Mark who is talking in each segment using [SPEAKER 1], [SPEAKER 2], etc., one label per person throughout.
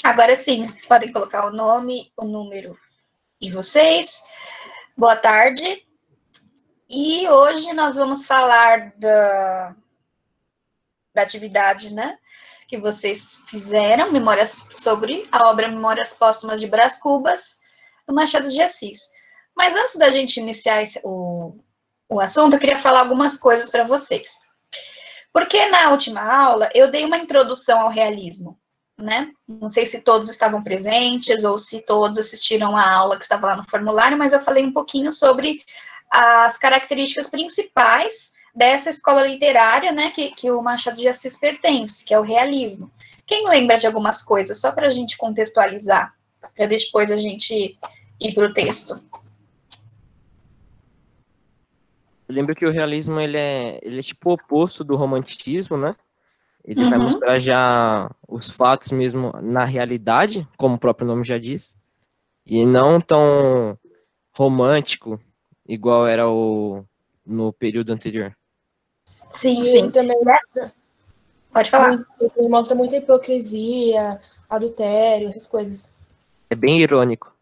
[SPEAKER 1] Agora sim, podem colocar o nome, o número de vocês. Boa tarde. E hoje nós vamos falar da atividade, né, que vocês fizeram, sobre a obra Memórias Póstumas de Brás Cubas, do Machado de Assis. Mas antes da gente iniciar o assunto, eu queria falar algumas coisas para vocês. Porque na última aula eu dei uma introdução ao realismo, né? Não sei se todos estavam presentes ou se todos assistiram a aula que estava lá no formulário, mas eu falei um pouquinho sobre as características principais dessa escola literária, né, que o Machado de Assis pertence, que é o realismo. Quem lembra de algumas coisas, só para a gente contextualizar, para depois a gente ir para o texto?
[SPEAKER 2] Eu lembro que o realismo ele é tipo o oposto do romantismo, né? Ele vai mostrar já os fatos mesmo na realidade, como o próprio nome já diz, e não tão romântico, igual era no período anterior.
[SPEAKER 1] Sim,
[SPEAKER 3] E
[SPEAKER 1] sim.
[SPEAKER 3] ele também
[SPEAKER 1] Pode falar.
[SPEAKER 3] ele mostra muita hipocrisia, adultério, essas coisas.
[SPEAKER 2] É bem irônico.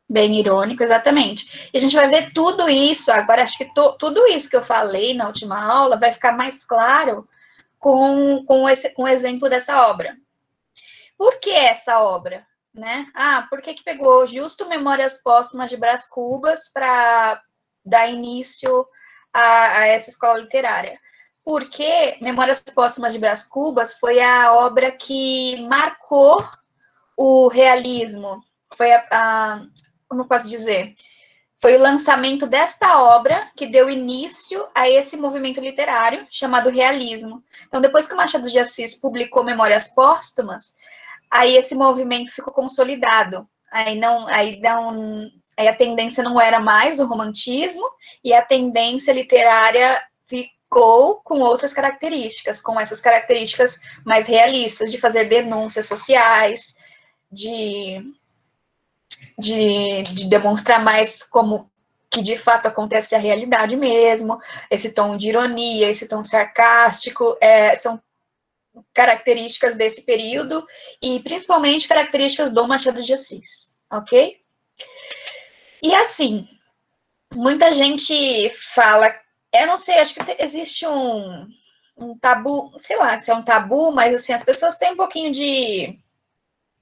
[SPEAKER 1] Bem irônico, exatamente. E a gente vai ver tudo isso, agora acho que tudo isso que eu falei na última aula vai ficar mais claro com o exemplo dessa obra. Por que essa obra? Né? Por que pegou justo Memórias Póstumas de Brás Cubas para dar início a essa escola literária? Porque Memórias Póstumas de Brás Cubas foi a obra que marcou o realismo, foi como eu posso dizer? Foi o lançamento desta obra que deu início a esse movimento literário chamado realismo. Então, depois que o Machado de Assis publicou Memórias Póstumas, aí esse movimento ficou consolidado. Aí a tendência não era mais o romantismo e a tendência literária ficou com outras características, com essas características mais realistas, de fazer denúncias sociais, de demonstrar mais como que de fato acontece a realidade mesmo, esse tom de ironia, esse tom sarcástico, são características desse período e principalmente características do Machado de Assis, ok? E assim, muita gente fala, eu não sei, acho que existe um tabu, sei lá se é um tabu, mas assim, as pessoas têm um pouquinho de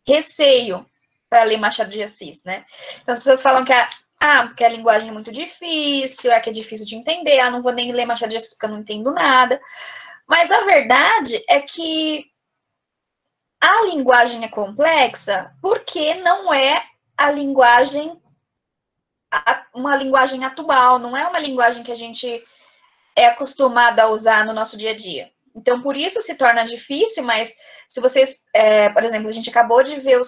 [SPEAKER 1] receio para ler Machado de Assis, né? Então as pessoas falam que porque a linguagem é muito difícil, que é difícil de entender, não vou nem ler Machado de Assis porque eu não entendo nada. Mas a verdade é que a linguagem é complexa porque não é a linguagem, uma linguagem atual, não é uma linguagem que a gente é acostumada a usar no nosso dia a dia. Então, por isso se torna difícil, mas se vocês, por exemplo, a gente acabou de ver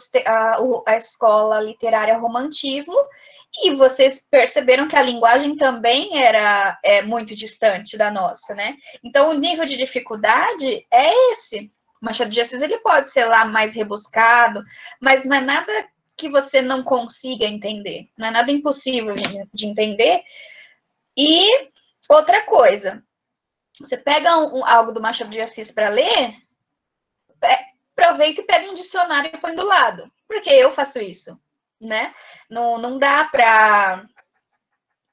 [SPEAKER 1] a escola literária Romantismo, e vocês perceberam que a linguagem também era muito distante da nossa, né? Então, o nível de dificuldade é esse. O Machado de Assis, ele pode ser lá mais rebuscado, mas não é nada que você não consiga entender, não é nada impossível de entender. E outra coisa, você pega algo do Machado de Assis para ler, aproveita e pega um dicionário e põe do lado, porque eu faço isso, né? Não dá para...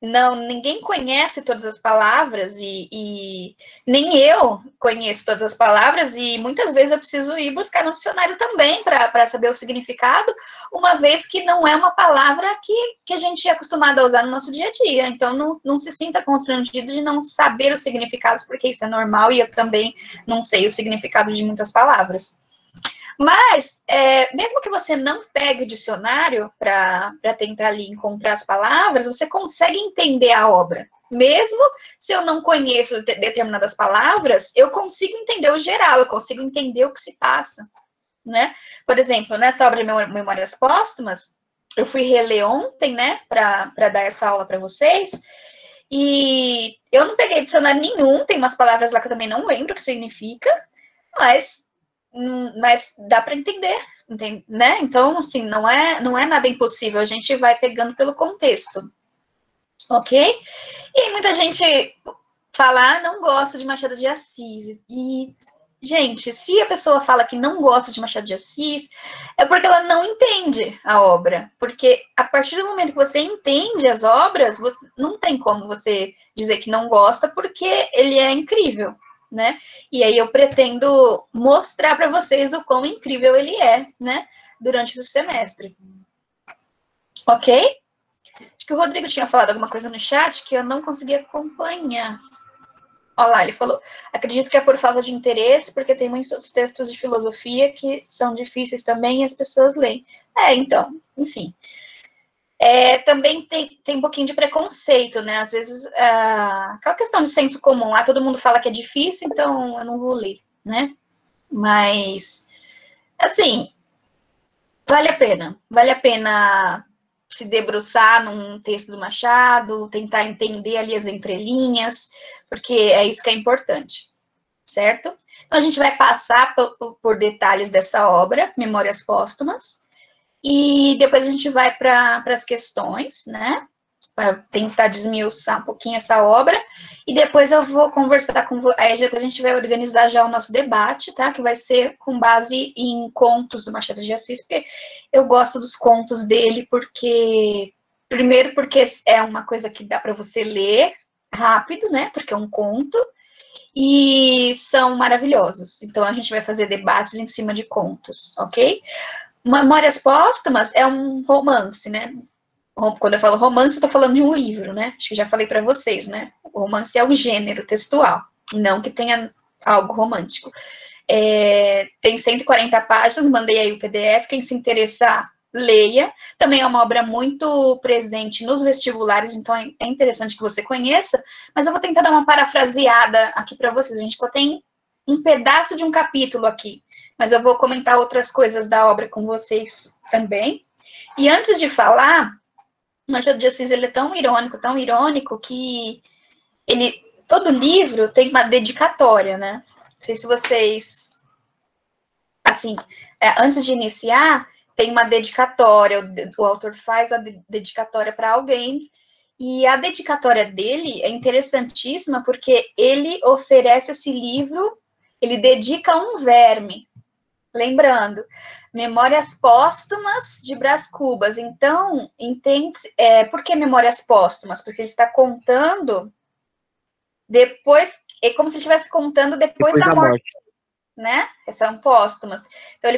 [SPEAKER 1] ninguém conhece todas as palavras e nem eu conheço todas as palavras e muitas vezes eu preciso ir buscar no dicionário também para saber o significado, uma vez que não é uma palavra que a gente é acostumado a usar no nosso dia a dia. Então, não se sinta constrangido de não saber os significados, porque isso é normal e eu também não sei o significado de muitas palavras. Mas, mesmo que você não pegue o dicionário para tentar ali encontrar as palavras, você consegue entender a obra. Mesmo se eu não conheço determinadas palavras, eu consigo entender o geral, eu consigo entender o que se passa, né? Por exemplo, nessa obra de Memórias Póstumas, eu fui reler ontem, né, para dar essa aula para vocês, e eu não peguei dicionário nenhum, tem umas palavras lá que eu também não lembro o que significa, mas dá para entender, né? Então, assim, não é nada impossível, a gente vai pegando pelo contexto, ok? E muita gente fala, não gosto de Machado de Assis, e gente, se a pessoa fala que não gosta de Machado de Assis, é porque ela não entende a obra. Porque a partir do momento que você entende as obras, não tem como você dizer que não gosta, porque ele é incrível, né? E aí eu pretendo mostrar para vocês o quão incrível ele é, né? Durante esse semestre. Ok? Acho que o Rodrigo tinha falado alguma coisa no chat que eu não consegui acompanhar. Olha lá, ele falou, acredito que é por falta de interesse, porque tem muitos textos de filosofia que são difíceis também e as pessoas leem. Então, enfim. Também tem um pouquinho de preconceito, né? Às vezes, aquela questão de senso comum, todo mundo fala que é difícil, então eu não vou ler, né? Mas, assim, vale a pena se debruçar num texto do Machado, tentar entender ali as entrelinhas, porque é isso que é importante, certo? Então, a gente vai passar por detalhes dessa obra, Memórias Póstumas, e depois a gente vai para as questões, né? Para tentar desmiuçar um pouquinho essa obra, e depois eu vou conversar com vocês, aí depois a gente vai organizar já o nosso debate, tá? Que vai ser com base em contos do Machado de Assis, porque eu gosto dos contos dele, primeiro porque é uma coisa que dá para você ler rápido, né? Porque é um conto, e são maravilhosos. Então a gente vai fazer debates em cima de contos, ok? Memórias Póstumas é um romance, né? Quando eu falo romance, eu tô falando de um livro, né? Acho que já falei para vocês, né? O romance é o gênero textual, não que tenha algo romântico. Tem 140 páginas, mandei aí o PDF, quem se interessar, leia. Também é uma obra muito presente nos vestibulares, então é interessante que você conheça, mas eu vou tentar dar uma parafraseada aqui para vocês. A gente só tem um pedaço de um capítulo aqui, mas eu vou comentar outras coisas da obra com vocês também. E antes de falar, Machado de Assis, ele é tão irônico, que todo livro tem uma dedicatória, né? Não sei se vocês, assim, antes de iniciar, tem uma dedicatória, o autor faz a dedicatória para alguém, e a dedicatória dele é interessantíssima, porque ele oferece esse livro, ele dedica a um verme, lembrando, Memórias Póstumas de Brás Cubas. Então, entende, por que Memórias Póstumas? Porque ele está contando depois, é como se ele estivesse contando depois da morte, né? São póstumas. Então,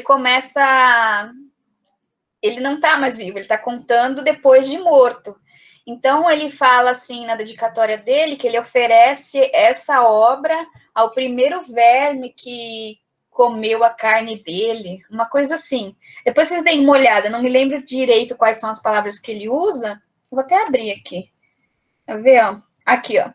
[SPEAKER 1] ele não está mais vivo, ele está contando depois de morto. Então, ele fala assim, na dedicatória dele, que ele oferece essa obra ao primeiro verme que comeu a carne dele, uma coisa assim. Depois vocês deem uma olhada, não me lembro direito quais são as palavras que ele usa. Vou até abrir aqui. Tá vendo? Aqui, ó.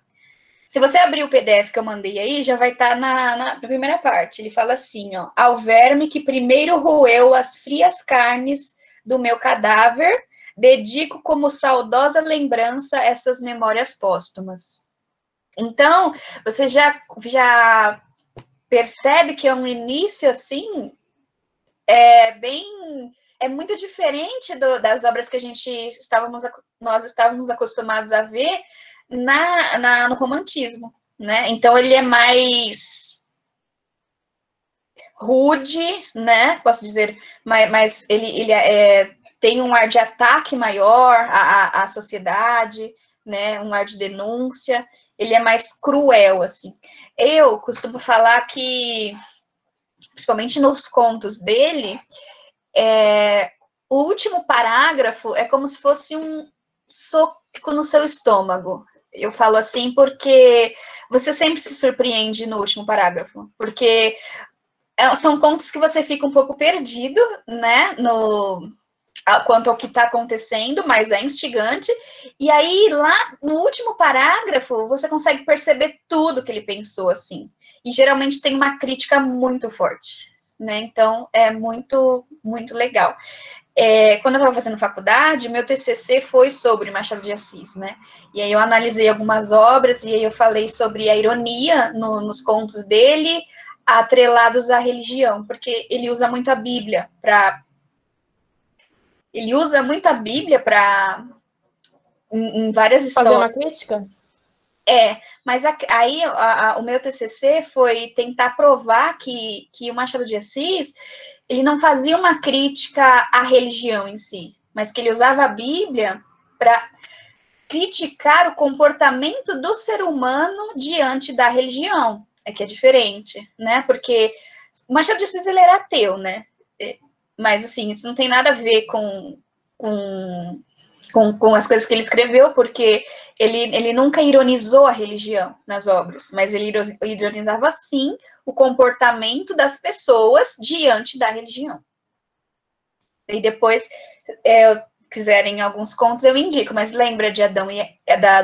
[SPEAKER 1] Se você abrir o PDF que eu mandei aí, já vai estar na primeira parte. Ele fala assim, ó. Ao verme que primeiro roeu as frias carnes do meu cadáver, dedico como saudosa lembrança essas memórias póstumas. Então, você já percebe que é um início, assim, é muito diferente das obras que nós estávamos acostumados a ver no romantismo, né? Então, ele é mais rude, né? Posso dizer, mas ele tem um ar de ataque maior à sociedade, né? Um ar de denúncia. Ele é mais cruel, assim. Eu costumo falar que, principalmente nos contos dele, o último parágrafo é como se fosse um soco no seu estômago. Eu falo assim porque você sempre se surpreende no último parágrafo, porque são contos que você fica um pouco perdido, né, quanto ao que está acontecendo, mas é instigante. E aí, lá no último parágrafo, você consegue perceber tudo que ele pensou, assim. E geralmente tem uma crítica muito forte, né? Então, é muito, muito legal. Quando eu estava fazendo faculdade, meu TCC foi sobre Machado de Assis, né? E aí eu analisei algumas obras, e aí eu falei sobre a ironia nos contos dele, atrelados à religião, porque ele usa muito a Bíblia para em várias histórias.
[SPEAKER 3] Fazer uma crítica?
[SPEAKER 1] Mas aí o meu TCC foi tentar provar que o Machado de Assis, ele não fazia uma crítica à religião em si, mas que ele usava a Bíblia para criticar o comportamento do ser humano diante da religião. É que é diferente, né? Porque o Machado de Assis, ele era ateu, né? Mas, assim, isso não tem nada a ver com as coisas que ele escreveu, porque ele nunca ironizou a religião nas obras, mas ele ironizava, sim, o comportamento das pessoas diante da religião. E depois, quiserem alguns contos, eu indico, mas lembra de Adão e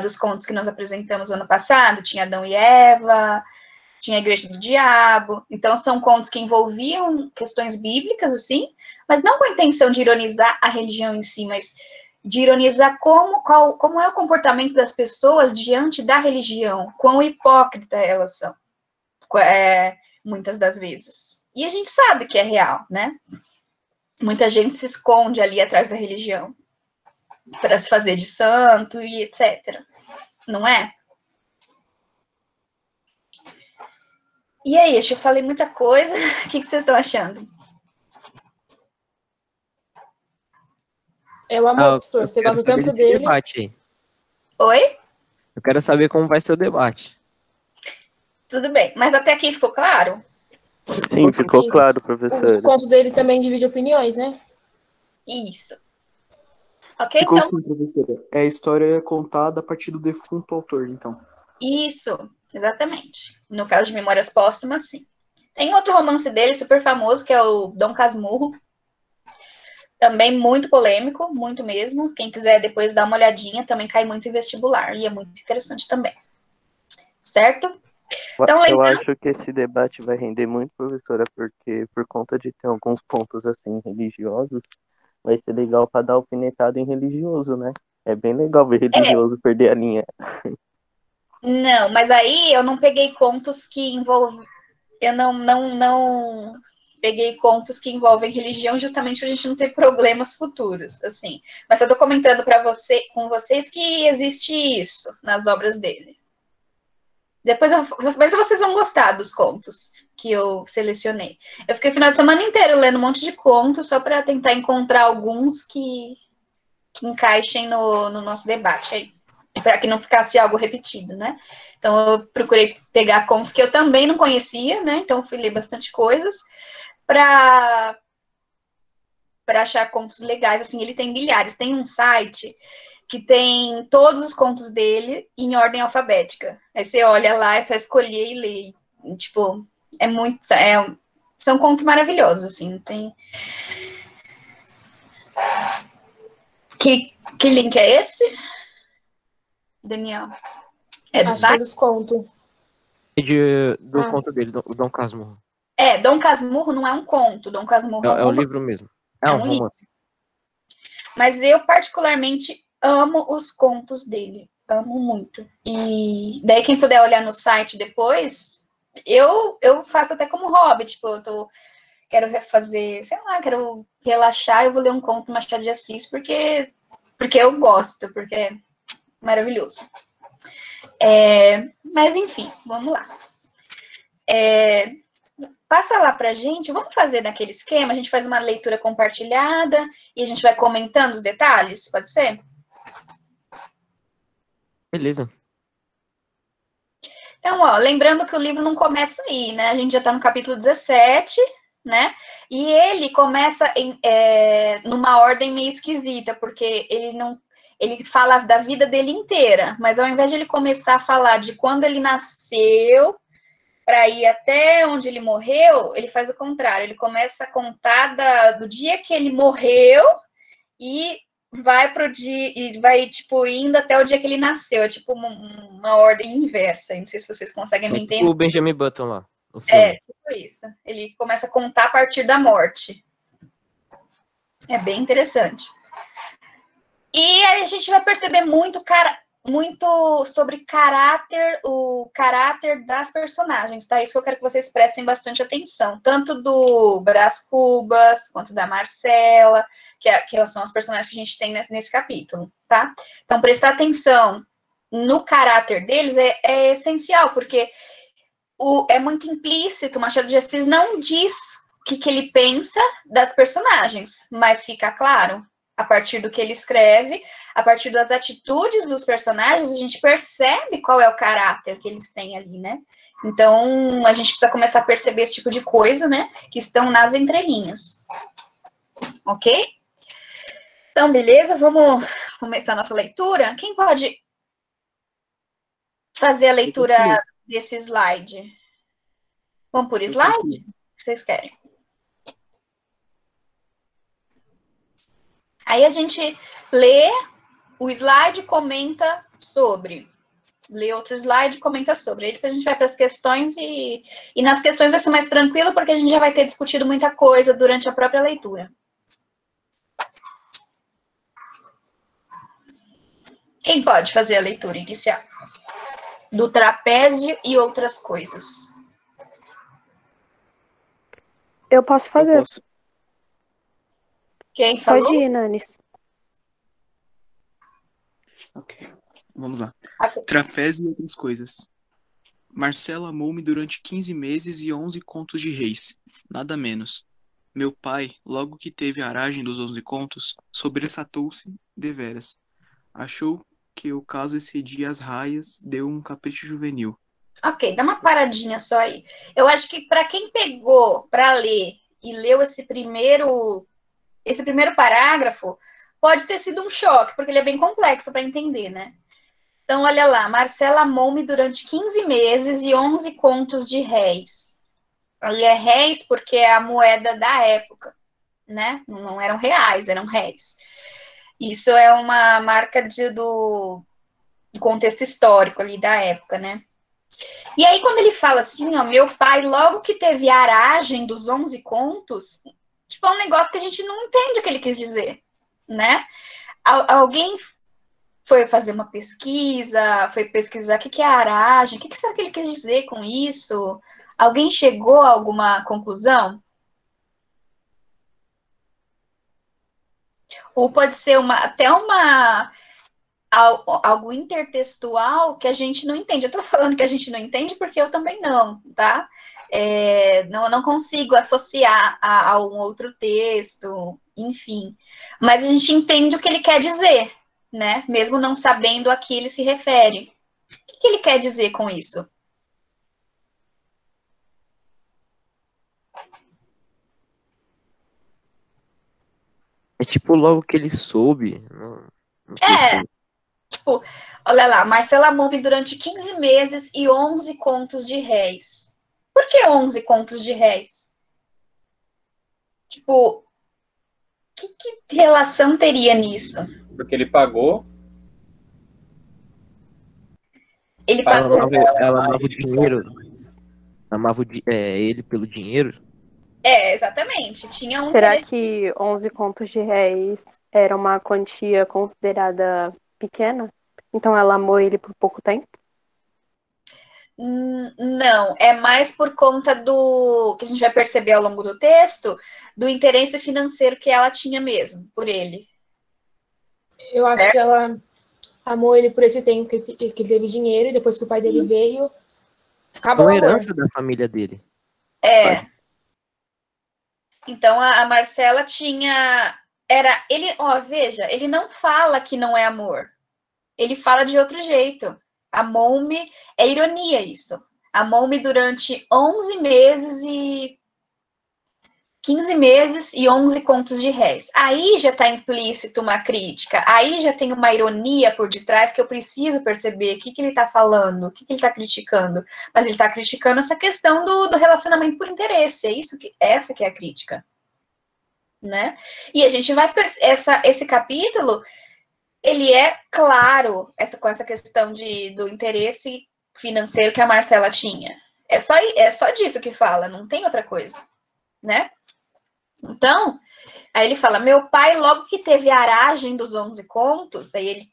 [SPEAKER 1] dos contos que nós apresentamos ano passado? Tinha Adão e Eva, tinha a Igreja do Diabo. Então, são contos que envolviam questões bíblicas, assim, mas não com a intenção de ironizar a religião em si, mas de ironizar como é o comportamento das pessoas diante da religião, quão hipócrita elas são, muitas das vezes. E a gente sabe que é real, né? Muita gente se esconde ali atrás da religião para se fazer de santo e etc. Não é? E aí, acho que eu falei muita coisa. O que vocês estão achando?
[SPEAKER 3] Eu amo o professor. Você gosta tanto dele.
[SPEAKER 2] Debate aí.
[SPEAKER 1] Oi?
[SPEAKER 2] Eu quero saber como vai ser o debate.
[SPEAKER 1] Tudo bem. Mas até aqui ficou claro?
[SPEAKER 4] Sim, ficou claro, professor.
[SPEAKER 3] O conto dele também divide opiniões, né?
[SPEAKER 1] Isso. Ok,
[SPEAKER 5] Ficou
[SPEAKER 1] então?
[SPEAKER 5] sim, professora. É a história contada a partir do defunto autor, então.
[SPEAKER 1] Isso, exatamente. No caso de Memórias Póstumas, sim. Tem outro romance dele super famoso, que é o Dom Casmurro. Também muito polêmico, muito mesmo. Quem quiser depois dar uma olhadinha, também cai muito em vestibular. E é muito interessante também. Certo? Então,
[SPEAKER 4] eu acho que esse debate vai render muito, professora, porque por conta de ter alguns pontos assim religiosos, vai ser legal para dar alfinetada em religioso, né? É bem legal ver religioso perder a linha.
[SPEAKER 1] Não, mas aí eu não peguei contos que envolvem... Eu não peguei contos que envolvem religião justamente para a gente não ter problemas futuros, assim. Mas eu tô comentando com vocês que existe isso nas obras dele. Mas vocês vão gostar dos contos que eu selecionei. Eu fiquei o final de semana inteiro lendo um monte de contos só para tentar encontrar alguns que encaixem no nosso debate aí. Para que não ficasse algo repetido, né? Então, eu procurei pegar contos que eu também não conhecia, né? Então, fui ler bastante coisas para achar contos legais. Assim, ele tem milhares. Tem um site que tem todos os contos dele em ordem alfabética. Aí você olha lá, é só escolher e ler. E, tipo, são contos maravilhosos, assim. Tem... Que link é esse, Daniel? É do
[SPEAKER 3] Acho que é dos contos.
[SPEAKER 2] Do conto dele, do Dom Casmurro.
[SPEAKER 1] Dom Casmurro não é um conto. Dom Casmurro
[SPEAKER 2] é um livro mesmo. É um romance.
[SPEAKER 1] Mas eu, particularmente, amo os contos dele. Amo muito. E daí, quem puder olhar no site depois, eu faço até como hobby. Tipo, quero fazer, sei lá, quero relaxar, eu vou ler um conto do Machado de Assis, porque eu gosto, porque é maravilhoso. Mas, enfim, vamos lá. Passa lá pra gente, vamos fazer naquele esquema, a gente faz uma leitura compartilhada e a gente vai comentando os detalhes, pode ser?
[SPEAKER 2] Beleza.
[SPEAKER 1] Então, lembrando que o livro não começa aí, né? A gente já tá no capítulo 17, né? E ele começa numa ordem meio esquisita, porque ele fala da vida dele inteira, mas ao invés de ele começar a falar de quando ele nasceu para ir até onde ele morreu, ele faz o contrário. Ele começa a contar do dia que ele morreu e vai pro dia e vai tipo indo até o dia que ele nasceu. É tipo uma ordem inversa. Não sei se vocês conseguem me entender.
[SPEAKER 2] O Benjamin Button lá. O filme.
[SPEAKER 1] Tipo isso. Ele começa a contar a partir da morte. É bem interessante. E aí a gente vai perceber muito sobre o caráter das personagens, tá? Isso que eu quero que vocês prestem bastante atenção, tanto do Brás Cubas, quanto da Marcela, que são as personagens que a gente tem nesse capítulo, tá? Então, prestar atenção no caráter deles é essencial, porque é muito implícito, o Machado de Assis não diz o que ele pensa das personagens, mas fica claro, a partir do que ele escreve, a partir das atitudes dos personagens, a gente percebe qual é o caráter que eles têm ali, né? Então, a gente precisa começar a perceber esse tipo de coisa, né? Que estão nas entrelinhas. Ok? Então, beleza? Vamos começar a nossa leitura. Quem pode fazer a leitura desse slide? Vamos por slide? O que vocês querem? Aí a gente lê o slide, comenta sobre. Lê outro slide, comenta sobre. Aí depois a gente vai para as questões e nas questões vai ser mais tranquilo, porque a gente já vai ter discutido muita coisa durante a própria leitura. Quem pode fazer a leitura inicial? Do trapézio e outras coisas.
[SPEAKER 6] Eu posso fazer.
[SPEAKER 5] Eu posso.
[SPEAKER 1] Quem falou?
[SPEAKER 6] Pode ir, Nanis.
[SPEAKER 5] Ok, vamos lá.
[SPEAKER 1] Ok.
[SPEAKER 5] Trapézio e outras coisas. Marcela amou-me durante 15 meses e 11 contos de reis, nada menos. Meu pai, logo que teve a aragem dos 11 contos, sobressaltou-se deveras. Achou que o caso excedia as raias, deu um capricho juvenil.
[SPEAKER 1] Ok, dá uma paradinha só aí. Eu acho que para quem pegou para ler e leu esse primeiro parágrafo, pode ter sido um choque, porque ele é bem complexo para entender, né? Então, olha lá, Marcela amou-me durante 15 meses e 11 contos de réis. Ali é réis porque é a moeda da época, né? Não eram reais, eram réis. Isso é uma marca do contexto histórico ali da época, né? E aí, quando ele fala assim, ó, meu pai, logo que teve a aragem dos 11 contos, tipo, é um negócio que a gente não entende o que ele quis dizer, né? Alguém foi fazer uma pesquisa, foi pesquisar o que é aragem, o que será que ele quis dizer com isso? Alguém chegou a alguma conclusão? Ou pode ser até algo intertextual que a gente não entende. Eu tô falando que a gente não entende porque eu também não, tá? Não consigo associar a um outro texto, enfim. Mas a gente entende o que ele quer dizer, né? Mesmo não sabendo a que ele se refere. O que ele quer dizer com isso?
[SPEAKER 2] É tipo, logo que ele soube. Não sei se.
[SPEAKER 1] Tipo, olha lá, Marcela Mumbi durante 15 meses e 11 contos de réis. Por que 11 contos de réis? Tipo, que relação teria nisso?
[SPEAKER 7] Porque ele pagou.
[SPEAKER 1] Ele pagou.
[SPEAKER 2] Ela amava o dinheiro. Amava ele pelo dinheiro.
[SPEAKER 1] Exatamente. Tinha um
[SPEAKER 6] Será que 11 contos de réis era uma quantia considerada pequena? Então ela amou ele por pouco tempo?
[SPEAKER 1] Não, é mais por conta do que a gente vai perceber ao longo do texto, do interesse financeiro que ela tinha mesmo por ele.
[SPEAKER 3] Eu acho que ela amou ele por esse tempo que ele teve dinheiro, e depois que o pai dele veio, acabou
[SPEAKER 2] Uma
[SPEAKER 3] o amor.
[SPEAKER 2] herança da família dele.
[SPEAKER 1] Então a Marcela tinha. Veja, ele não fala que não é amor. Ele fala de outro jeito. Amou-me, é ironia isso. Amou-me durante 11 meses e 15 meses e 11 contos de réis. Aí já está implícito uma crítica, aí já tem uma ironia por detrás que eu preciso perceber o que ele está falando, o que ele está criticando. Mas ele está criticando essa questão do relacionamento por interesse, essa que é a crítica. Né? E a gente vai esse capítulo, ele é claro com essa questão do interesse financeiro que a Marcela tinha. É só disso que fala, não tem outra coisa, né? Então, aí ele fala, meu pai, logo que teve a aragem dos 11 contos, aí ele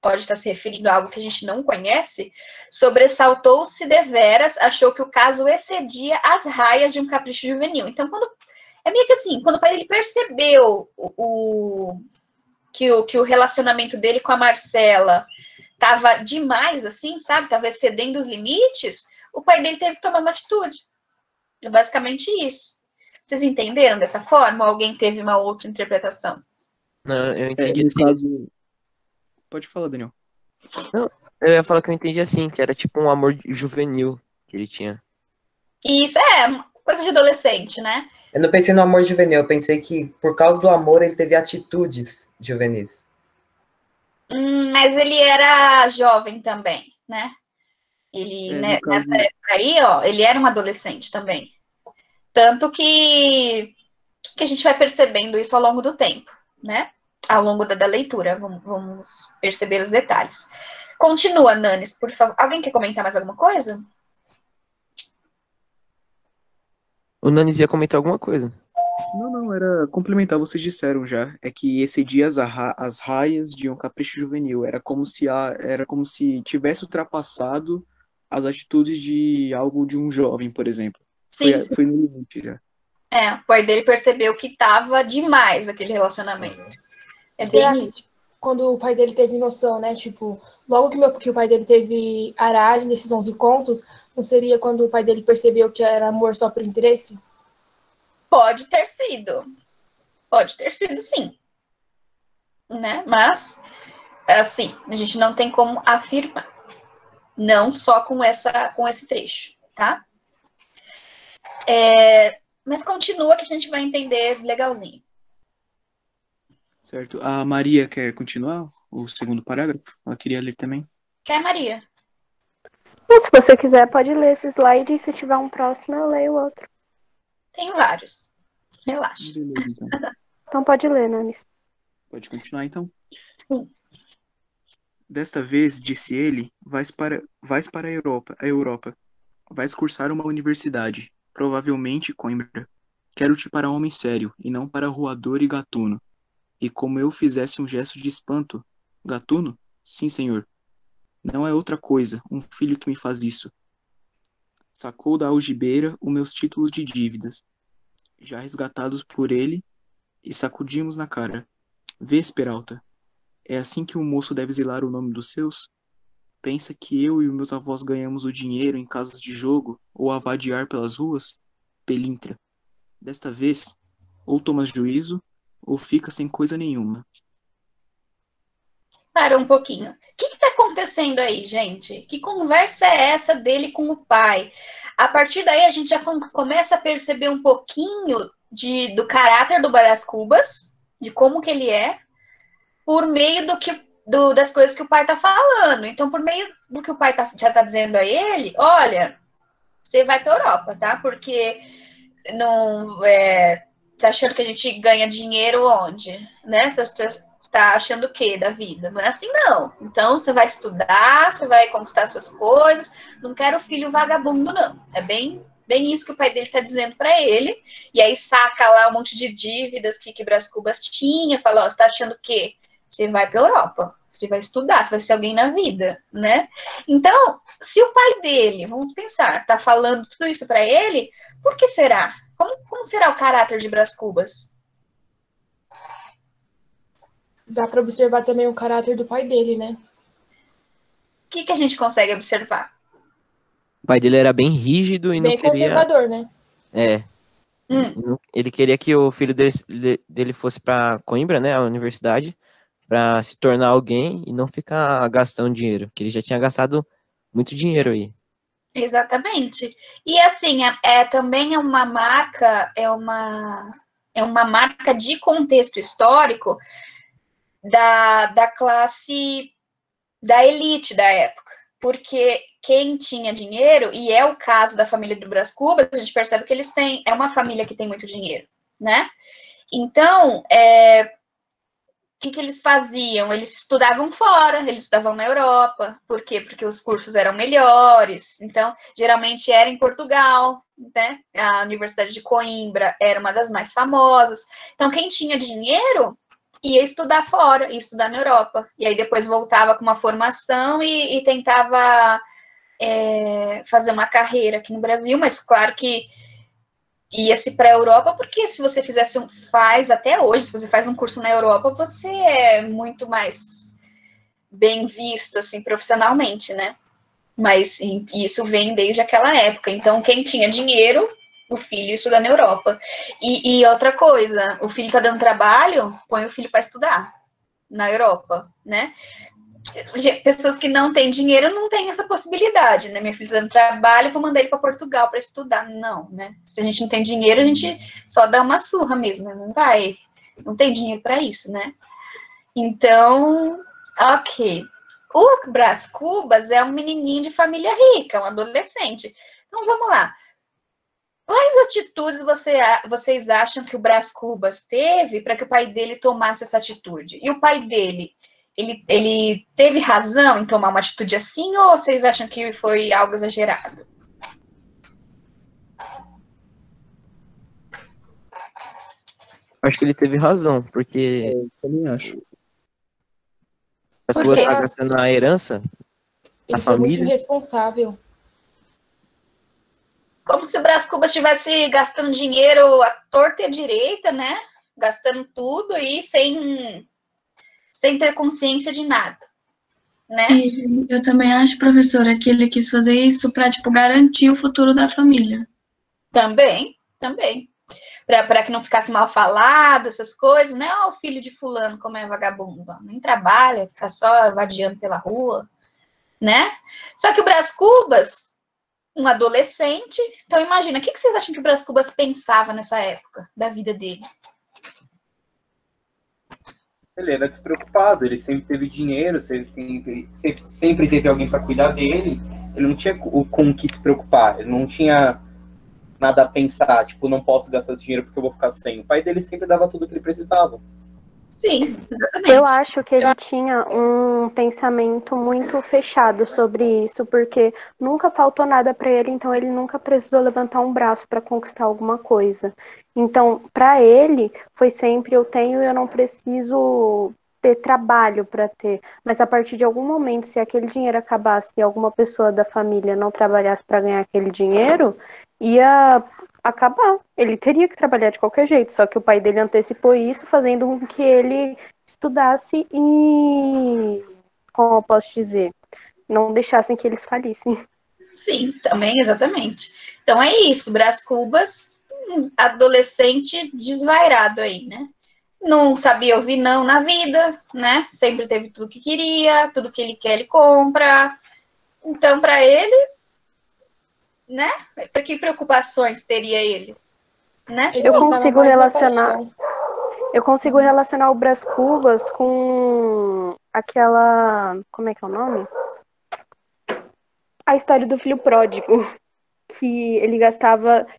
[SPEAKER 1] pode estar se referindo a algo que a gente não conhece, sobressaltou-se deveras, achou que o caso excedia as raias de um capricho juvenil. Então, é meio que assim, quando o pai dele percebeu que o relacionamento dele com a Marcela tava demais, assim, sabe? Tava excedendo os limites, o pai dele teve que tomar uma atitude. É basicamente isso. Vocês entenderam dessa forma? Ou alguém teve uma outra interpretação?
[SPEAKER 2] Não, eu entendi
[SPEAKER 5] No
[SPEAKER 2] assim.
[SPEAKER 5] caso. Pode falar, Daniel.
[SPEAKER 2] Não, eu ia falar que eu entendi assim, que era tipo um amor juvenil que ele tinha.
[SPEAKER 1] Isso é uma coisa de adolescente, né?
[SPEAKER 7] Eu não pensei no amor juvenil, eu pensei que por causa do amor ele teve atitudes juvenis.
[SPEAKER 1] Mas ele era jovem também, né? Ele,
[SPEAKER 5] No
[SPEAKER 1] né,
[SPEAKER 5] caso,
[SPEAKER 1] nessa época aí, ó, ele era um adolescente também. Tanto que a gente vai percebendo isso ao longo do tempo, né? Ao longo da leitura, vamos perceber os detalhes. Continua, Nanis, por favor. Alguém quer comentar mais alguma coisa?
[SPEAKER 2] O Nanis ia comentar alguma coisa.
[SPEAKER 5] não, era complementar, vocês disseram já. É que excediam as raias de um capricho juvenil. Era como se tivesse ultrapassado as atitudes de algo de um jovem, por exemplo.
[SPEAKER 1] Sim, sim.
[SPEAKER 5] Foi no limite já.
[SPEAKER 1] O pai dele percebeu que estava demais aquele relacionamento. É
[SPEAKER 3] Será
[SPEAKER 1] bem
[SPEAKER 3] que quando o pai dele teve noção, né? Tipo, logo que o pai dele teve aragem desses 11 contos, não seria quando o pai dele percebeu que era amor só por interesse?
[SPEAKER 1] Pode ter sido. Pode ter sido, sim. Né? Mas, assim, a gente não tem como afirmar. Não só com esse trecho, tá? Mas continua que a gente vai entender legalzinho.
[SPEAKER 5] Certo. A Maria quer continuar o segundo parágrafo? Ela queria ler também.
[SPEAKER 1] Quer, Maria?
[SPEAKER 6] Bom, se você quiser, pode ler esse slide e se tiver um próximo, eu leio o outro.
[SPEAKER 1] Tem vários. Relaxa.
[SPEAKER 5] Beleza, então.
[SPEAKER 6] Então pode ler, Nanis.
[SPEAKER 5] Pode continuar, então.
[SPEAKER 1] Sim.
[SPEAKER 5] Desta vez, disse ele, vais para a Europa. Vais cursar uma universidade, provavelmente Coimbra. Quero-te para homem sério, e não para roador e gatuno. E como eu fizesse um gesto de espanto. Gatuno? Sim, senhor. Não é outra coisa, um filho que me faz isso. Sacou da algibeira os meus títulos de dívidas, já resgatados por ele, e sacudimos na cara. Vês, Peralta? É assim que um moço deve zelar o nome dos seus? Pensa que eu e meus avós ganhamos o dinheiro em casas de jogo ou a vadiar pelas ruas? Pelintra. Desta vez, ou tomas juízo, ou fica sem coisa nenhuma.
[SPEAKER 1] Para um pouquinho. O que está acontecendo aí, gente? Que conversa é essa dele com o pai? A partir daí, a gente já começa a perceber um pouquinho do caráter do Brás Cubas, de como que ele é, por meio das coisas que o pai está falando. Então, por meio do que o pai já está dizendo a ele, olha, você vai para a Europa, tá? Porque não tá achando que a gente ganha dinheiro onde? Né? Você tá achando o quê da vida? Não é assim, não. Então, você vai estudar, você vai conquistar suas coisas. Não quero filho vagabundo, não. É bem isso que o pai dele tá dizendo para ele. E aí saca lá um monte de dívidas que Brás Cubas tinha. Fala, ó, você tá achando o quê? Você vai para a Europa. Você vai estudar, você vai ser alguém na vida, né? Então, se o pai dele, vamos pensar, tá falando tudo isso para ele, por que será? Como será o caráter de Brás Cubas?
[SPEAKER 3] Dá para observar também o caráter do pai dele, né?
[SPEAKER 1] O que a gente consegue observar?
[SPEAKER 2] O pai dele era bem rígido e
[SPEAKER 3] Bem
[SPEAKER 2] não queria...
[SPEAKER 3] conservador, né?
[SPEAKER 2] Ele queria que o filho dele fosse para Coimbra, né, a universidade, para se tornar alguém e não ficar gastando dinheiro, que ele já tinha gastado muito dinheiro aí.
[SPEAKER 1] Exatamente. E assim, também é uma marca, é uma marca de contexto histórico da classe, da elite da época. Porque quem tinha dinheiro, e é o caso da família do Brás Cubas, a gente percebe que é uma família que tem muito dinheiro, né? Então, o que eles faziam? Eles estudavam fora, eles estudavam na Europa. Por quê? Porque os cursos eram melhores. Então, geralmente era em Portugal, né? A Universidade de Coimbra era uma das mais famosas. Então, quem tinha dinheiro ia estudar fora, ia estudar na Europa. E aí depois voltava com uma formação e tentava fazer uma carreira aqui no Brasil, mas claro que ia-se para a Europa, porque se você faz até hoje, se você faz um curso na Europa, você é muito mais bem visto, assim, profissionalmente, né? Mas isso vem desde aquela época. Então, quem tinha dinheiro, o filho estuda na Europa. E outra coisa, o filho tá dando trabalho, põe o filho para estudar na Europa, né? Pessoas que não têm dinheiro não têm essa possibilidade, né? Meu filho tá dando trabalho, vou mandar ele para Portugal para estudar. Não, né? Se a gente não tem dinheiro, a gente só dá uma surra mesmo, não vai, não tem dinheiro para isso, né? Então, ok. O Brás Cubas é um menininho de família rica, um adolescente. Então, vamos lá. Quais atitudes vocês acham que o Brás Cubas teve para que o pai dele tomasse essa atitude? E o pai dele, ele teve razão em tomar uma atitude assim, ou vocês acham que foi algo exagerado?
[SPEAKER 2] Acho que ele teve razão, porque
[SPEAKER 5] Eu também acho.
[SPEAKER 2] as
[SPEAKER 1] Por
[SPEAKER 2] coisas
[SPEAKER 1] quê?
[SPEAKER 2] tá gastando a herança da
[SPEAKER 3] Ele foi muito
[SPEAKER 2] família.
[SPEAKER 3] irresponsável.
[SPEAKER 1] Como se o Brás Cubas estivesse gastando dinheiro à torta e à direita, né? Gastando tudo e sem ter consciência de nada, né?
[SPEAKER 8] E eu também acho, professora, que ele quis fazer isso para, tipo, garantir o futuro da família.
[SPEAKER 1] Também. Para que não ficasse mal falado, essas coisas, né? Ó, o filho de fulano, como é vagabundo, nem trabalha, fica só vadiando pela rua, né? Só que o Brás Cubas, um adolescente, então imagina, o que vocês acham que o Brás Cubas pensava nessa época da vida dele?
[SPEAKER 9] Ele era despreocupado, ele sempre teve dinheiro, sempre teve alguém para cuidar dele. Ele não tinha com o que se preocupar, ele não tinha nada a pensar, tipo, não posso gastar esse dinheiro porque eu vou ficar sem. O pai dele sempre dava tudo o que ele precisava.
[SPEAKER 1] Sim, exatamente.
[SPEAKER 6] Eu acho que ele tinha um pensamento muito fechado sobre isso, porque nunca faltou nada para ele, então ele nunca precisou levantar um braço para conquistar alguma coisa. Então, para ele, foi sempre eu tenho e eu não preciso ter trabalho para ter. Mas a partir de algum momento, se aquele dinheiro acabasse e alguma pessoa da família não trabalhasse para ganhar aquele dinheiro, ia acabar. Ele teria que trabalhar de qualquer jeito, só que o pai dele antecipou isso, fazendo com que ele estudasse e, como eu posso dizer, não deixassem que eles falissem.
[SPEAKER 1] Sim, também, exatamente. Então é isso, Brás Cubas, um adolescente desvairado aí, né? Não sabia ouvir não na vida, né? Sempre teve tudo que queria, tudo que ele quer ele compra. Então, para ele, né? Para que preocupações teria ele, né?
[SPEAKER 3] Ele
[SPEAKER 6] Eu
[SPEAKER 3] pensava
[SPEAKER 6] consigo
[SPEAKER 3] mais na
[SPEAKER 6] relacionar.
[SPEAKER 3] paixão.
[SPEAKER 6] Eu consigo relacionar o Brás Cubas com aquela. Como é que é o nome? A história do filho pródigo. Que ele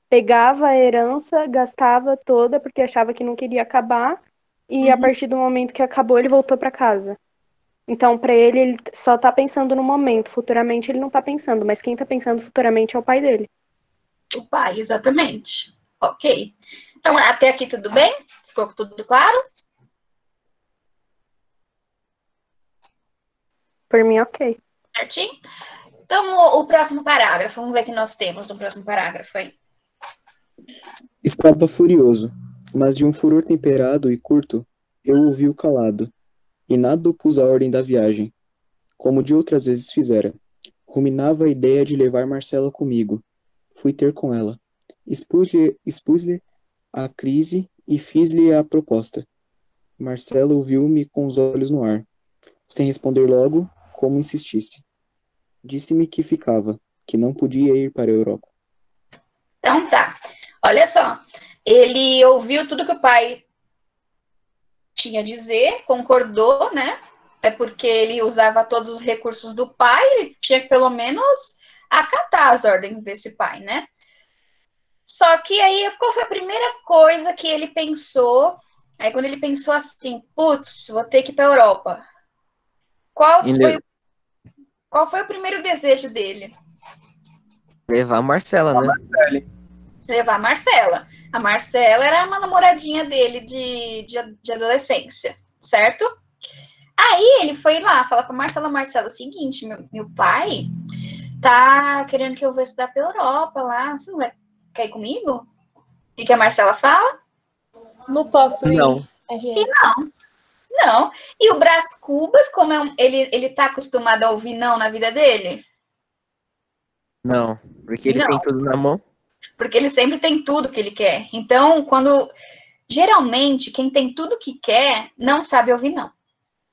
[SPEAKER 6] pegava a herança, gastava toda porque achava que não queria acabar. E a partir do momento que acabou, ele voltou para casa. Então, para ele só tá pensando no momento. Futuramente, ele não tá pensando. Mas quem tá pensando futuramente é o pai dele.
[SPEAKER 1] O pai, exatamente. Ok. Então, até aqui tudo bem? Ficou tudo claro?
[SPEAKER 6] Por mim, ok.
[SPEAKER 1] Certinho? Então, o próximo parágrafo. Vamos ver o que nós temos no próximo parágrafo aí.
[SPEAKER 5] Estava furioso, mas de um furor temperado e curto, eu ouvi-o calado, e nada opus à ordem da viagem, como de outras vezes fizera. Ruminava a ideia de levar Marcela comigo. Fui ter com ela. Expus-lhe a crise e fiz-lhe a proposta. Marcela ouviu-me com os olhos no ar, sem responder logo, como insistisse. Disse-me que ficava, que não podia ir para a Europa.
[SPEAKER 1] Então tá. Olha só. Ele ouviu tudo que o pai tinha a dizer, concordou, né? É porque ele usava todos os recursos do pai, ele tinha que pelo menos acatar as ordens desse pai, né? Só que aí, qual foi a primeira coisa que ele pensou? Aí quando ele pensou assim, putz, vou ter que ir para a Europa. Qual foi o primeiro desejo dele?
[SPEAKER 2] Levar a Marcela, né?
[SPEAKER 1] Levar a Marcela. A Marcela era uma namoradinha dele de adolescência, certo? Aí ele foi lá falar pra Marcela, Marcela, é o seguinte, meu pai tá querendo que eu vá estudar pra Europa lá, você não vai quer ir comigo? O que a Marcela fala?
[SPEAKER 3] Não posso ir.
[SPEAKER 2] Não.
[SPEAKER 1] E Não. E o Brás Cubas, como ele tá acostumado a ouvir não na vida dele?
[SPEAKER 2] Não, porque ele
[SPEAKER 1] Não.
[SPEAKER 2] tem tudo na mão.
[SPEAKER 1] Porque ele sempre tem tudo que ele quer. Então, geralmente, quem tem tudo que quer, não sabe ouvir não.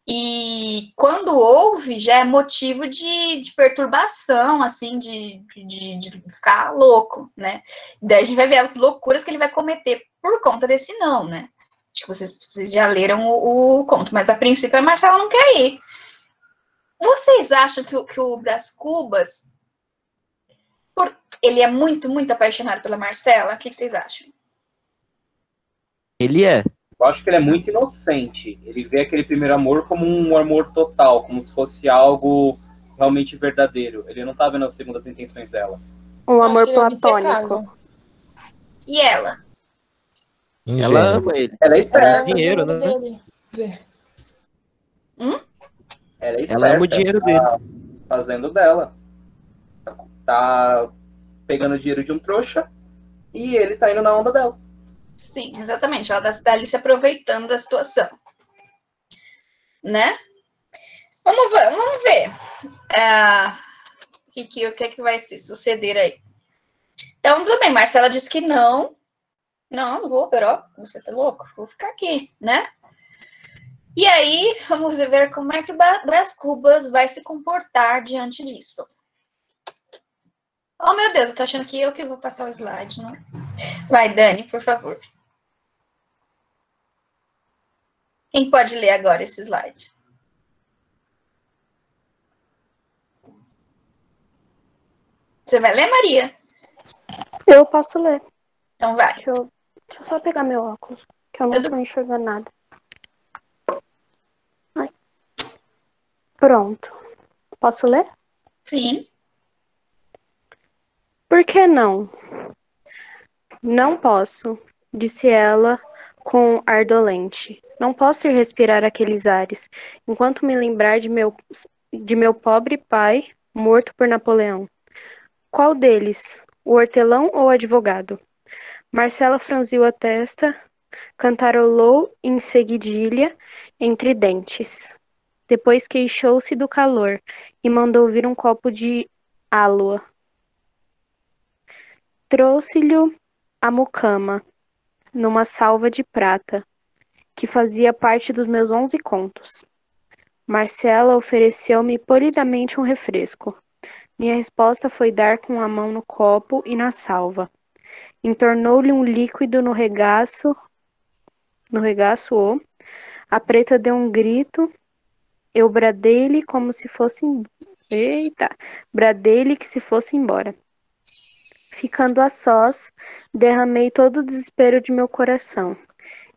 [SPEAKER 1] E quando ouve, já é motivo de perturbação, assim, de ficar louco, né? Daí a gente vai ver as loucuras que ele vai cometer por conta desse não, né? Acho que vocês já leram o conto, mas a princípio a Marcela não quer ir. Vocês acham que o Brás Cubas, ele é muito, muito apaixonado pela Marcela? O que vocês acham?
[SPEAKER 2] Ele é.
[SPEAKER 9] Eu acho que ele é muito inocente. Ele vê aquele primeiro amor como um amor total, como se fosse algo realmente verdadeiro. Ele não tá vendo as segundas intenções dela.
[SPEAKER 6] Um amor
[SPEAKER 3] Acho que ele é
[SPEAKER 6] platônico.
[SPEAKER 3] obcecado.
[SPEAKER 1] E ela?
[SPEAKER 2] Ela
[SPEAKER 10] Ingênuo.
[SPEAKER 2] ama ele.
[SPEAKER 9] Ela é
[SPEAKER 3] Ela
[SPEAKER 9] esperta.
[SPEAKER 3] ama o
[SPEAKER 2] dinheiro,
[SPEAKER 3] dinheiro
[SPEAKER 2] né?
[SPEAKER 3] dele.
[SPEAKER 9] Ela é esperta.
[SPEAKER 2] Ela ama o dinheiro dele.
[SPEAKER 9] Fazendo dela. Tá pegando o dinheiro de um trouxa e ele tá indo na onda dela.
[SPEAKER 1] Sim, exatamente. Ela está ali se aproveitando da situação. Né? Vamos ver. O que é que vai se suceder aí? Então, tudo bem. Marcela disse que não. Não vou, Peró. Você tá louco? Vou ficar aqui, né? E aí, vamos ver como é que o Brás Cubas vai se comportar diante disso. Oh, meu Deus, eu tô achando que eu que vou passar o slide, não? Vai, Dani, por favor. Quem pode ler agora esse slide? Você vai ler, Maria?
[SPEAKER 6] Eu posso ler.
[SPEAKER 1] Então vai.
[SPEAKER 6] Deixa eu só pegar meu óculos, que eu não tô enxergando nada. Ai. Pronto. Posso ler?
[SPEAKER 1] Sim.
[SPEAKER 6] Por que não? Não posso, disse ela com ar dolente. Não posso ir respirar aqueles ares, enquanto me lembrar de meu pobre pai, morto por Napoleão. Qual deles? O hortelão ou o advogado? Marcela franziu a testa, cantarolou em seguidilha, entre dentes. Depois queixou-se do calor e mandou vir um copo de álua. Trouxe-lhe a mucama, numa salva de prata, que fazia parte dos meus 11 contos. Marcela ofereceu-me polidamente um refresco. Minha resposta foi dar com a mão no copo e na salva. Entornou-lhe um líquido no regaço. A preta deu um grito. Eu bradei-lhe como se fosse... Bradei-lhe que se fosse embora. Ficando a sós, derramei todo o desespero de meu coração.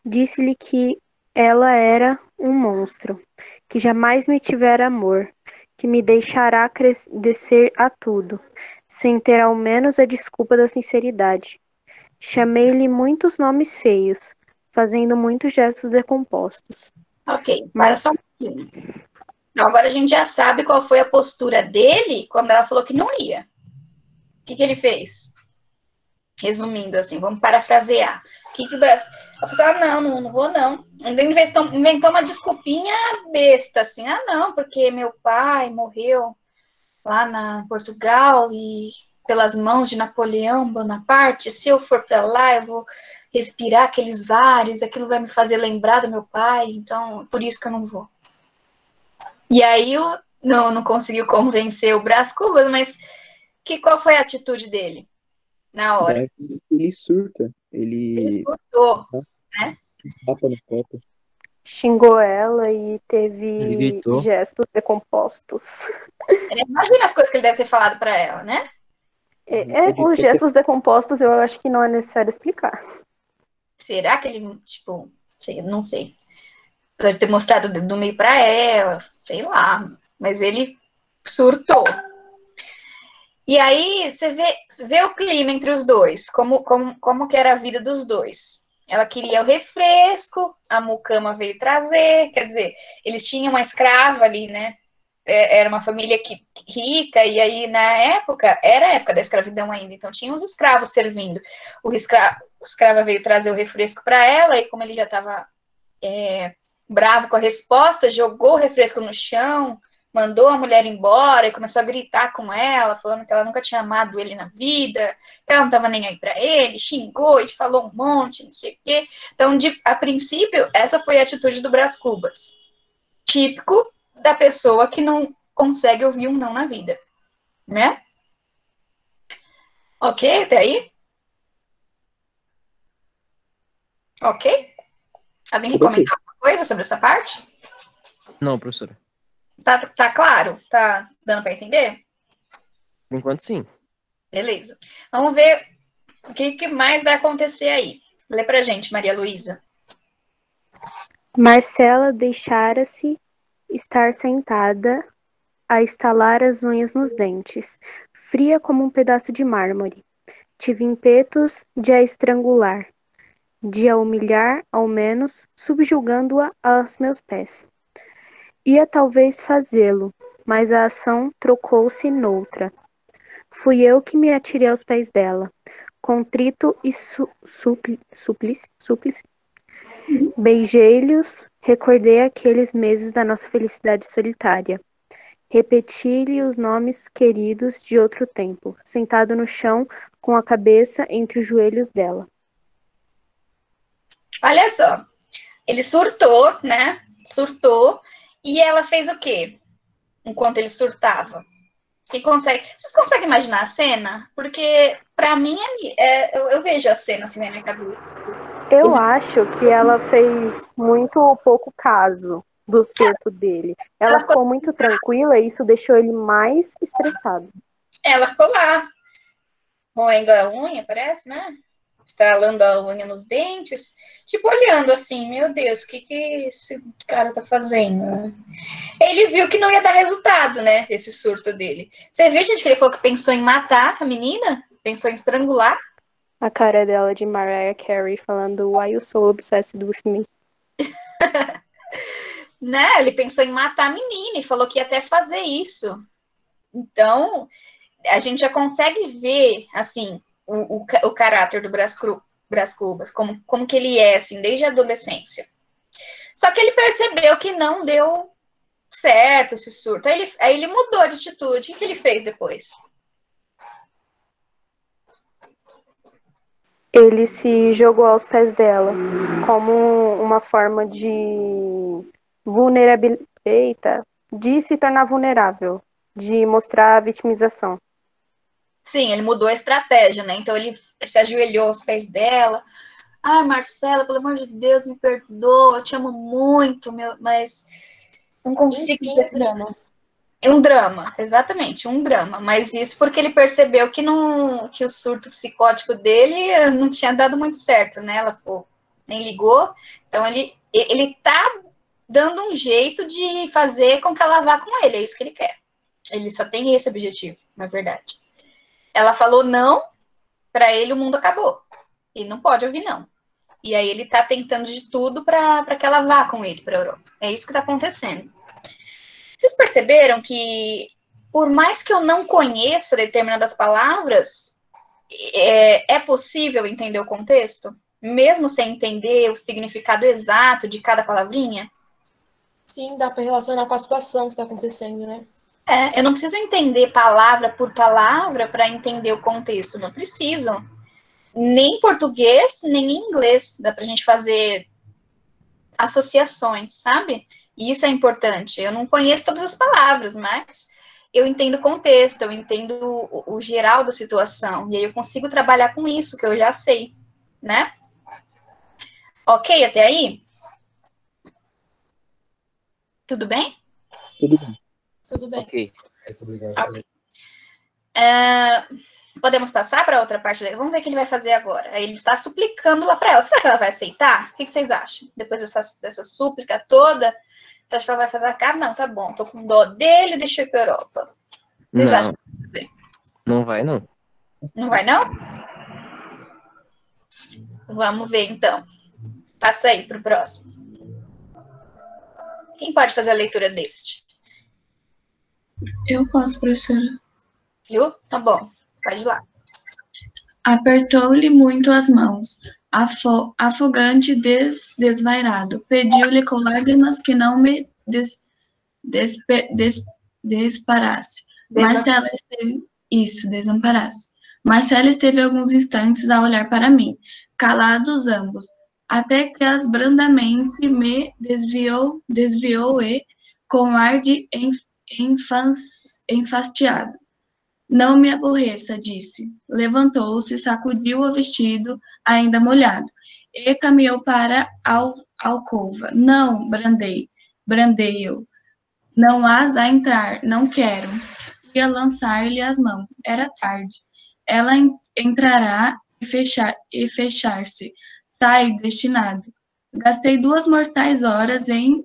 [SPEAKER 6] Disse-lhe que ela era um monstro, que jamais me tivera amor, que me deixará descer a tudo, sem ter ao menos a desculpa da sinceridade. Chamei-lhe muitos nomes feios, fazendo muitos gestos decompostos.
[SPEAKER 1] Ok, para só um pouquinho. Então, agora a gente já sabe qual foi a postura dele quando ela falou que não ia. O que ele fez? Resumindo assim, vamos parafrasear. O Brasil... Ela falou assim, não vou não. Inventou uma desculpinha besta, assim, não, porque meu pai morreu lá na Portugal e pelas mãos de Napoleão Bonaparte, se eu for para lá, eu vou respirar aqueles ares, aquilo vai me fazer lembrar do meu pai, então, por isso que eu não vou. E aí, não conseguiu convencer o Brás Cubas, mas qual foi a atitude dele na hora?
[SPEAKER 4] Ele surta. Ele
[SPEAKER 1] surtou, né?
[SPEAKER 4] Tapa no copo.
[SPEAKER 6] Xingou ela e teve
[SPEAKER 2] gritou.
[SPEAKER 6] gestos decompostos.
[SPEAKER 1] Imagina as coisas que ele deve ter falado para ela, né?
[SPEAKER 6] Os gestos decompostos eu acho que não é necessário explicar.
[SPEAKER 1] Será que ele, não sei. Deve ter mostrado o dedo do meio para ela, sei lá. Mas ele surtou. E aí você vê o clima entre os dois, como que era a vida dos dois. Ela queria o refresco, a mucama veio trazer, quer dizer, eles tinham uma escrava ali, né? Era uma família rica, e aí na época, era a época da escravidão ainda, então tinha uns escravos servindo. O escravo veio trazer o refresco para ela, e como ele já estava bravo com a resposta, jogou o refresco no chão, mandou a mulher embora e começou a gritar com ela, falando que ela nunca tinha amado ele na vida, que ela não estava nem aí para ele, xingou e falou um monte, não sei o quê. Então, a princípio, essa foi a atitude do Brás Cubas. Típico da pessoa que não consegue ouvir um não na vida, né? Ok, até aí? Ok? Alguém quer comentar alguma coisa sobre essa parte?
[SPEAKER 2] Não, professora.
[SPEAKER 1] Tá claro? Tá dando para entender?
[SPEAKER 2] Por enquanto, sim.
[SPEAKER 1] Beleza. Vamos ver o que mais vai acontecer aí. Lê pra gente, Maria Luísa.
[SPEAKER 6] Marcela deixara-se estar sentada a estalar as unhas nos dentes, fria como um pedaço de mármore. Tive impetos de a estrangular, de a humilhar, ao menos, subjugando-a aos meus pés. Ia talvez fazê-lo, mas a ação trocou-se noutra. Fui eu que me atirei aos pés dela, contrito e súplice. Beijei-lhes, recordei aqueles meses da nossa felicidade solitária. Repeti-lhe os nomes queridos de outro tempo, sentado no chão, com a cabeça entre os joelhos dela.
[SPEAKER 1] Olha só, ele surtou, né? Surtou, e ela fez o quê? Enquanto ele surtava. Vocês conseguem imaginar a cena? Porque, pra mim, eu vejo a cena assim na minha cabeça.
[SPEAKER 6] Eu acho que ela fez muito pouco caso do surto dele. Ela ficou muito tranquila e isso deixou ele mais estressado.
[SPEAKER 1] Ela ficou lá, roendo a unha, parece, né? Estralando a unha nos dentes, tipo, olhando assim, meu Deus, o que esse cara tá fazendo? Ele viu que não ia dar resultado, né, esse surto dele. Você viu, gente, que ele falou que pensou em matar a menina? Pensou em estrangular?
[SPEAKER 6] A cara dela de Mariah Carey falando Why you so obsessed with me?
[SPEAKER 1] Né, ele pensou em matar a menina e falou que ia até fazer isso. Então, a gente já consegue ver, assim, o caráter do Brás Cubas, como que ele é, assim, desde a adolescência. Só que ele percebeu que não deu certo esse surto. Aí ele mudou de atitude. O que ele fez depois?
[SPEAKER 6] Ele se jogou aos pés dela, como uma forma de vulnerabilidade, de se tornar vulnerável, de mostrar a vitimização.
[SPEAKER 1] Sim, ele mudou a estratégia, né? Então ele se ajoelhou aos pés dela. Ai, Marcela, pelo amor de Deus, me perdoa, eu te amo muito, mas não consigo.
[SPEAKER 3] Enfim, drama.
[SPEAKER 1] Um drama, exatamente, um drama. Mas isso porque ele percebeu que o surto psicótico dele não tinha dado muito certo, né? Ela nem ligou. Então ele tá dando um jeito de fazer com que ela vá com ele, é isso que ele quer. Ele só tem esse objetivo, na verdade. Ela falou não, para ele o mundo acabou. Ele não pode ouvir não. E aí ele tá tentando de tudo para que ela vá com ele para a Europa. É isso que tá acontecendo. Vocês perceberam que, por mais que eu não conheça determinadas palavras, é possível entender o contexto? Mesmo sem entender o significado exato de cada palavrinha?
[SPEAKER 3] Sim, dá para relacionar com a situação que está acontecendo, né?
[SPEAKER 1] Eu não preciso entender palavra por palavra para entender o contexto. Não preciso. Nem em português, nem em inglês. Dá para a gente fazer associações, sabe? E isso é importante. Eu não conheço todas as palavras, mas eu entendo o contexto, eu entendo o geral da situação. E aí eu consigo trabalhar com isso, que eu já sei, né? Ok, até aí? Tudo bem?
[SPEAKER 2] Tudo bem.
[SPEAKER 3] Tudo bem.
[SPEAKER 2] Ok.
[SPEAKER 1] Okay. Podemos passar para outra parte dele? Vamos ver o que ele vai fazer agora. Ele está suplicando lá para ela. Será que ela vai aceitar? O que vocês acham? Depois dessa súplica toda, você acha que ela vai fazer a cara? Não, tá bom. Tô com dó dele, deixa eu ir para a Europa. Vocês
[SPEAKER 2] Não.
[SPEAKER 1] acham?
[SPEAKER 2] Não vai, não.
[SPEAKER 1] Não vai, não? Vamos ver, então. Passa aí para o próximo. Quem pode fazer a leitura deste?
[SPEAKER 8] Eu posso, professora.
[SPEAKER 1] Viu? Tá bom. Pode ir lá.
[SPEAKER 8] Apertou-lhe muito as mãos, afogante, desvairado. Pediu-lhe com lágrimas que não me desamparasse. Marcela esteve... Isso, desamparasse. Marcela esteve alguns instantes a olhar para mim, calados ambos, até que as brandamente me desviou e, com ar de enfastiado. Não me aborreça, disse. Levantou-se, sacudiu o vestido, ainda molhado, e caminhou para a alcova. Não, brandei eu. Não has a entrar, não quero. Ia lançar-lhe as mãos. Era tarde. Ela entrará e fechar-se. Sai, destinado. Gastei 2 mortais horas em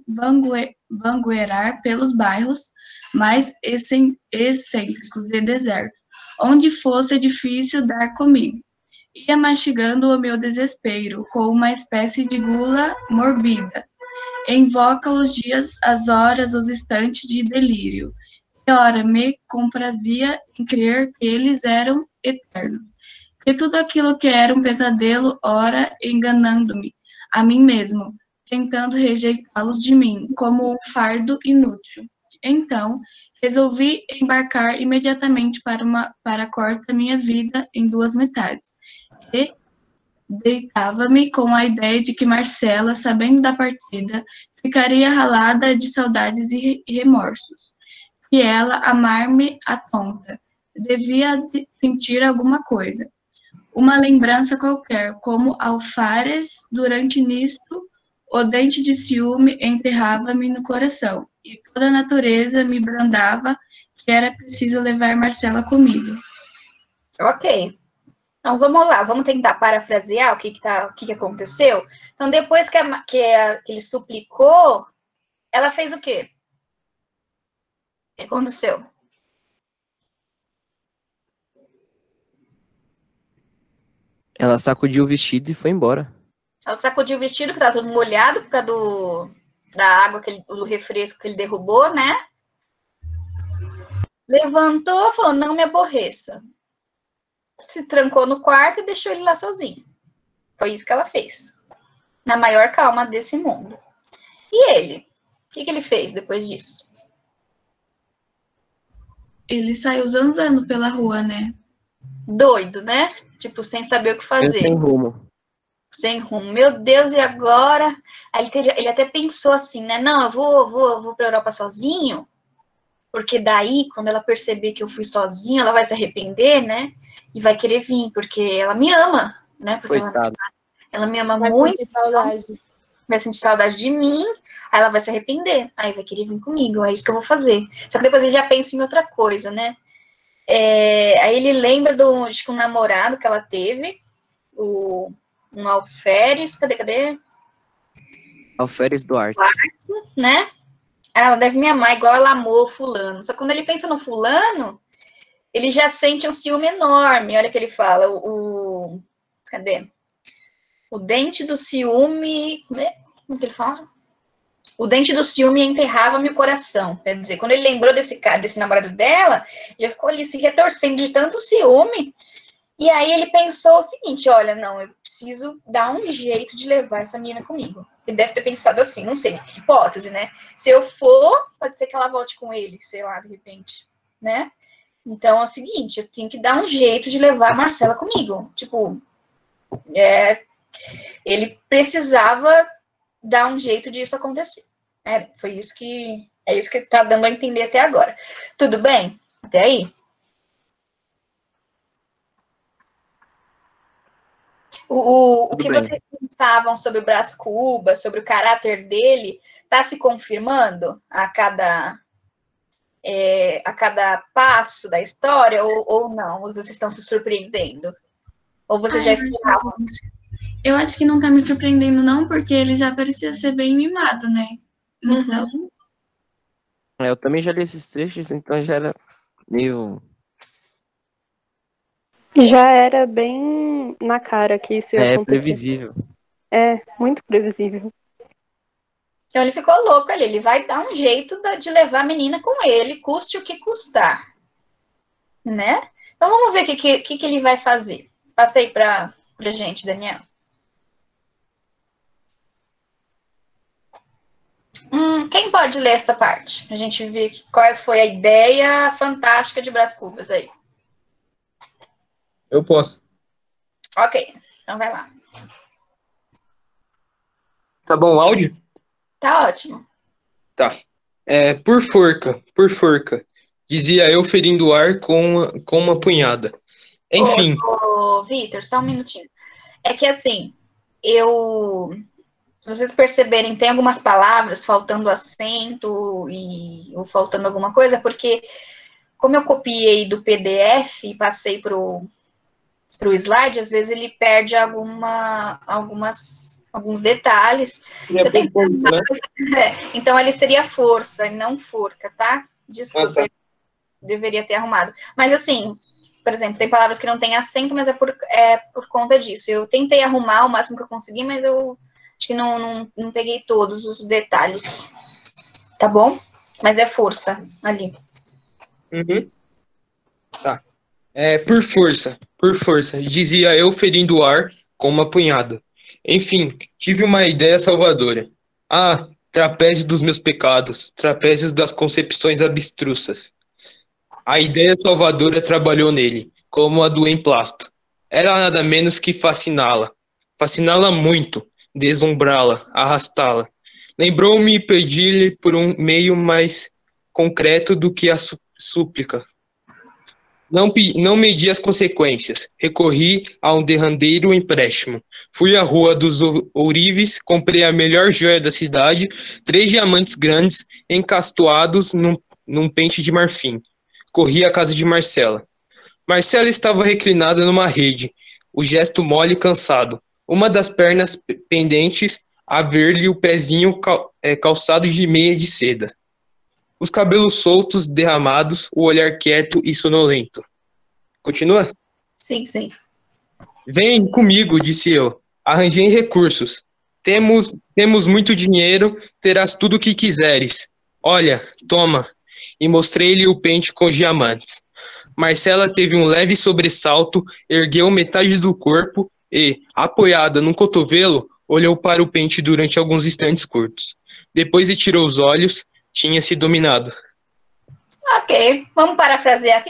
[SPEAKER 8] vanguear pelos bairros mais excêntricos e desertos, onde fosse difícil dar comigo. Ia mastigando o meu desespero, com uma espécie de gula morbida. Invoca os dias, as horas, os instantes de delírio. E ora me comprazia em crer que eles eram eternos. Que tudo aquilo que era um pesadelo, ora enganando-me, a mim mesmo, tentando rejeitá-los de mim, como um fardo inútil. Então, resolvi embarcar imediatamente para cortar minha vida em 2 metades. E deitava-me com a ideia de que Marcela, sabendo da partida, ficaria ralada de saudades e remorsos. E ela, amar-me à tonta, devia sentir alguma coisa. Uma lembrança qualquer, como alfares, durante nisto, o dente de ciúme enterrava-me no coração, e toda a natureza me brandava que era preciso levar Marcela comigo.
[SPEAKER 1] Ok. Então, vamos lá. Vamos tentar parafrasear o que aconteceu. Então, depois que ele suplicou, ela fez o quê? O que aconteceu?
[SPEAKER 2] Ela sacudiu o vestido e foi embora.
[SPEAKER 1] Ela sacudiu o vestido, que tá todo molhado, por causa da água, do refresco que ele derrubou, né? Levantou, falou, não me aborreça. Se trancou no quarto e deixou ele lá sozinho. Foi isso que ela fez. Na maior calma desse mundo. E ele? O que ele fez depois disso?
[SPEAKER 8] Ele saiu zanzando pela rua, né?
[SPEAKER 1] Doido, né? Tipo, sem saber o que fazer.
[SPEAKER 2] Sem rumo.
[SPEAKER 1] Sem rumo. Meu Deus, e agora? Aí ele até pensou assim, né? Não, eu vou pra Europa sozinho, porque daí, quando ela perceber que eu fui sozinha, ela vai se arrepender, né? E vai querer vir, porque ela me ama, né? Porque ela me ama muito.
[SPEAKER 3] Vai sentir saudade.
[SPEAKER 1] Vai sentir saudade de mim, aí ela vai se arrepender. Aí vai querer vir comigo, é isso que eu vou fazer. Só que depois ele já pensa em outra coisa, né? Aí ele lembra acho que um namorado que ela teve, um Alferes, cadê?
[SPEAKER 2] Alferes Duarte.
[SPEAKER 1] Né? Ela deve me amar igual ela amou o fulano. Só que quando ele pensa no fulano, ele já sente um ciúme enorme. Olha o que ele fala, cadê? O dente do ciúme... Como que ele fala? O dente do ciúme enterrava-me o coração. Quer dizer, quando ele lembrou desse namorado dela, já ficou ali se retorcendo de tanto ciúme. E aí ele pensou o seguinte, olha, não, eu preciso dar um jeito de levar essa menina comigo. Ele deve ter pensado assim, não sei, hipótese, né? Se eu for, pode ser que ela volte com ele, sei lá, de repente, né? Então é o seguinte, eu tenho que dar um jeito de levar a Marcela comigo. Tipo, ele precisava dar um jeito disso acontecer. É isso que tá dando a entender até agora. Tudo bem? Até aí? O que vocês pensavam sobre o Brás Cubas, sobre o caráter dele, tá se confirmando a cada passo da história ou não? Ou vocês estão se surpreendendo? Ou vocês já esperavam?
[SPEAKER 8] Eu acho que não tá me surpreendendo, não, porque ele já parecia ser bem mimado, né? Então.
[SPEAKER 2] Eu também já li esses trechos, então já era meio.
[SPEAKER 6] Já era bem na cara que isso ia acontecer.
[SPEAKER 2] Previsível.
[SPEAKER 6] Muito previsível.
[SPEAKER 1] Então ele ficou louco ali, ele vai dar um jeito de levar a menina com ele, custe o que custar. Né? Então vamos ver o que ele vai fazer. Passa aí pra gente, Daniel. Quem pode ler essa parte? A gente ver qual foi a ideia fantástica de Brás Cubas aí.
[SPEAKER 10] Eu posso.
[SPEAKER 1] Ok, então vai lá.
[SPEAKER 10] Tá bom o áudio?
[SPEAKER 1] Tá ótimo.
[SPEAKER 10] Tá. Por forca, dizia eu ferindo o ar com uma punhada. Enfim,
[SPEAKER 1] Ô, Vitor, só um minutinho. É que assim, se vocês perceberem, tem algumas palavras faltando acento ou faltando alguma coisa, porque como eu copiei do PDF e passei para o slide, às vezes ele perde alguns detalhes. Eu tenho que...
[SPEAKER 10] né?
[SPEAKER 1] Então, ele seria força e não forca, tá? Desculpa, eu deveria ter arrumado. Mas, assim, por exemplo, tem palavras que não têm acento, mas é por conta disso. Eu tentei arrumar o máximo que eu consegui, mas eu acho que não peguei todos os detalhes. Tá bom? Mas é força ali.
[SPEAKER 10] Uhum. Tá. Por força, dizia eu ferindo o ar com uma punhada. Enfim, tive uma ideia salvadora. Ah, trapézio dos meus pecados, trapézios das concepções abstrusas. A ideia salvadora trabalhou nele, como a do emplasto. Era nada menos que fasciná-la muito, deslumbrá-la, arrastá-la. Lembrou-me pedir-lhe por um meio mais concreto do que a súplica. Não medi as consequências. Recorri a um derradeiro empréstimo. Fui à Rua dos Ourives, comprei a melhor joia da cidade, 3 diamantes grandes encastoados num pente de marfim. Corri à casa de Marcela. Marcela estava reclinada numa rede, o gesto mole e cansado, uma das pernas pendentes a ver-lhe o pezinho calçado de meia de seda. Os cabelos soltos, derramados, o olhar quieto e sonolento. Continua?
[SPEAKER 1] Sim, sim.
[SPEAKER 10] Vem comigo, disse eu. Arranjei recursos. Temos muito dinheiro, terás tudo o que quiseres. Olha, toma. E mostrei-lhe o pente com os diamantes. Marcela teve um leve sobressalto, ergueu metade do corpo e, apoiada num cotovelo, olhou para o pente durante alguns instantes curtos. Depois retirou os olhos, tinha se dominado.
[SPEAKER 1] Ok, vamos parafrasear.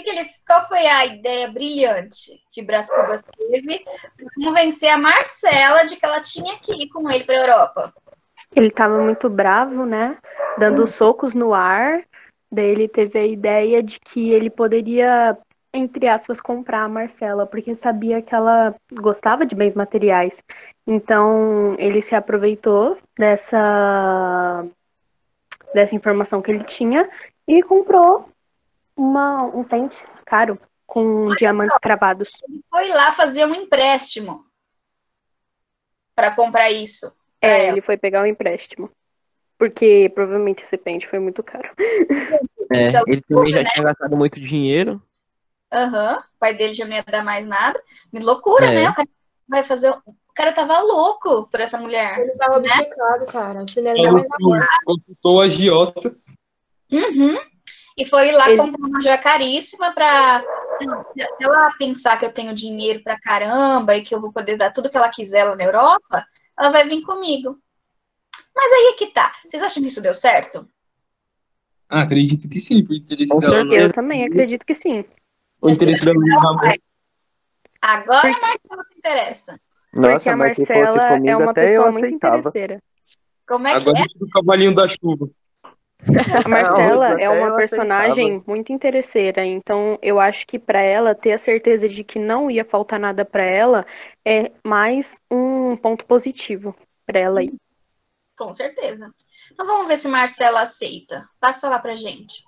[SPEAKER 1] Qual foi a ideia brilhante que Brás Cubas teve para convencer a Marcela de que ela tinha que ir com ele para a Europa?
[SPEAKER 6] Ele estava muito bravo, né? Dando socos no ar. Daí ele teve a ideia de que ele poderia, entre aspas, comprar a Marcela, porque sabia que ela gostava de bens materiais. Então, ele se aproveitou dessa informação que ele tinha e comprou um pente caro com diamantes cravados.
[SPEAKER 1] Ele foi lá fazer um empréstimo para comprar isso.
[SPEAKER 6] Ele foi pegar um empréstimo. Porque provavelmente esse pente foi muito caro.
[SPEAKER 2] Ele também já tinha gastado muito dinheiro.
[SPEAKER 1] O pai dele já não ia dar mais nada. Me loucura, né? O cara vai fazer. O cara tava louco por essa mulher.
[SPEAKER 3] Ele tava obcecado, cara. O cinema não mais namoro.
[SPEAKER 10] Consultou a agiota.
[SPEAKER 1] E foi lá comprar uma joia caríssima para se ela pensar que eu tenho dinheiro pra caramba e que eu vou poder dar tudo que ela quiser lá na Europa, ela vai vir comigo. Mas aí é que tá. Vocês acham que isso deu certo?
[SPEAKER 10] Acredito que sim, por interesse
[SPEAKER 2] Com
[SPEAKER 10] dela.
[SPEAKER 2] certeza.
[SPEAKER 6] Eu também acredito que sim.
[SPEAKER 10] O interesse dela não é
[SPEAKER 1] Agora a Marcela se interessa.
[SPEAKER 6] Porque
[SPEAKER 4] Nossa,
[SPEAKER 6] a
[SPEAKER 4] mas se fosse
[SPEAKER 6] Marcela é
[SPEAKER 4] comigo,
[SPEAKER 6] uma
[SPEAKER 4] até eu
[SPEAKER 6] pessoa muito
[SPEAKER 4] aceitava.
[SPEAKER 6] interesseira.
[SPEAKER 1] Como é que
[SPEAKER 10] Agora
[SPEAKER 1] é?
[SPEAKER 10] o cavalinho da chuva.
[SPEAKER 6] A Marcela
[SPEAKER 4] Até
[SPEAKER 6] é uma
[SPEAKER 4] eu
[SPEAKER 6] personagem muito interesseira, então eu acho que pra ela ter a certeza de que não ia faltar nada pra ela é mais um ponto positivo pra ela aí.
[SPEAKER 1] Com certeza. Então vamos ver se Marcela aceita. Passa lá pra gente.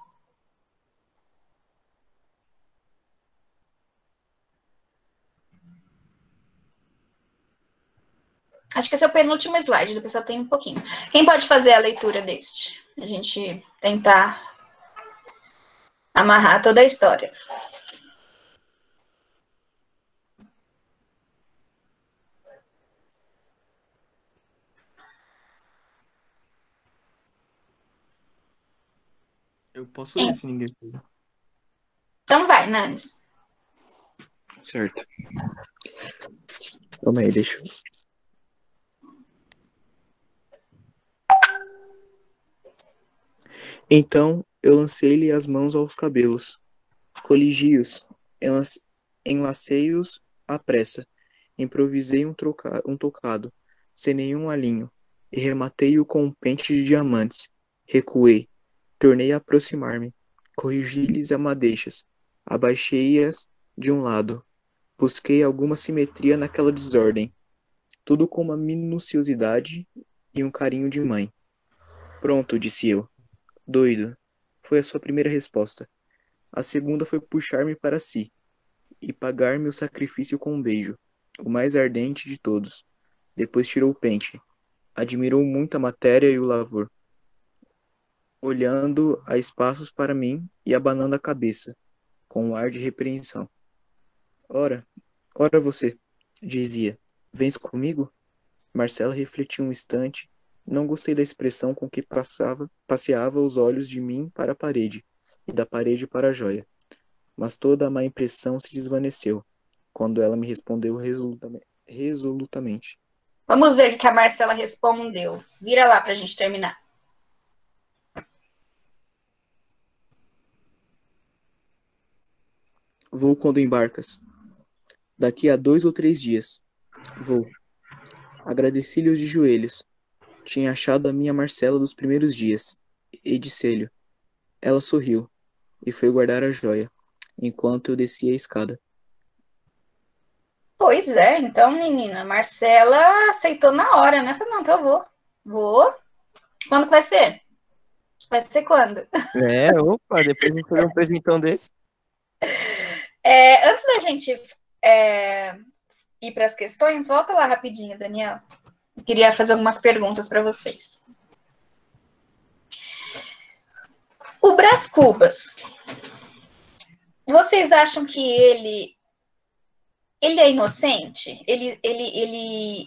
[SPEAKER 1] Acho que esse é o penúltimo slide, depois só tem um pouquinho. Quem pode fazer a leitura deste? A gente tentar amarrar toda a história.
[SPEAKER 5] Eu posso ler se ninguém quiser.
[SPEAKER 1] Então vai, Nanis.
[SPEAKER 5] Certo.
[SPEAKER 2] Calma aí, deixa eu...
[SPEAKER 5] Então eu lancei-lhe as mãos aos cabelos, coligi-os, enlacei-os à pressa, improvisei um tocado, sem nenhum alinho, e rematei-o com um pente de diamantes. Recuei, tornei a aproximar-me, corrigi-lhes as madeixas, abaixei-as de um lado, busquei alguma simetria naquela desordem, tudo com uma minuciosidade e um carinho de mãe. Pronto, disse eu. Doido. Foi a sua primeira resposta. A segunda foi puxar-me para si e pagar-me o sacrifício com um beijo, o mais ardente de todos. Depois tirou o pente. Admirou muito a matéria e o lavor, olhando a espaços para mim e abanando a cabeça, com um ar de repreensão. Ora, ora você, dizia, vens comigo? Marcela refletiu um instante. Não gostei da expressão com que passeava os olhos de mim para a parede, e da parede para a joia. Mas toda a má impressão se desvaneceu, quando ela me respondeu resolutamente.
[SPEAKER 1] Vamos ver o que a Marcela respondeu. Vira lá para a gente terminar.
[SPEAKER 5] Vou quando embarcas. Daqui a 2 ou 3 dias. Vou. Agradeci-lhe de joelhos. Tinha achado a minha Marcela dos primeiros dias, e disse-lhe. Ela sorriu, e foi guardar a joia, enquanto eu descia a escada.
[SPEAKER 1] Pois é, então, menina, Marcela aceitou na hora, né? Falei, não, então eu vou. Vou. Quando que vai ser? Vai ser quando?
[SPEAKER 2] Opa, depois de fazer um presentão desse.
[SPEAKER 1] Antes da gente ir para as questões, volta lá rapidinho, Daniel. Eu queria fazer algumas perguntas para vocês. O Brás Cubas, vocês acham que ele é inocente? Ele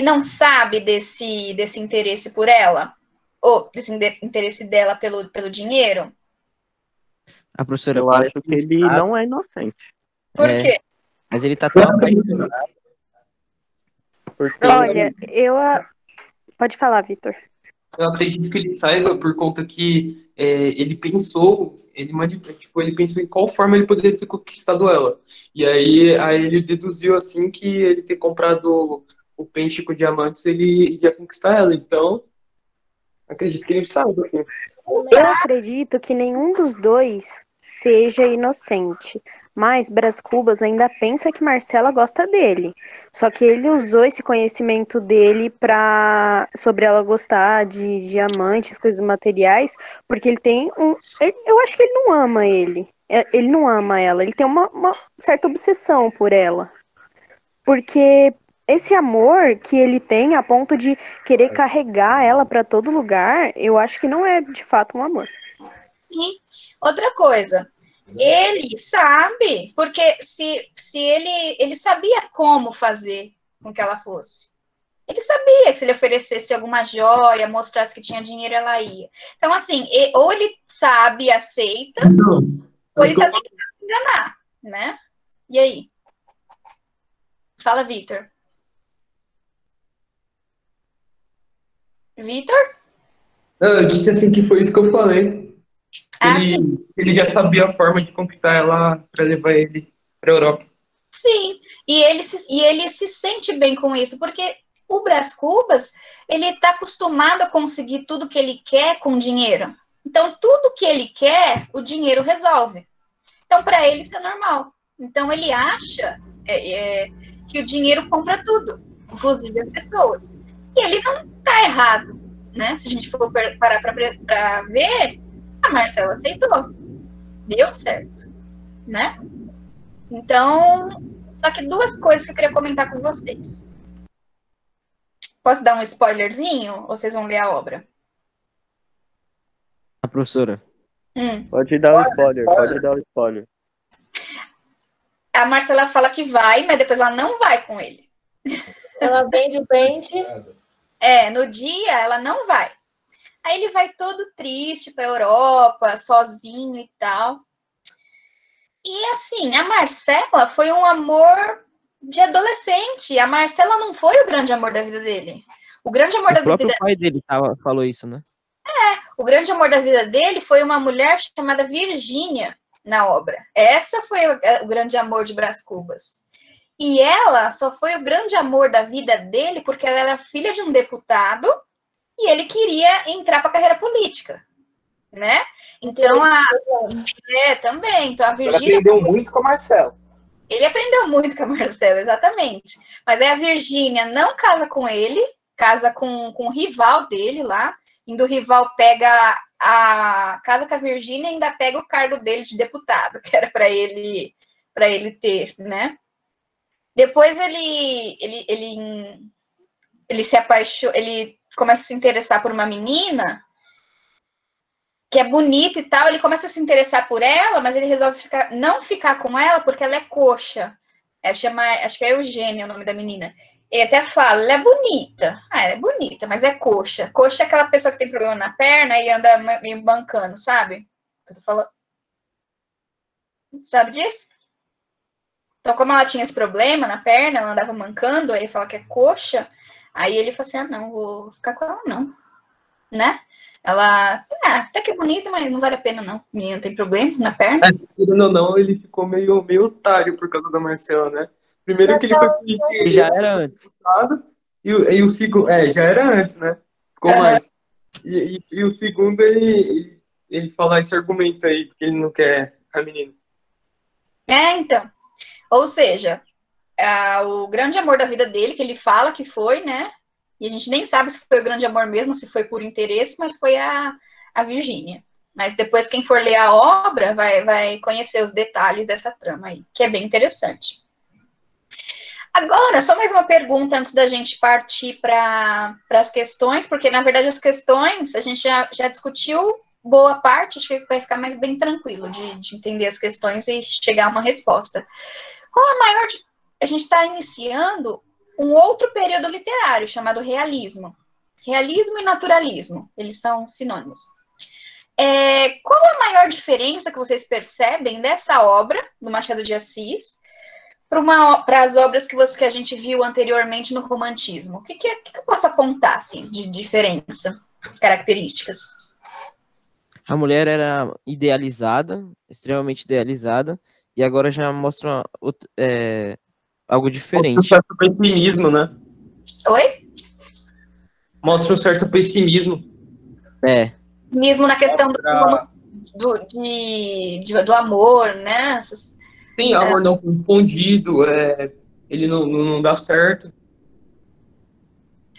[SPEAKER 1] não sabe desse interesse por ela? Ou desse interesse dela pelo dinheiro?
[SPEAKER 2] A professora,
[SPEAKER 4] Eu acho que ele não é inocente.
[SPEAKER 1] Por quê?
[SPEAKER 2] Mas ele tá tão apaixonado.
[SPEAKER 4] Porque
[SPEAKER 6] Olha, Pode falar, Vitor.
[SPEAKER 10] Eu acredito que ele saiba por conta que ele pensou, ele pensou em qual forma ele poderia ter conquistado ela. E aí ele deduziu assim que ele ter comprado o pente com diamantes, ele ia conquistar ela. Então, acredito que ele saiba. Assim.
[SPEAKER 6] Eu acredito que nenhum dos dois seja inocente, mas Brás Cubas ainda pensa que Marcela gosta dele. Só que ele usou esse conhecimento dele sobre ela gostar de diamantes, coisas materiais, porque ele tem eu acho que ele não ama ele. Ele não ama ela, ele tem uma certa obsessão por ela. Porque esse amor que ele tem a ponto de querer carregar ela para todo lugar, eu acho que não é de fato um amor.
[SPEAKER 1] Sim. Outra coisa, ele sabe, porque se ele sabia como fazer com que ela fosse. Ele sabia que se ele oferecesse alguma joia, mostrasse que tinha dinheiro, ela ia. Então, assim, ou ele sabe, aceita, ou ele tá tentando se enganar, né? E aí? Fala, Vitor. Vitor?
[SPEAKER 10] Eu disse assim que foi isso que eu falei. Ele já sabia a forma de conquistar ela para levar ele para Europa.
[SPEAKER 1] Sim, e ele se sente bem com isso, porque o Brás Cubas, ele está acostumado a conseguir tudo que ele quer com dinheiro. Então, tudo que ele quer, o dinheiro resolve. Então, para ele, isso é normal. Então, ele acha que o dinheiro compra tudo, inclusive as pessoas. E ele não está errado, né? Se a gente for parar para ver, a Marcela aceitou. Deu certo, né? Então, só que duas coisas que eu queria comentar com vocês. Posso dar um spoilerzinho? Ou vocês vão ler a obra?
[SPEAKER 2] A professora.
[SPEAKER 4] Pode dar o spoiler.
[SPEAKER 1] A Marcela fala que vai, mas depois ela não vai com ele.
[SPEAKER 3] Ela vende o pente.
[SPEAKER 1] No dia ela não vai. Aí ele vai todo triste pra Europa, sozinho e tal. E assim, a Marcela foi um amor de adolescente. A Marcela não foi o grande amor da vida dele. O grande amor da vida
[SPEAKER 2] dele. O próprio pai dele falou isso, né?
[SPEAKER 1] O grande amor da vida dele foi uma mulher chamada Virgínia na obra. Essa foi o grande amor de Brás Cubas. E ela só foi o grande amor da vida dele porque ela era filha de um deputado e ele queria entrar para a carreira política, né? Então, também. Então, a Virgínia...
[SPEAKER 9] Ele aprendeu muito com a Marcela.
[SPEAKER 1] Ele aprendeu muito com a Marcela, exatamente. Mas aí a Virgínia não casa com ele, casa com o rival dele lá, e o rival pega casa com a Virgínia e ainda pega o cargo dele de deputado, que era para ele ter, né? Depois ele se apaixona, ele começa a se interessar por uma menina que é bonita e tal, ele começa a se interessar por ela, mas ele resolve não ficar com ela porque ela é coxa. Acho que é Eugênia o nome da menina. Ele até fala, ela é bonita. Ela é bonita, mas é coxa. Coxa é aquela pessoa que tem problema na perna e anda meio bancando, sabe? Eu tô falando. Sabe disso? Então, como ela tinha esse problema na perna, ela andava mancando, aí ele fala que é coxa, aí ele fala assim, não, vou ficar com ela não, né? Ela, até que é bonita, mas não vale a pena não, não tem problema na perna.
[SPEAKER 10] Não, ele ficou meio otário por causa da Marcela, né? Primeiro que ele foi...
[SPEAKER 2] Já era antes.
[SPEAKER 10] E o segundo... já era antes, né? Ficou mais. E o segundo, ele fala esse argumento aí, porque ele não quer a menina.
[SPEAKER 1] Então... Ou seja, o grande amor da vida dele, que ele fala que foi, né? E a gente nem sabe se foi o grande amor mesmo, se foi por interesse, mas foi a Virgínia. Mas depois, quem for ler a obra, vai conhecer os detalhes dessa trama aí, que é bem interessante. Agora, só mais uma pergunta antes da gente partir para as questões, porque, na verdade, as questões a gente já discutiu boa parte, acho que vai ficar mais bem tranquilo de entender as questões e chegar a uma resposta. Qual a maior... A gente está iniciando um outro período literário, chamado realismo. Realismo e naturalismo, eles são sinônimos. Qual a maior diferença que vocês percebem dessa obra, do Machado de Assis, para as obras que a gente viu anteriormente no romantismo? O que eu posso apontar, assim, de diferença, características?
[SPEAKER 2] A mulher era idealizada, extremamente idealizada, e agora já mostra algo diferente.
[SPEAKER 10] Mostra um certo pessimismo, né?
[SPEAKER 1] Oi?
[SPEAKER 10] Mostra um certo pessimismo.
[SPEAKER 1] Mesmo na questão do amor, né?
[SPEAKER 10] Sim, amor não correspondido, ele não dá certo.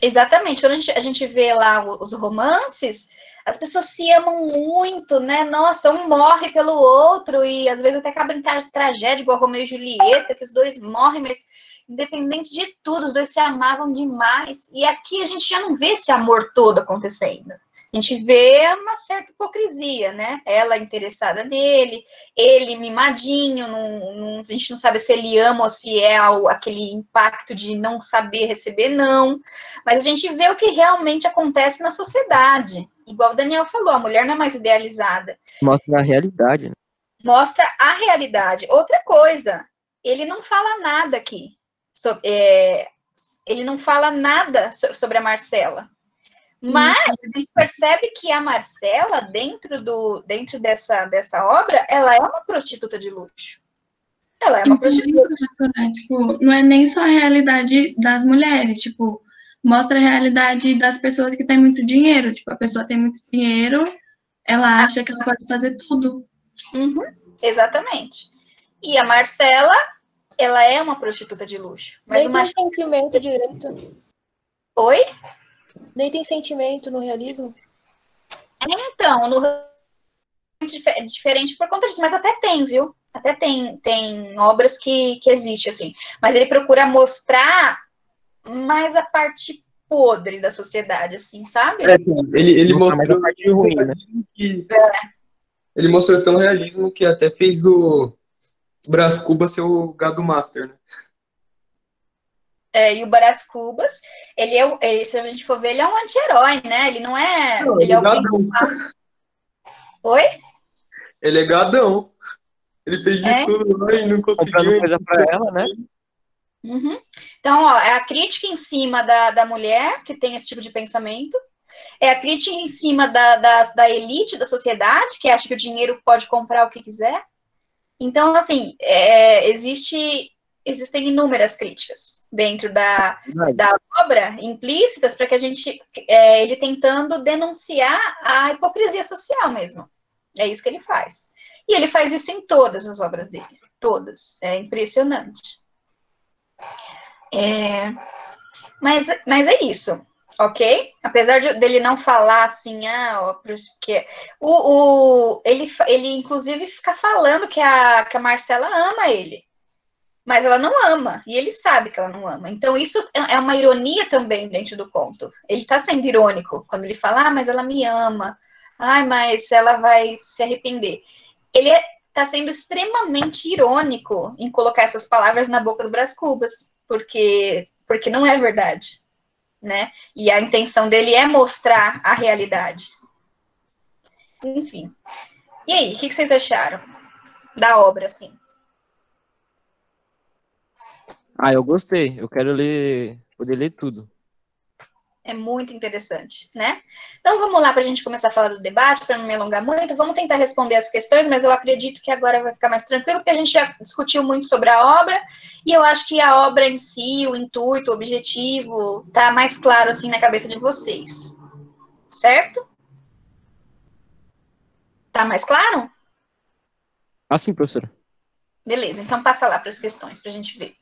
[SPEAKER 1] Exatamente. Quando a gente vê lá os romances, as pessoas se amam muito, né? Nossa, um morre pelo outro e às vezes até acaba em tragédia, igual Romeu e Julieta, que os dois morrem, mas independente de tudo, os dois se amavam demais. E aqui a gente já não vê esse amor todo acontecendo. A gente vê uma certa hipocrisia, né? Ela interessada nele, ele mimadinho, a gente não sabe se ele ama ou se é aquele impacto de não saber receber não. Mas a gente vê o que realmente acontece na sociedade. Igual o Daniel falou, a mulher não é mais idealizada.
[SPEAKER 2] Mostra a realidade. Né?
[SPEAKER 1] Mostra a realidade. Outra coisa, ele não fala nada aqui. Ele não fala nada sobre a Marcela. Mas a gente percebe que a Marcela, dentro dessa obra, ela é uma prostituta de luxo. Ela é uma prostituta.
[SPEAKER 8] Tipo, não é nem só a realidade das mulheres, tipo, mostra a realidade das pessoas que têm muito dinheiro. Tipo, a pessoa tem muito dinheiro, ela acha que ela pode fazer tudo.
[SPEAKER 1] Uhum, exatamente. E a Marcela, ela é uma prostituta de luxo. Mas
[SPEAKER 3] nem tem sentimento direito.
[SPEAKER 1] Oi?
[SPEAKER 3] Nem tem sentimento no realismo?
[SPEAKER 1] Então, no é diferente por conta disso, mas até tem, viu? Até tem obras que existe, assim. Mas ele procura mostrar mais a parte podre da sociedade, assim, sabe?
[SPEAKER 10] Ele mostrou
[SPEAKER 2] mais a parte ruim, né?
[SPEAKER 10] Ele mostrou tão realismo que até fez o Brás Cubas ser o gado master, né?
[SPEAKER 1] E o Brás Cubas, ele, se a gente for ver, ele é um anti-herói, né? Ele não é...
[SPEAKER 10] Não,
[SPEAKER 1] ele é o
[SPEAKER 10] gadão.
[SPEAKER 1] Oi?
[SPEAKER 10] Ele é gadão. Ele fez de tudo lá e não conseguiu.
[SPEAKER 2] Comprando coisa pra ela, né?
[SPEAKER 1] Uhum. Então, ó, é a crítica em cima da mulher que tem esse tipo de pensamento. É a crítica em cima da elite da sociedade, que acha que o dinheiro pode comprar o que quiser. Então, assim, existem inúmeras críticas dentro da obra, implícitas, para que a gente, ele tentando denunciar a hipocrisia social mesmo. É isso que ele faz. E ele faz isso em todas as obras dele. Todas. É impressionante. Mas é isso, ok? Apesar dele não falar assim, porque ele inclusive fica falando que a Marcela ama ele, mas ela não ama, e ele sabe que ela não ama. Então isso é uma ironia também dentro do conto. Ele está sendo irônico quando ele fala, mas ela me ama, mas ela vai se arrepender. Ele está sendo extremamente irônico em colocar essas palavras na boca do Brás Cubas, porque não é verdade, né? E a intenção dele é mostrar a realidade. Enfim. E aí, o que vocês acharam da obra, assim?
[SPEAKER 2] Eu gostei. Eu quero poder ler tudo.
[SPEAKER 1] É muito interessante, né? Então, vamos lá para a gente começar a falar do debate, para não me alongar muito. Vamos tentar responder as questões, mas eu acredito que agora vai ficar mais tranquilo, porque a gente já discutiu muito sobre a obra, e eu acho que a obra em si, o intuito, o objetivo, tá mais claro, assim, na cabeça de vocês. Certo? Tá mais claro?
[SPEAKER 2] Sim, professora.
[SPEAKER 1] Beleza, então passa lá para as questões, para a gente ver.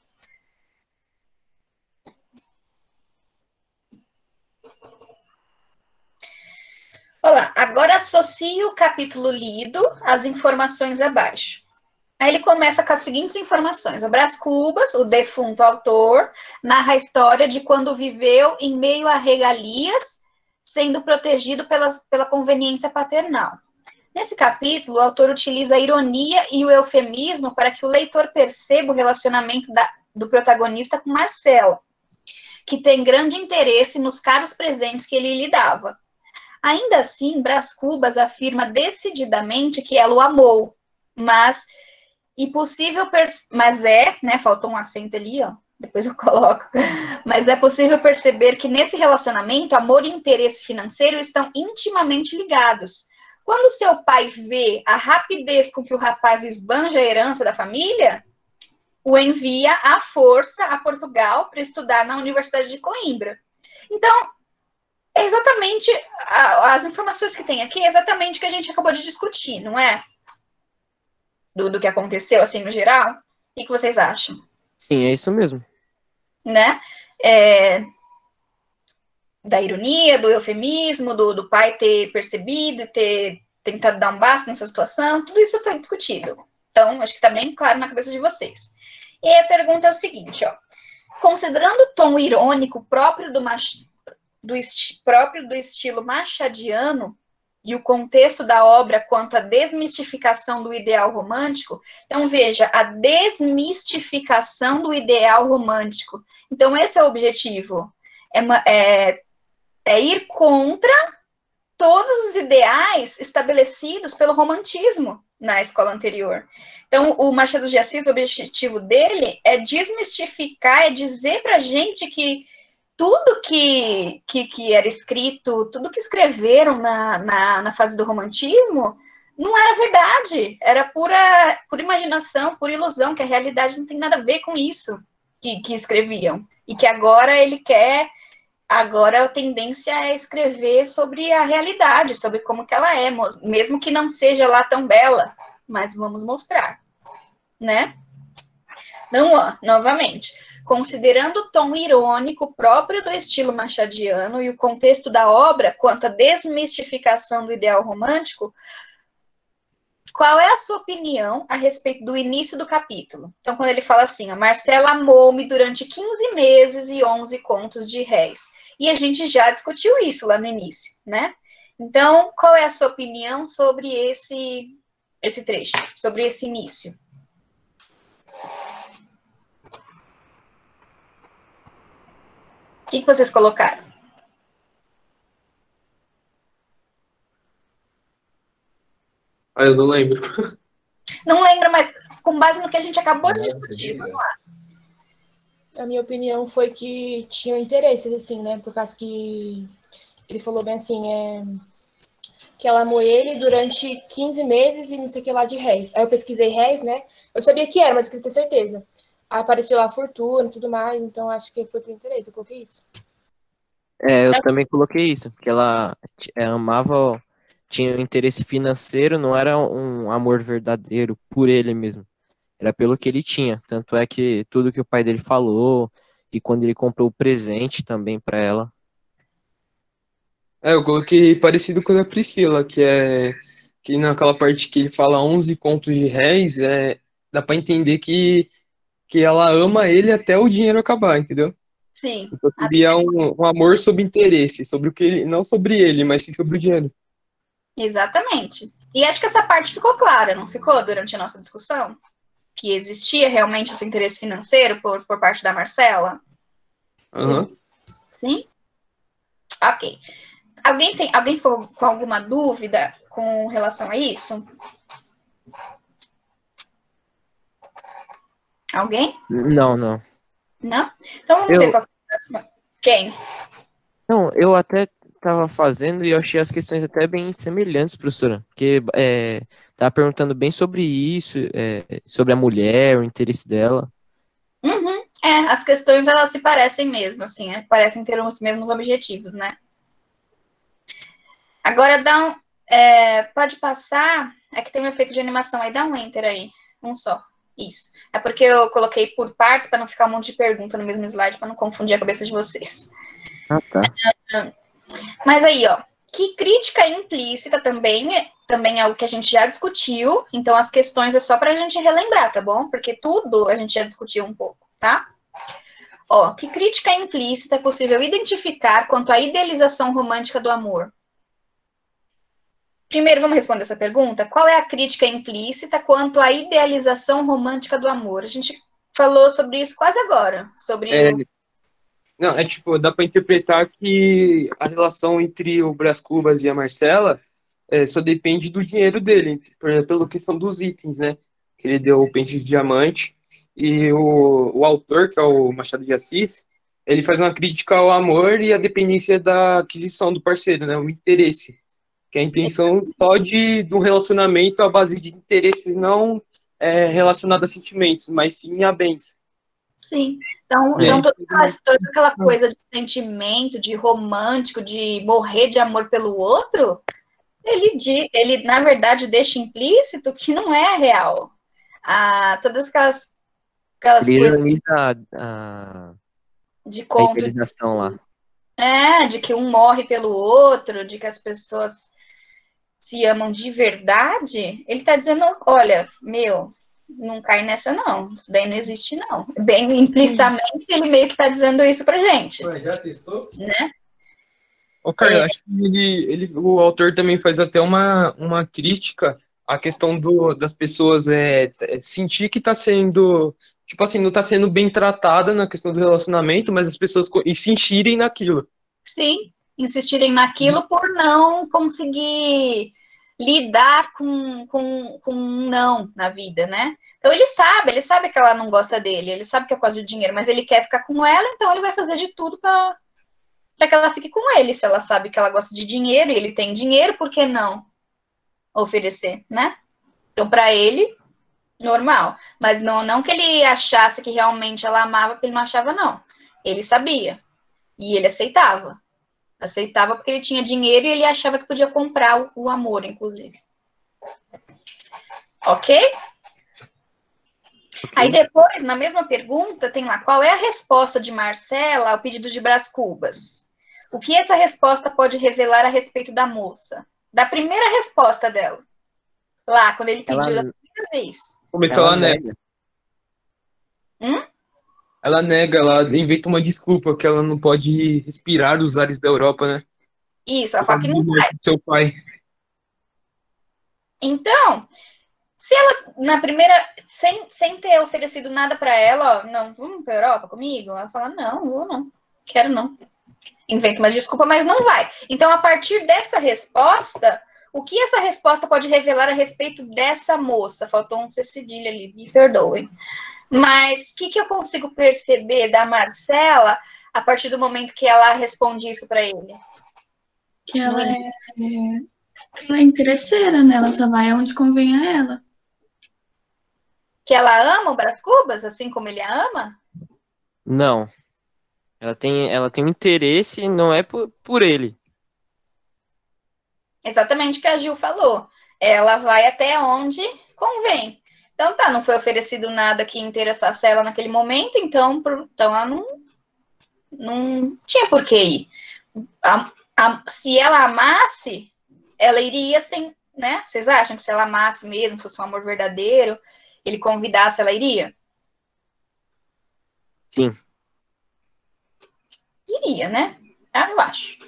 [SPEAKER 1] Olá, agora associe o capítulo lido às informações abaixo. Aí ele começa com as seguintes informações. O Brás Cubas, o defunto autor, narra a história de quando viveu em meio a regalias, sendo protegido pela conveniência paternal. Nesse capítulo, o autor utiliza a ironia e o eufemismo para que o leitor perceba o relacionamento do protagonista com Marcela, que tem grande interesse nos caros presentes que ele lhe dava. Ainda assim, Brás Cubas afirma decididamente que ela o amou, mas faltou um acento ali, depois eu coloco, mas é possível perceber que nesse relacionamento, amor e interesse financeiro estão intimamente ligados. Quando seu pai vê a rapidez com que o rapaz esbanja a herança da família, o envia à força a Portugal para estudar na Universidade de Coimbra. Então, é exatamente as informações que tem aqui, é exatamente o que a gente acabou de discutir, não é? Do que aconteceu, assim, no geral. O que vocês acham?
[SPEAKER 2] Sim, é isso mesmo.
[SPEAKER 1] Né? Da ironia, do eufemismo, do pai ter percebido, ter tentado dar um basta nessa situação, tudo isso foi discutido. Então, acho que está bem claro na cabeça de vocês. E a pergunta é o seguinte, considerando o tom irônico próprio do estilo machadiano e o contexto da obra quanto à desmistificação do ideal romântico, então veja, a desmistificação do ideal romântico. Então esse é o objetivo, é ir contra todos os ideais estabelecidos pelo romantismo na escola anterior. Então o Machado de Assis, o objetivo dele é desmistificar, é dizer pra gente que tudo que era escrito, tudo que escreveram na fase do romantismo, não era verdade, era pura imaginação, pura ilusão, que a realidade não tem nada a ver com isso que escreviam. E que agora agora a tendência é escrever sobre a realidade, sobre como que ela é, mesmo que não seja lá tão bela, mas vamos mostrar, né? Então, novamente, considerando o tom irônico próprio do estilo machadiano e o contexto da obra quanto à desmistificação do ideal romântico, qual é a sua opinião a respeito do início do capítulo? Então, quando ele fala assim, a Marcela amou-me durante 15 meses e 11 contos de réis. E a gente já discutiu isso lá no início, né? Então, qual é a sua opinião sobre esse trecho, sobre esse início? O que vocês colocaram?
[SPEAKER 10] Eu não lembro.
[SPEAKER 1] Não lembro, mas com base no que a gente acabou de discutir, vamos lá.
[SPEAKER 3] A minha opinião foi que tinham interesses, assim, né? Por causa que Ele falou bem assim, que ela amou ele durante 15 meses e não sei o que lá de réis. Aí eu pesquisei réis, né? Eu sabia que era, mas queria ter certeza. Aí apareceu lá a fortuna e tudo mais, então acho que foi por interesse, eu coloquei isso.
[SPEAKER 2] Eu também coloquei isso, porque ela amava, tinha um interesse financeiro, não era um amor verdadeiro por ele mesmo. Era pelo que ele tinha. Tanto é que tudo que o pai dele falou, e quando ele comprou o presente também pra ela.
[SPEAKER 10] Eu coloquei parecido com a da Priscila, que naquela parte que ele fala 11 contos de réis, dá pra entender que ela ama ele até o dinheiro acabar, entendeu?
[SPEAKER 1] Sim,
[SPEAKER 10] Então seria um amor sob interesse, sobre o que ele, não sobre ele, mas sim sobre o dinheiro.
[SPEAKER 1] exatamente. E acho que essa parte ficou clara, não ficou, durante a nossa discussão? Que existia realmente esse interesse financeiro por parte da Marcela?
[SPEAKER 10] Uhum.
[SPEAKER 1] Sim? Ok. Alguém ficou com alguma dúvida com relação a isso? Alguém?
[SPEAKER 2] Não.
[SPEAKER 1] Não? Então vamos ver qual é a próxima. Quem?
[SPEAKER 2] Não, eu até estava fazendo e eu achei as questões até bem semelhantes, professora. Porque tava perguntando bem sobre isso, sobre a mulher, o interesse dela.
[SPEAKER 1] Uhum. As questões elas se parecem mesmo, assim, parecem ter os mesmos objetivos, né? Agora pode passar, é que tem um efeito de animação aí, dá um enter aí, um só, isso. É porque eu coloquei por partes para não ficar um monte de pergunta no mesmo slide, para não confundir a cabeça de vocês.
[SPEAKER 2] Ah, tá.
[SPEAKER 1] Mas aí, ó, que crítica implícita também é o que a gente já discutiu, então as questões é só para a gente relembrar, tá bom? Porque tudo a gente já discutiu um pouco, tá? Ó, que crítica implícita é possível identificar quanto à idealização romântica do amor? Primeiro, vamos responder essa pergunta. Qual é a crítica implícita quanto à idealização romântica do amor? A gente falou sobre isso quase agora,
[SPEAKER 10] Não, tipo, dá pra interpretar que a relação entre o Brás Cubas e a Marcela só depende do dinheiro dele, pela questão dos itens, né? Que ele deu o pente de diamante. E o autor, que é o Machado de Assis, ele faz uma crítica ao amor e à dependência da aquisição do parceiro, né? O interesse. Que é a intenção só de um relacionamento à base de interesses não relacionados a sentimentos, mas sim a bens.
[SPEAKER 1] Sim. Então toda aquela coisa de sentimento, de romântico, de morrer de amor pelo outro, ele na verdade deixa implícito que não é real. Todas aquelas
[SPEAKER 2] Ele
[SPEAKER 1] coisas
[SPEAKER 2] ironiza
[SPEAKER 1] de
[SPEAKER 2] a
[SPEAKER 1] conto
[SPEAKER 2] idealização lá.
[SPEAKER 1] de que um morre pelo outro, de que as pessoas se amam de verdade, ele tá dizendo, olha, não cai nessa não, isso daí não existe não. Bem implicitamente, ele meio que tá dizendo isso pra gente.
[SPEAKER 11] Ué, já testou?
[SPEAKER 1] Né?
[SPEAKER 10] Carlos, acho que o autor também faz até uma crítica à questão das pessoas sentir que está sendo, tipo assim, não está sendo bem tratada na questão do relacionamento, mas as pessoas insistirem naquilo.
[SPEAKER 1] Sim, insistirem naquilo por não conseguir lidar com um não na vida, né? Então ele sabe que ela não gosta dele, ele sabe que é por causa do dinheiro, mas ele quer ficar com ela, então ele vai fazer de tudo para que ela fique com ele. Se ela sabe que ela gosta de dinheiro e ele tem dinheiro, por que não oferecer, né? Então, para ele, normal. Mas não que ele achasse que realmente ela amava, porque ele não achava, não. Ele sabia. E ele aceitava. Aceitava porque ele tinha dinheiro e ele achava que podia comprar o amor, inclusive. Ok? Aí depois, na mesma pergunta, tem lá, qual é a resposta de Marcela ao pedido de Brás Cubas? O que essa resposta pode revelar a respeito da moça? Da primeira resposta dela. Lá, quando ele pediu da primeira vez.
[SPEAKER 10] Como é que ela nega? Ela nega, ela inventa uma desculpa que ela não pode respirar os ares da Europa, né?
[SPEAKER 1] Isso, ela fala que não vai.
[SPEAKER 10] Seu pai.
[SPEAKER 1] Então, se ela, na primeira, sem ter oferecido nada para ela, ó, não, vamos para Europa comigo? Ela fala, não, vou não, quero não. Inventa uma desculpa, mas não vai. Então, a partir dessa resposta, o que essa resposta pode revelar a respeito dessa moça? Faltou um C cedilha ali, me perdoem. Mas o que eu consigo perceber da Marcela a partir do momento que ela responde isso para ele?
[SPEAKER 8] Que ela é interesseira, né? Ela só vai aonde convém a ela.
[SPEAKER 1] Que ela ama o Brás Cubas, assim como ele a ama?
[SPEAKER 2] Não. Ela tem um interesse, não é por ele.
[SPEAKER 1] Exatamente o que a Gil falou. Ela vai até onde convém. Então tá, não foi oferecido nada que interessasse ela naquele momento, então ela não tinha por que ir. Se ela amasse, ela iria sem, né? Vocês acham que se ela amasse mesmo, fosse um amor verdadeiro, ele convidasse, ela iria?
[SPEAKER 2] Sim.
[SPEAKER 1] Iria, né? Eu acho.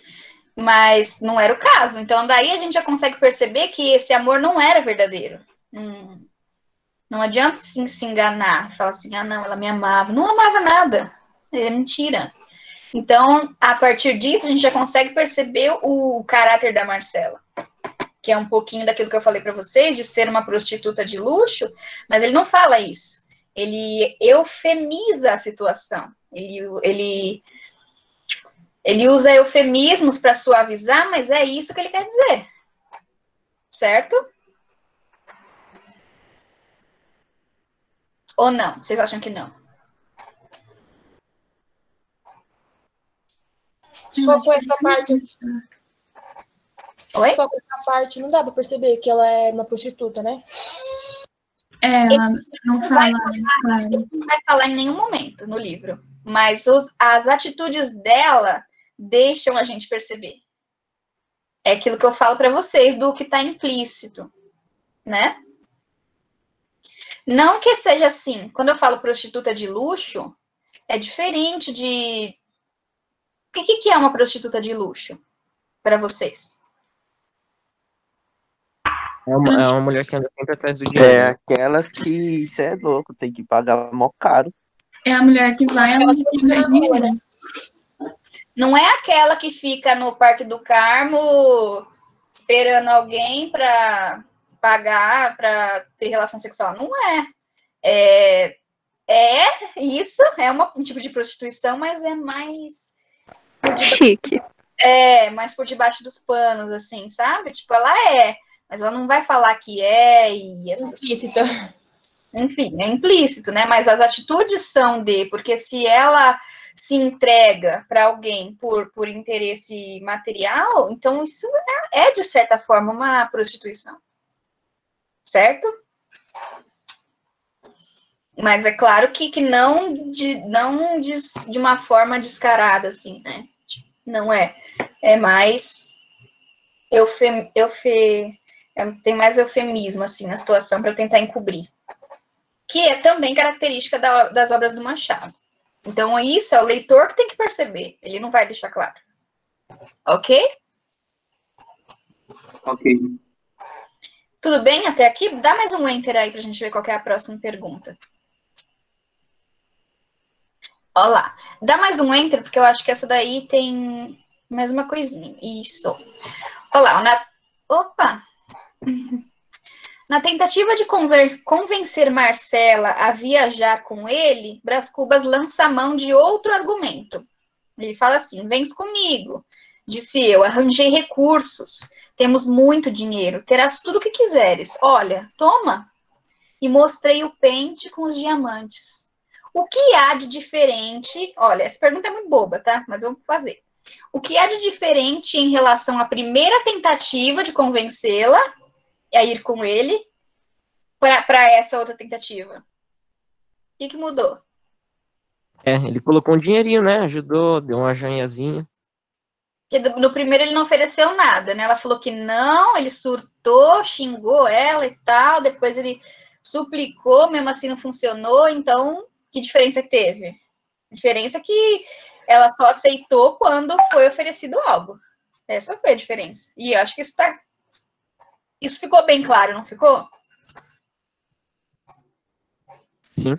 [SPEAKER 1] Mas não era o caso. Então, daí a gente já consegue perceber que esse amor não era verdadeiro. Não adianta se enganar, falar assim, ah, não, ela me amava. Não amava nada. É mentira. Então, a partir disso, a gente já consegue perceber o caráter da Marcela, que é um pouquinho daquilo que eu falei para vocês, de ser uma prostituta de luxo, mas ele não fala isso. Ele eufemiza a situação. Ele usa eufemismos para suavizar, mas é isso que ele quer dizer. Certo? Ou não? Vocês acham que não?
[SPEAKER 3] Só com essa parte.
[SPEAKER 1] Oi?
[SPEAKER 3] Só com essa parte não dá pra perceber que ela é uma prostituta, né?
[SPEAKER 8] Ela não fala, claro.
[SPEAKER 1] Não vai falar em nenhum momento no livro. Mas as atitudes dela deixam a gente perceber. É aquilo que eu falo para vocês do que está implícito, né? Não que seja assim. Quando eu falo prostituta de luxo, é diferente de... O que é uma prostituta de luxo para vocês?
[SPEAKER 2] É uma mulher que anda sempre atrás do dinheiro.
[SPEAKER 4] É aquelas que, você é louco, tem que pagar mó caro.
[SPEAKER 8] É a mulher que vai aonde tiver dinheiro.
[SPEAKER 1] Não é aquela que fica no Parque do Carmo esperando alguém para pagar, para ter relação sexual. Não é. Isso, é um tipo de prostituição, mas é mais...
[SPEAKER 6] Chique.
[SPEAKER 1] Mais por debaixo dos panos, assim, sabe? Tipo, ela mas ela não vai falar que e
[SPEAKER 3] Implícita.
[SPEAKER 1] Enfim, é implícito, né? Mas as atitudes são porque se ela se entrega para alguém por interesse material, então isso de certa forma, uma prostituição. Certo? Mas é claro que não de uma forma descarada, assim, né? Não é. É mais tem mais eufemismo, assim, na situação para tentar encobrir. Que é também característica das obras do Machado. Então, isso é o leitor que tem que perceber. Ele não vai deixar claro. Ok?
[SPEAKER 9] Ok.
[SPEAKER 1] Tudo bem até aqui? Dá mais um enter aí para a gente ver qual é a próxima pergunta. Olha lá. Dá mais um enter, porque eu acho que essa daí tem mais uma coisinha. Isso. Olha lá. Opa! Na tentativa de convencer Marcela a viajar com ele, Brás Cubas lança a mão de outro argumento. Ele fala assim, vens comigo. Disse eu, arranjei recursos. Temos muito dinheiro. Terás tudo o que quiseres. Olha, toma. E mostrei o pente com os diamantes. O que há de diferente... Olha, essa pergunta é muito boba, tá? Mas vamos fazer. O que há de diferente em relação à primeira tentativa de convencê-la a ir com ele para essa outra tentativa? O que mudou?
[SPEAKER 2] Ele colocou um dinheirinho, né? Ajudou, deu uma joinhazinha.
[SPEAKER 1] Porque no primeiro ele não ofereceu nada, né? Ela falou que não, ele surtou, xingou ela e tal, depois ele suplicou, mesmo assim não funcionou, então que diferença que teve? A diferença é que ela só aceitou quando foi oferecido algo. Essa foi a diferença. E eu acho que isso ficou bem claro, não ficou?
[SPEAKER 2] Sim.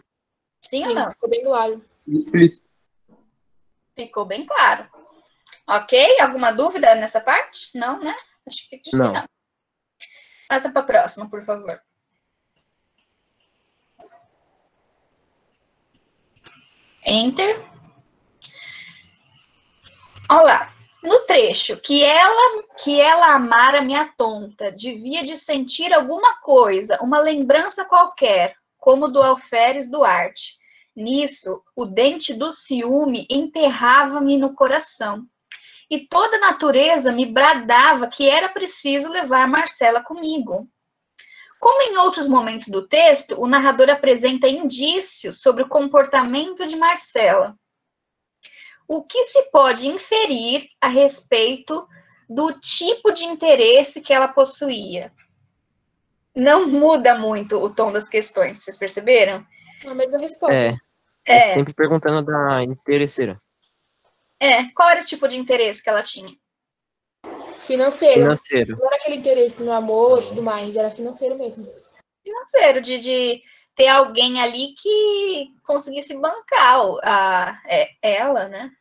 [SPEAKER 1] Sim ou não?
[SPEAKER 3] Ficou bem claro.
[SPEAKER 1] Ficou bem claro. Ok? Alguma dúvida nessa parte? Não, né? Acho que não. Passa para a próxima, por favor. Enter. Olá. No trecho, que ela amara minha tonta, devia de sentir alguma coisa, uma lembrança qualquer, como do Alferes Duarte. Nisso, o dente do ciúme enterrava-me no coração. E toda a natureza me bradava que era preciso levar Marcela comigo. Como em outros momentos do texto, o narrador apresenta indícios sobre o comportamento de Marcela. O que se pode inferir a respeito do tipo de interesse que ela possuía? Não muda muito o tom das questões, vocês perceberam?
[SPEAKER 3] A mesma resposta.
[SPEAKER 2] É sempre perguntando da interesseira.
[SPEAKER 1] Qual era o tipo de interesse que ela tinha?
[SPEAKER 3] Financeiro.
[SPEAKER 2] Financeiro.
[SPEAKER 3] Não era aquele interesse no amor e tudo mais, era financeiro mesmo.
[SPEAKER 1] Financeiro, de ter alguém ali que conseguisse bancar ela, né?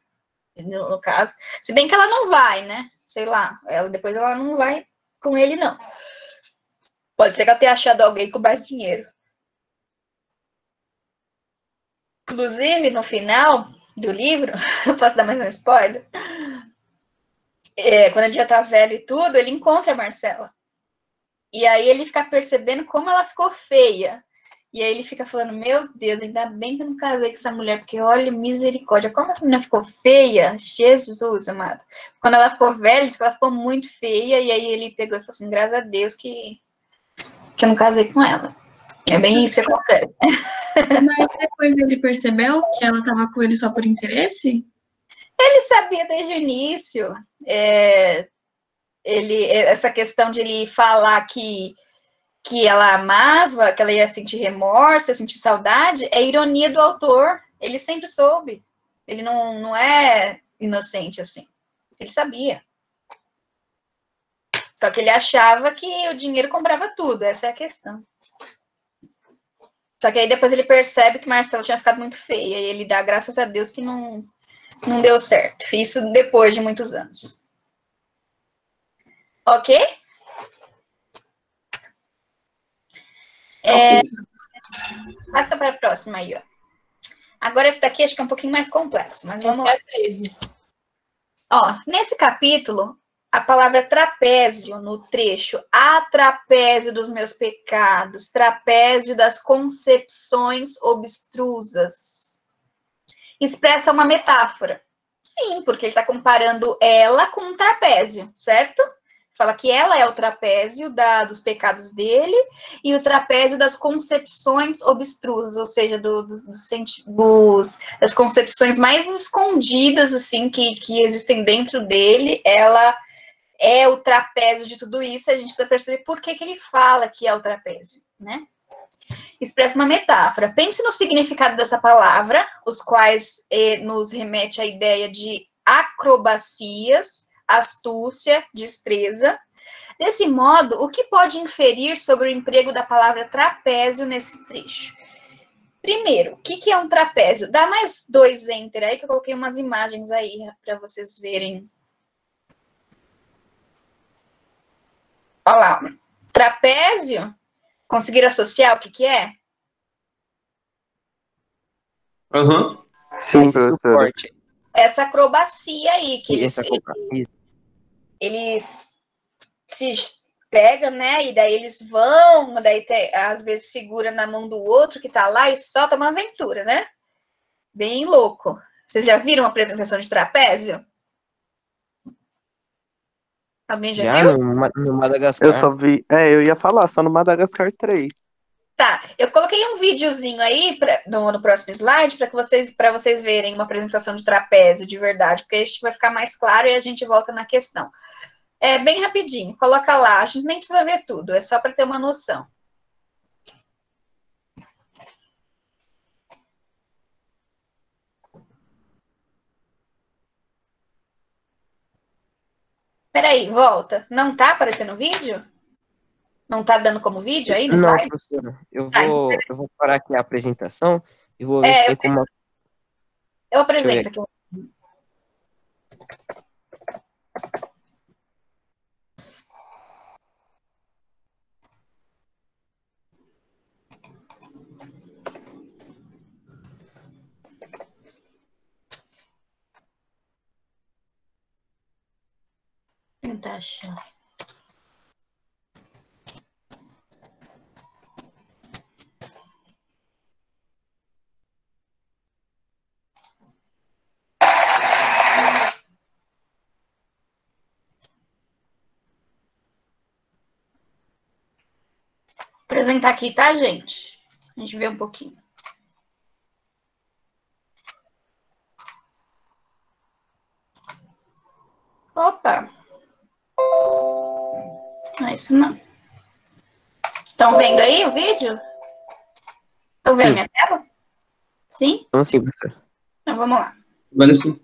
[SPEAKER 1] No caso. Se bem que ela não vai, né? Sei lá. Depois ela não vai com ele, não. Pode ser que ela tenha achado alguém com mais dinheiro. Inclusive, no final do livro, eu posso dar mais um spoiler? Quando ele já tá velho e tudo, ele encontra a Marcela. E aí ele fica percebendo como ela ficou feia. E aí ele fica falando, meu Deus, ainda bem que eu não casei com essa mulher, porque olha, misericórdia, como essa mulher ficou feia, Jesus amado. Quando ela ficou velha, ela ficou muito feia, e aí ele pegou e falou assim, graças a Deus que eu não casei com ela. É bem isso que acontece.
[SPEAKER 8] Mas depois ele percebeu que ela estava com ele só por interesse?
[SPEAKER 1] Ele sabia desde o início, essa questão de ele falar que ela amava, que ela ia sentir remorso, ia sentir saudade, é ironia do autor. Ele sempre soube. Ele não é inocente assim. Ele sabia. Só que ele achava que o dinheiro comprava tudo. Essa é a questão. Só que aí depois ele percebe que Marcela tinha ficado muito feia. E ele dá graças a Deus que não deu certo. Isso depois de muitos anos. Ok? Passa para a próxima aí, ó. Agora esse daqui acho que é um pouquinho mais complexo, mas vamos lá.
[SPEAKER 3] Esse é 13.
[SPEAKER 1] Ó, nesse capítulo, a palavra trapézio no trecho, a trapézio dos meus pecados, trapézio das concepções obstrusas, expressa uma metáfora. Sim, porque ele está comparando ela com um trapézio, certo? Fala que ela é o trapézio dos pecados dele e o trapézio das concepções obstrusas, ou seja, das concepções mais escondidas, assim, que existem dentro dele. Ela é o trapézio de tudo isso. A gente precisa perceber por que ele fala que é o trapézio, né? Expressa uma metáfora. Pense no significado dessa palavra, os quais nos remete à ideia de acrobacias, astúcia, destreza. Desse modo, o que pode inferir sobre o emprego da palavra trapézio nesse trecho? Primeiro, o que é um trapézio? Dá mais 2 enter aí, que eu coloquei umas imagens aí para vocês verem. Olha lá, trapézio. Conseguiram associar o que é?
[SPEAKER 10] Aham.
[SPEAKER 4] Sim,
[SPEAKER 2] Esse
[SPEAKER 4] professora.
[SPEAKER 2] suporte.
[SPEAKER 1] Essa acrobacia aí, que eles se pegam, né? E daí eles vão, daí às vezes segura na mão do outro que tá lá e solta uma aventura, né? Bem louco. Vocês já viram uma apresentação de trapézio? Alguém já viu?
[SPEAKER 2] No Madagascar.
[SPEAKER 4] Eu só vi. Eu ia falar, só no Madagascar 3.
[SPEAKER 1] Tá, eu coloquei um videozinho aí no próximo slide para vocês verem uma apresentação de trapézio de verdade, porque isso vai ficar mais claro e a gente volta na questão. É bem rapidinho, coloca lá, a gente nem precisa ver tudo, é só para ter uma noção. Peraí, volta. Não tá aparecendo o vídeo? Não tá dando como vídeo aí no
[SPEAKER 2] Não,
[SPEAKER 1] slide?
[SPEAKER 2] professora. Eu vou parar aqui a apresentação e vou ver se tem como.
[SPEAKER 1] Eu apresento aqui. tentar achar. Vou apresentar aqui, tá, gente? A gente vê um pouquinho. Opa! Não é isso não. Estão vendo aí o vídeo? Estão vendo
[SPEAKER 2] Sim.
[SPEAKER 1] minha tela? Sim?
[SPEAKER 2] Então, sim, professor.
[SPEAKER 1] Então vamos lá.
[SPEAKER 10] Agora sim.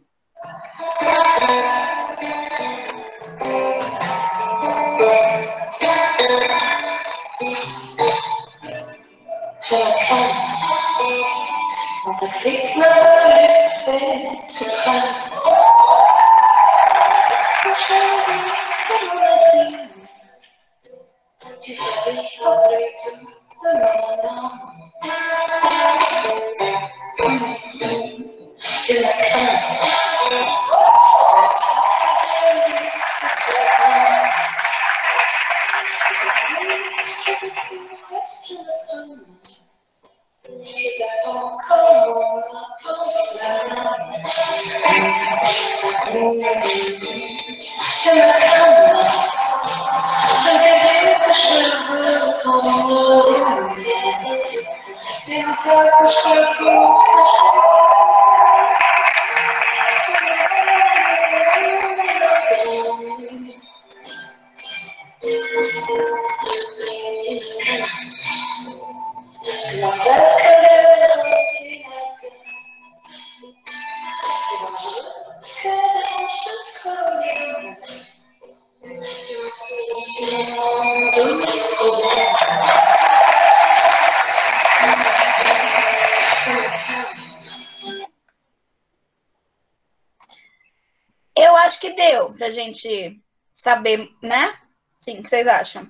[SPEAKER 1] Eu acho que deu pra gente saber, né? Sim, o que vocês acham?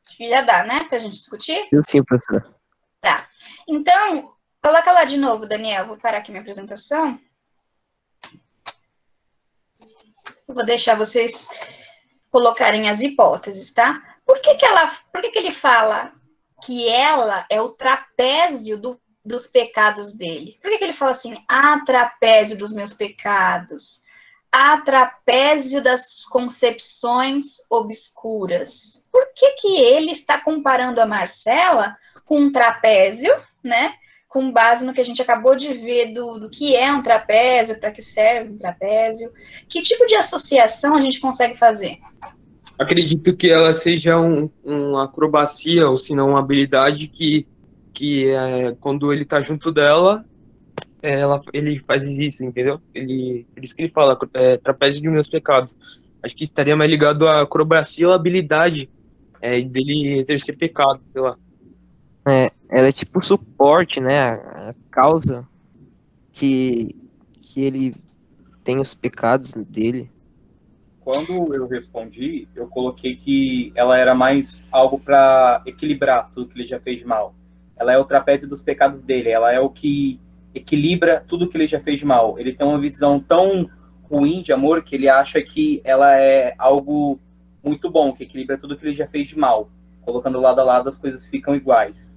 [SPEAKER 1] Acho que já dá, né? Pra gente discutir?
[SPEAKER 2] Eu sim, professor.
[SPEAKER 1] Tá. Então, coloca lá de novo, Daniel. Vou parar aqui minha apresentação. Eu vou deixar vocês colocarem as hipóteses, tá? Por que ele fala que ela é o trapézio dos pecados dele? Por que ele fala assim, a trapézio dos meus pecados? A trapézio das concepções obscuras? Por que ele está comparando a Marcela com um trapézio, né? Com base no que a gente acabou de ver do que é um trapézio, para que serve um trapézio? Que tipo de associação a gente consegue fazer?
[SPEAKER 10] Acredito que ela seja uma acrobacia, ou se não uma habilidade que quando ele tá junto dela, ele faz isso, entendeu? Por isso que ele fala, trapézio de meus pecados. Acho que estaria mais ligado à acrobacia ou à habilidade dele exercer pecado, sei lá.
[SPEAKER 2] Ela é tipo suporte, né? A causa que ele tem os pecados dele.
[SPEAKER 9] Quando eu respondi, eu coloquei que ela era mais algo para equilibrar tudo que ele já fez de mal. Ela é o trapézio dos pecados dele, ela é o que equilibra tudo que ele já fez de mal. Ele tem uma visão tão ruim de amor que ele acha que ela é algo muito bom, que equilibra tudo que ele já fez de mal. Colocando lado a lado, as coisas ficam iguais.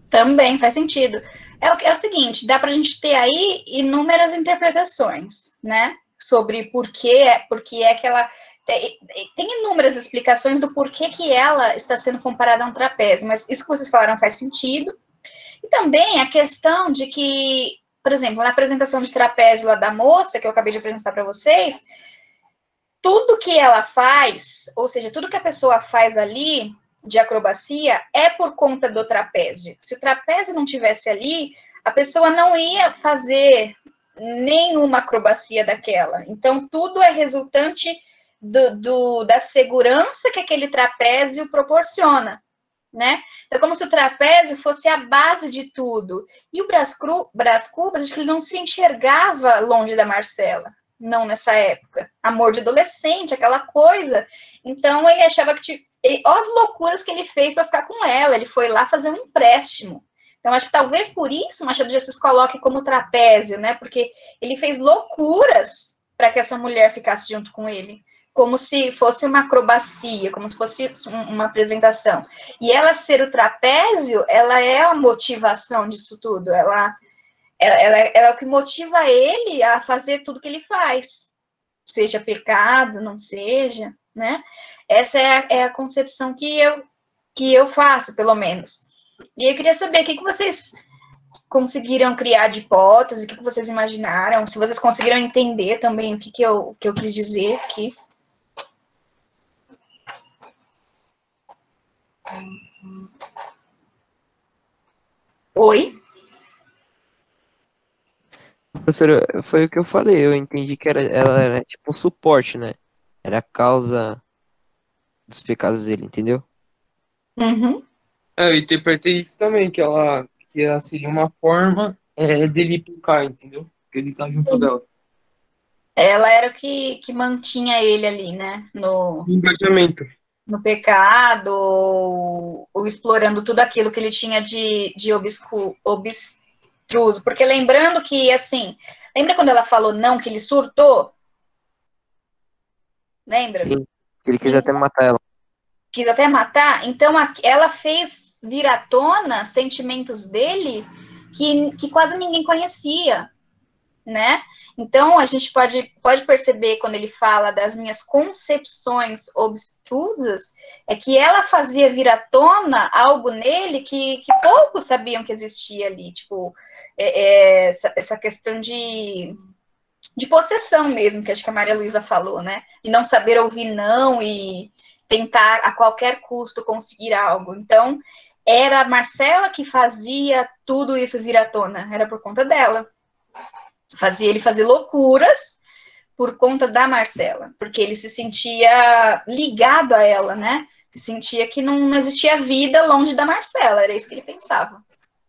[SPEAKER 1] Também faz sentido. É o seguinte, dá para a gente ter aí inúmeras interpretações, né? Sobre por que é que ela... Tem inúmeras explicações do porquê que ela está sendo comparada a um trapézio, mas isso que vocês falaram faz sentido. E também a questão de que, por exemplo, na apresentação de trapézio lá da moça, que eu acabei de apresentar para vocês, tudo que ela faz, ou seja, tudo que a pessoa faz ali de acrobacia é por conta do trapézio. Se o trapézio não tivesse ali, a pessoa não ia fazer nenhuma acrobacia daquela. Então, tudo é resultante da segurança que aquele trapézio proporciona, né? É como se o trapézio fosse a base de tudo. E o Brás Cubas, acho que ele não se enxergava longe da Marcela, não nessa época. Amor de adolescente, aquela coisa. Então, ele achava que... Olha as loucuras que ele fez para ficar com ela. Ele foi lá fazer um empréstimo. Então, acho que talvez por isso Machado de Assis coloque como trapézio, né? Porque ele fez loucuras para que essa mulher ficasse junto com ele. como se fosse uma acrobacia, como se fosse uma apresentação. E ela ser o trapézio, ela é a motivação disso tudo. Ela é o que motiva ele a fazer tudo que ele faz. Seja pecado, não seja, né? Essa é a concepção que eu faço, pelo menos. E eu queria saber o que vocês conseguiram criar de hipótese, o que vocês imaginaram, se vocês conseguiram entender também o que eu quis dizer aqui. Oi?
[SPEAKER 2] Professora, foi o que eu falei, eu entendi que ela era tipo um suporte, né? Era a causa dos pecados dele, entendeu?
[SPEAKER 1] Uhum.
[SPEAKER 10] Eu interpretei isso também, que ela seria uma forma dele pecar, entendeu? Que ele tá junto dela.
[SPEAKER 1] Ela era o que mantinha ele ali, né?
[SPEAKER 10] Engajamento.
[SPEAKER 1] No pecado, ou explorando tudo aquilo que ele tinha de obstruso. Porque lembrando que, assim, lembra quando ela falou não, que ele surtou? Lembra?
[SPEAKER 2] Sim, ele quis até matar ela.
[SPEAKER 1] Quis até matar? Então, ela fez vir à tona sentimentos dele que quase ninguém conhecia, né? Então, a gente pode perceber, quando ele fala das minhas concepções obstrusas, é que ela fazia vir à tona algo nele que poucos sabiam que existia ali, tipo, essa questão de possessão mesmo, que acho que a Maria Luísa falou, né? De não saber ouvir não e tentar a qualquer custo conseguir algo. Então, era a Marcela que fazia tudo isso vir à tona, era por conta dela. Fazia ele fazer loucuras por conta da Marcela, porque ele se sentia ligado a ela, né? Se sentia que não existia vida longe da Marcela, era isso que ele pensava.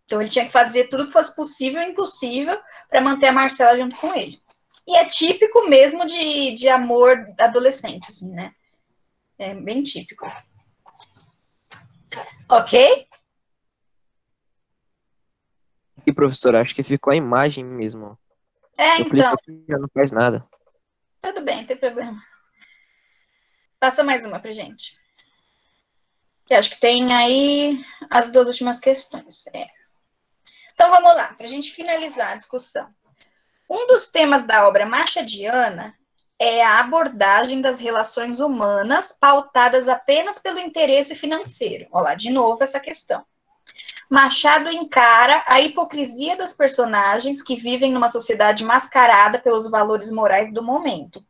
[SPEAKER 1] Então ele tinha que fazer tudo que fosse possível e impossível para manter a Marcela junto com ele. E é típico mesmo de amor adolescente, assim, né? É bem típico. Ok?
[SPEAKER 2] E professor, acho que ficou a imagem mesmo. Eu
[SPEAKER 1] Então.
[SPEAKER 2] clico aqui, já não faz nada.
[SPEAKER 1] Tudo bem, não tem problema. Passa mais uma pra gente. Que acho que tem aí as duas últimas questões. Então vamos lá, para a gente finalizar a discussão. Um dos temas da obra Machadiana é a abordagem das relações humanas pautadas apenas pelo interesse financeiro. Olha lá, de novo essa questão. Machado encara a hipocrisia das personagens que vivem numa sociedade mascarada pelos valores morais do momento.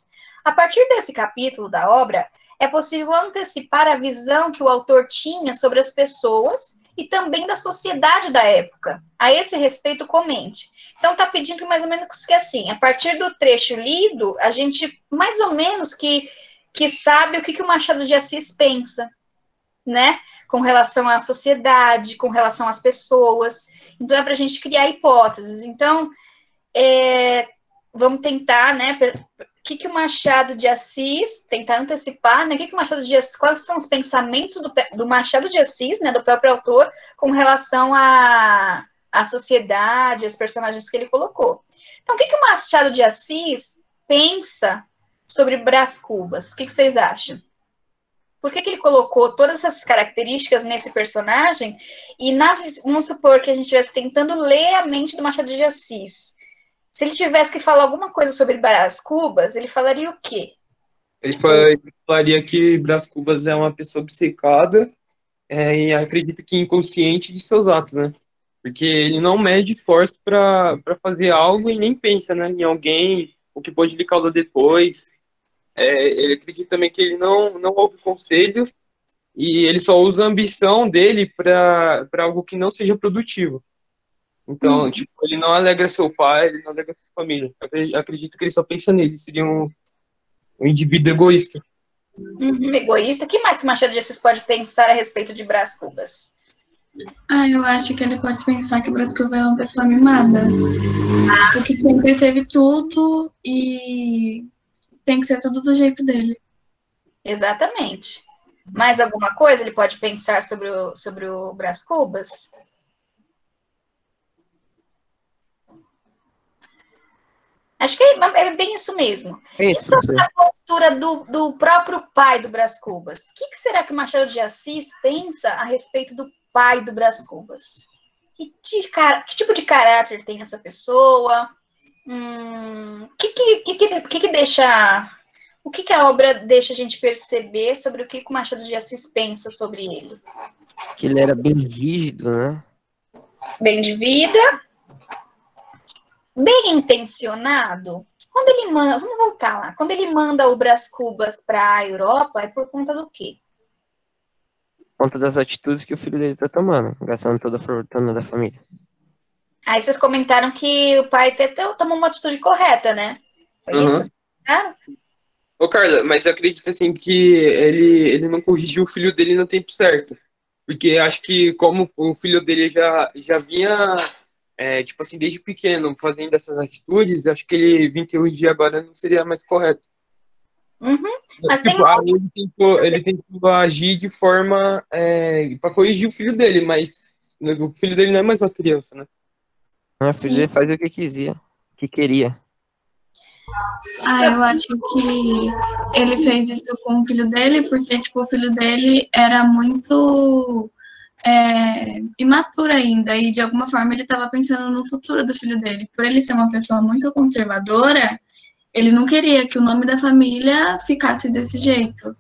[SPEAKER 1] A partir desse capítulo da obra, é possível antecipar a visão que o autor tinha sobre as pessoas e também da sociedade da época. A esse respeito, comente. Então, está pedindo mais ou menos que assim, a partir do trecho lido, a gente mais ou menos que sabe o que o Machado de Assis pensa, né? Com relação à sociedade, com relação às pessoas. Então, é para a gente criar hipóteses. Então, vamos tentar, né? O que o Machado de Assis, tentar antecipar, né? O que o Machado de Assis, quais são os pensamentos do Machado de Assis, né? Do próprio autor, com relação à sociedade, aos personagens que ele colocou. Então, o que o Machado de Assis pensa sobre Brás Cubas? O que vocês acham? Por que ele colocou todas essas características nesse personagem? E vamos supor que a gente estivesse tentando ler a mente do Machado de Assis. Se ele tivesse que falar alguma coisa sobre Brás Cubas, ele falaria o quê?
[SPEAKER 10] Ele falaria que Brás Cubas é uma pessoa obcecada e acredita que inconsciente de seus atos, né? Porque ele não mede esforço para fazer algo e nem pensa, né, em alguém, o que pode lhe causar depois. Ele acredita também que ele não ouve conselhos e ele só usa a ambição dele para algo que não seja produtivo. Então, tipo, ele não alegra seu pai, ele não alegra sua família. Eu acredito que ele só pensa nele, seria um indivíduo egoísta.
[SPEAKER 1] Egoísta. O que mais que o Machado de Assis pode pensar a respeito de Brás Cubas?
[SPEAKER 8] Eu acho que ele pode pensar que o Brás Cubas é uma pessoa mimada. Porque sempre teve tudo e tem que ser tudo do jeito dele.
[SPEAKER 1] Exatamente. Mais alguma coisa ele pode pensar sobre o Brás Cubas? Acho que é bem isso mesmo.
[SPEAKER 2] É
[SPEAKER 1] E
[SPEAKER 2] isso,
[SPEAKER 1] sobre
[SPEAKER 2] professor.
[SPEAKER 1] a postura do próprio pai do Brás Cubas? O que será que o Machado de Assis pensa a respeito do pai do Brás Cubas? Que tipo de caráter tem essa pessoa? Que deixa... O que a obra deixa a gente perceber sobre o que o Machado de Assis pensa sobre ele?
[SPEAKER 2] Que ele era bem rígido, né?
[SPEAKER 1] Bem de vida, bem intencionado. Quando ele manda, vamos voltar lá. Quando ele manda o Brás Cubas para a Europa, é por conta do quê?
[SPEAKER 2] Por conta das atitudes que o filho dele tá tomando, gastando toda a fortuna da família.
[SPEAKER 1] Aí vocês comentaram que o pai até tomou uma atitude correta, né? Foi isso que vocês comentaram?
[SPEAKER 10] Ô, Carla, mas eu acredito assim que ele não corrigiu o filho dele no tempo certo. Porque acho que como o filho dele já vinha, tipo assim, desde pequeno, fazendo essas atitudes, acho que ele vir corrigir agora não seria mais correto.
[SPEAKER 1] Mas tem
[SPEAKER 10] Tipo, aí ele tentou agir de forma para corrigir o filho dele, mas o filho dele não é mais uma criança, né?
[SPEAKER 2] O filho dele fazia o que queria.
[SPEAKER 8] Eu acho que ele fez isso com o filho dele porque, tipo, o filho dele era muito imaturo ainda e, de alguma forma, ele estava pensando no futuro do filho dele. Por ele ser uma pessoa muito conservadora, ele não queria que o nome da família ficasse desse jeito.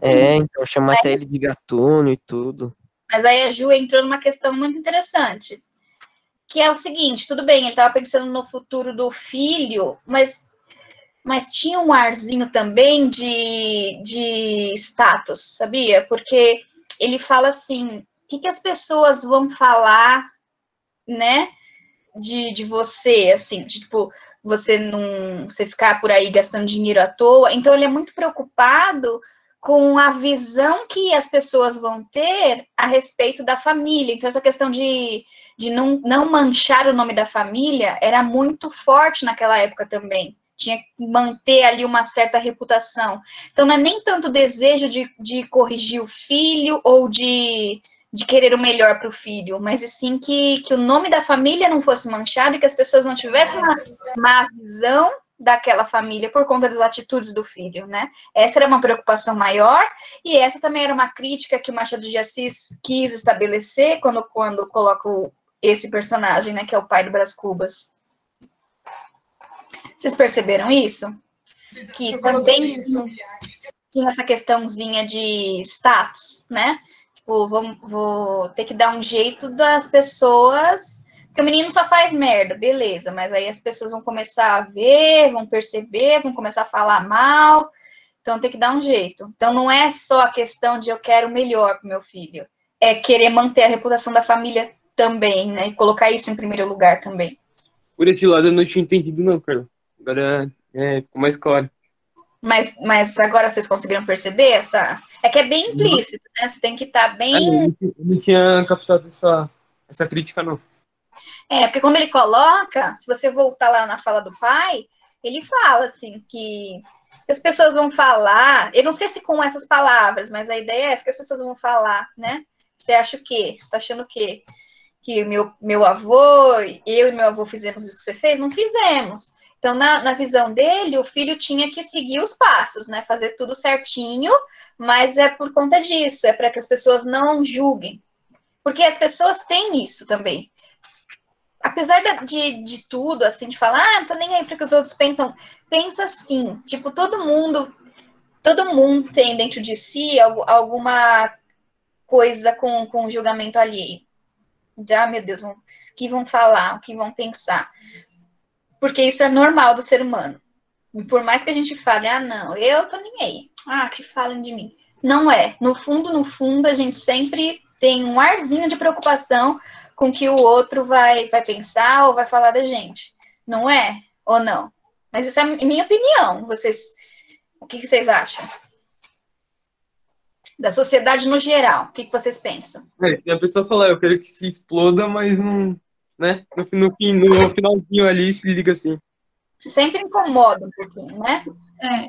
[SPEAKER 2] Então chama até ele de gatuno e tudo.
[SPEAKER 1] Mas aí a Ju entrou numa questão muito interessante, que é o seguinte, tudo bem, ele estava pensando no futuro do filho, mas tinha um arzinho também de status, sabia? Porque ele fala assim, o que as pessoas vão falar, né, de você, assim, tipo, você ficar por aí gastando dinheiro à toa. Então ele é muito preocupado com a visão que as pessoas vão ter a respeito da família. Então essa questão de não manchar o nome da família era muito forte naquela época também. Tinha que manter ali uma certa reputação. Então não é nem tanto o desejo de corrigir o filho ou de querer o melhor para o filho, mas sim que o nome da família não fosse manchado e que as pessoas não tivessem uma má visão daquela família por conta das atitudes do filho, né? Essa era uma preocupação maior e essa também era uma crítica que o Machado de Assis quis estabelecer quando coloca esse personagem, né, que é o pai do Brás Cubas. Vocês perceberam isso? Que também tinha essa questãozinha de status, né? Tipo, vou ter que dar um jeito das pessoas, porque o menino só faz merda, beleza, mas aí as pessoas vão começar a ver, vão perceber, vão começar a falar mal, então tem que dar um jeito. Então não é só a questão de eu quero o melhor pro meu filho, é querer manter a reputação da família também, né, e colocar isso em primeiro lugar também.
[SPEAKER 10] Por esse lado eu não tinha entendido não, Carla. Agora ficou mais claro.
[SPEAKER 1] Mas agora vocês conseguiram perceber essa... É que é bem implícito, né? Você tem que estar bem...
[SPEAKER 10] Eu não tinha captado essa crítica, não.
[SPEAKER 1] Porque quando ele coloca, se você voltar lá na fala do pai, ele fala, assim, que as pessoas vão falar... Eu não sei se com essas palavras, mas a ideia é essa, que as pessoas vão falar, né? Você acha o quê? Você tá achando o quê? Que meu avô, eu e meu avô fizemos isso que você fez? Não fizemos. Então, na visão dele, o filho tinha que seguir os passos, né? Fazer tudo certinho, mas é por conta disso, é para que as pessoas não julguem. Porque as pessoas têm isso também. Apesar de tudo, assim, de falar, não tô nem aí para que os outros pensam, pensa assim, tipo, todo mundo tem dentro de si alguma coisa com julgamento alheio. Meu Deus, o que vão falar, o que vão pensar. Porque isso é normal do ser humano. E por mais que a gente fale, não, eu tô nem aí. Que falem de mim. Não é. No fundo, a gente sempre tem um arzinho de preocupação com o que o outro vai pensar ou vai falar da gente. Não é? Ou não? Mas isso é minha opinião. O que vocês acham? Da sociedade no geral. O que vocês pensam?
[SPEAKER 10] A pessoa fala, eu quero que se exploda, mas não... Né? No finalzinho ali se liga assim.
[SPEAKER 1] Sempre incomoda um pouquinho, né?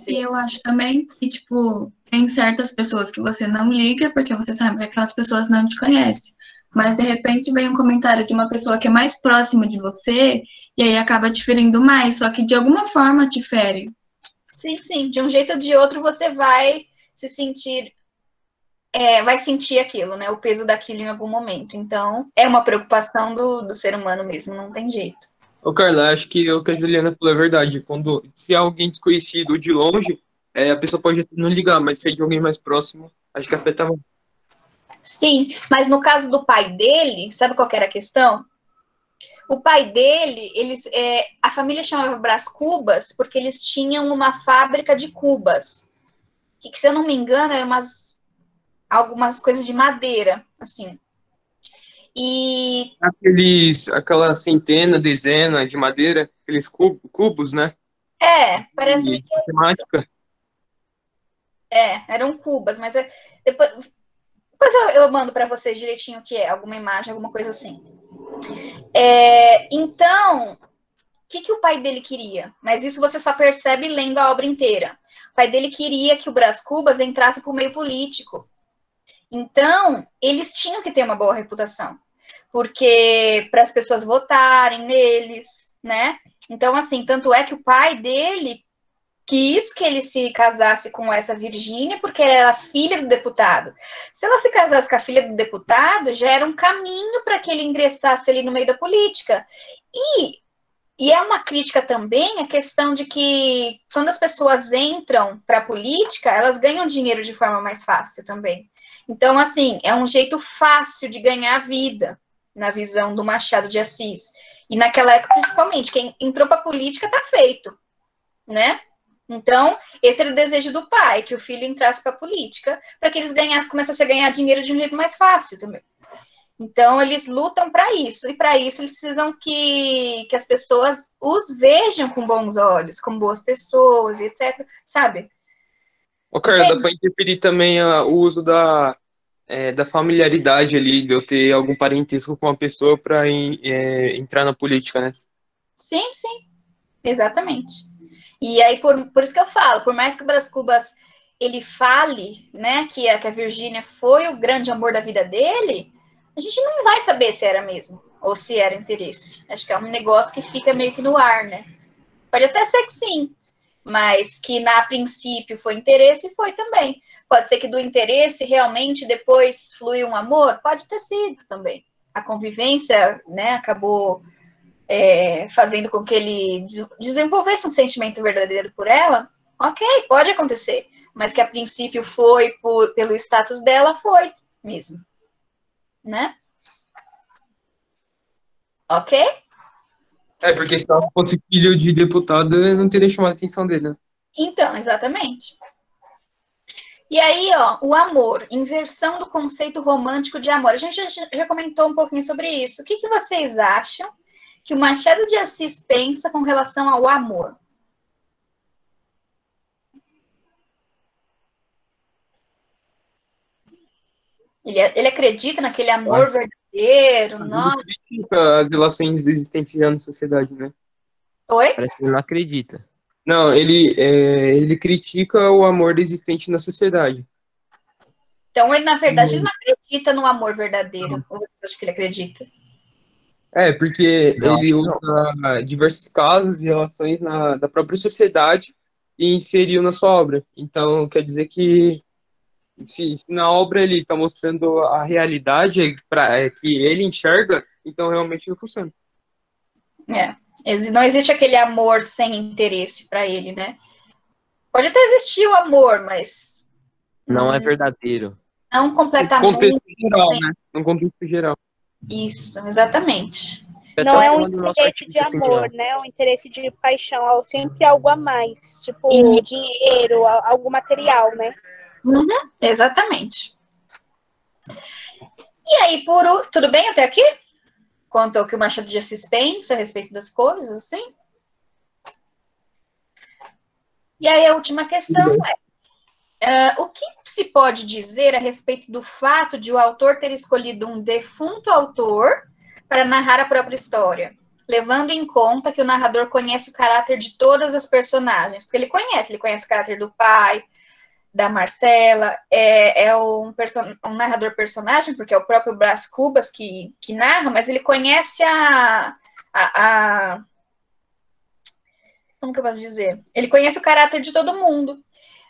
[SPEAKER 8] E eu acho também que, tipo, tem certas pessoas que você não liga porque você sabe que aquelas pessoas não te conhecem. mas de repente vem um comentário de uma pessoa que é mais próxima de você, e aí acaba te ferindo mais, só que de alguma forma te fere.
[SPEAKER 1] Sim, sim. De um jeito ou de outro você vai se sentir, vai sentir aquilo, né? O peso daquilo em algum momento. Então, é uma preocupação do ser humano mesmo, não tem jeito.
[SPEAKER 10] Ô, Carla, acho que o que a Juliana falou é verdade. Se é alguém desconhecido ou de longe, a pessoa pode não ligar, mas se é de alguém mais próximo, acho que afeta mais.
[SPEAKER 1] Sim, mas no caso do pai dele, sabe qual que era a questão? O pai dele, a família chamava Brás Cubas porque eles tinham uma fábrica de cubas. Que se eu não me engano, eram algumas coisas de madeira, assim. E
[SPEAKER 10] Aquela centena, dezena de madeira, aqueles cubos, né?
[SPEAKER 1] parece
[SPEAKER 10] que matemática.
[SPEAKER 1] Eram cubas, mas depois eu mando para vocês direitinho o que é, alguma imagem, alguma coisa assim. Então, o que o pai dele queria? Mas isso você só percebe lendo a obra inteira. O pai dele queria que o Brás Cubas entrasse para o meio político. Então, eles tinham que ter uma boa reputação, porque para as pessoas votarem neles, né? Então, assim, tanto é que o pai dele quis que ele se casasse com essa Virgínia, porque ela era filha do deputado. Se ela se casasse com a filha do deputado, já era um caminho para que ele ingressasse ali no meio da política. E é uma crítica também a questão de que quando as pessoas entram para a política, elas ganham dinheiro de forma mais fácil também. Então, assim, é um jeito fácil de ganhar vida, na visão do Machado de Assis. E naquela época, principalmente, quem entrou para a política está feito, né? Então, esse era o desejo do pai, que o filho entrasse para a política, para que eles começassem a ganhar dinheiro de um jeito mais fácil também. Então, eles lutam para isso, e para isso eles precisam que as pessoas os vejam com bons olhos, como boas pessoas, etc., sabe?
[SPEAKER 10] Ô, Carla, dá para interferir também o uso da familiaridade ali, de eu ter algum parentesco com uma pessoa para entrar na política, né?
[SPEAKER 1] Sim, sim, exatamente. E aí, por isso que eu falo, por mais que o Brás Cubas ele fale, né, que a Virgínia foi o grande amor da vida dele, a gente não vai saber se era mesmo, ou se era interesse. Acho que é um negócio que fica meio que no ar, né? Pode até ser que sim, mas que a princípio foi interesse, foi também. Pode ser que do interesse realmente depois flui um amor? Pode ter sido também. A convivência, né, acabou fazendo com que ele desenvolvesse um sentimento verdadeiro por ela. Ok, pode acontecer. Mas que a princípio foi pelo status dela, foi mesmo. Né? Ok?
[SPEAKER 10] Porque se ela fosse filho de deputado, eu não teria chamado a atenção dele, né?
[SPEAKER 1] Então, exatamente. E aí, ó, o amor, inversão do conceito romântico de amor. A gente já comentou um pouquinho sobre isso. O que vocês acham que o Machado de Assis pensa com relação ao amor? Ele acredita naquele amor verdadeiro, nossa.
[SPEAKER 10] Ele critica as relações existentes já na sociedade, né?
[SPEAKER 1] Oi?
[SPEAKER 2] Parece que ele não acredita.
[SPEAKER 10] Não, ele critica o amor existente na sociedade.
[SPEAKER 1] Então, ele, na verdade, ele não acredita no amor verdadeiro. Ou vocês acham que ele acredita?
[SPEAKER 10] Porque ele usa diversos casos e relações da própria sociedade e inseriu na sua obra. Então, quer dizer que se na obra ele está mostrando a realidade que ele enxerga, então realmente não funciona.
[SPEAKER 1] Não existe aquele amor sem interesse para ele, né? Pode até existir o amor, mas...
[SPEAKER 2] Não é verdadeiro.
[SPEAKER 1] Não completamente.
[SPEAKER 10] No contexto geral, né? No contexto geral.
[SPEAKER 1] Isso, exatamente.
[SPEAKER 6] Não é um interesse de amor, né? Um interesse de paixão, sempre algo a mais, tipo dinheiro, algo material, né?
[SPEAKER 1] Uhum, exatamente. E aí, tudo bem até aqui? Quanto ao que o Machado de Assis pensa a respeito das coisas, assim? E aí a última questão o que se pode dizer a respeito do fato de o autor ter escolhido um defunto autor para narrar a própria história, levando em conta que o narrador conhece o caráter de todas as personagens, porque ele conhece o caráter do pai, da Marcela, é um narrador personagem, porque é o próprio Brás Cubas que narra, mas ele conhece como que eu posso dizer? Ele conhece o caráter de todo mundo,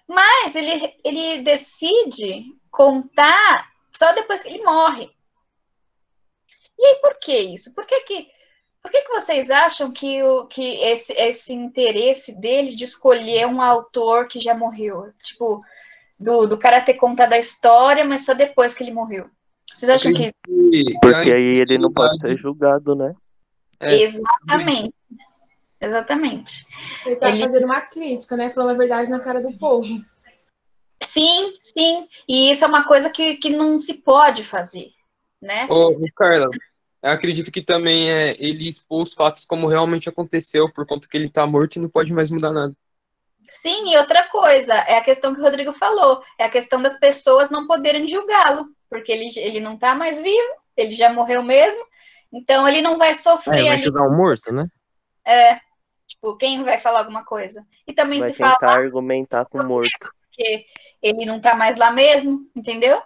[SPEAKER 1] mas ele decide contar só depois que ele morre. E aí, por que isso? Por que vocês acham que esse interesse dele de escolher um autor que já morreu? Tipo, do cara ter contado a história, mas só depois que ele morreu. Vocês acham que...
[SPEAKER 4] Porque aí ele não pode ser julgado, né?
[SPEAKER 1] Exatamente. Exatamente.
[SPEAKER 3] Ele tá fazendo uma crítica, né? Falando a verdade na cara do povo.
[SPEAKER 1] Sim, sim. E isso é uma coisa que não se pode fazer, né?
[SPEAKER 10] Ô, Carla, eu acredito que também ele expôs os fatos como realmente aconteceu, por conta que ele tá morto e não pode mais mudar nada.
[SPEAKER 1] Sim, e outra coisa, é a questão que o Rodrigo falou, é a questão das pessoas não poderem julgá-lo, porque ele não tá mais vivo, ele já morreu mesmo, então ele não vai sofrer
[SPEAKER 2] vai
[SPEAKER 1] ali.
[SPEAKER 2] julgar um morto, né?
[SPEAKER 1] Tipo, quem vai falar alguma coisa? E também
[SPEAKER 4] Vai
[SPEAKER 1] se fala
[SPEAKER 4] tentar argumentar com o morto.
[SPEAKER 1] porque ele não tá mais lá mesmo, entendeu?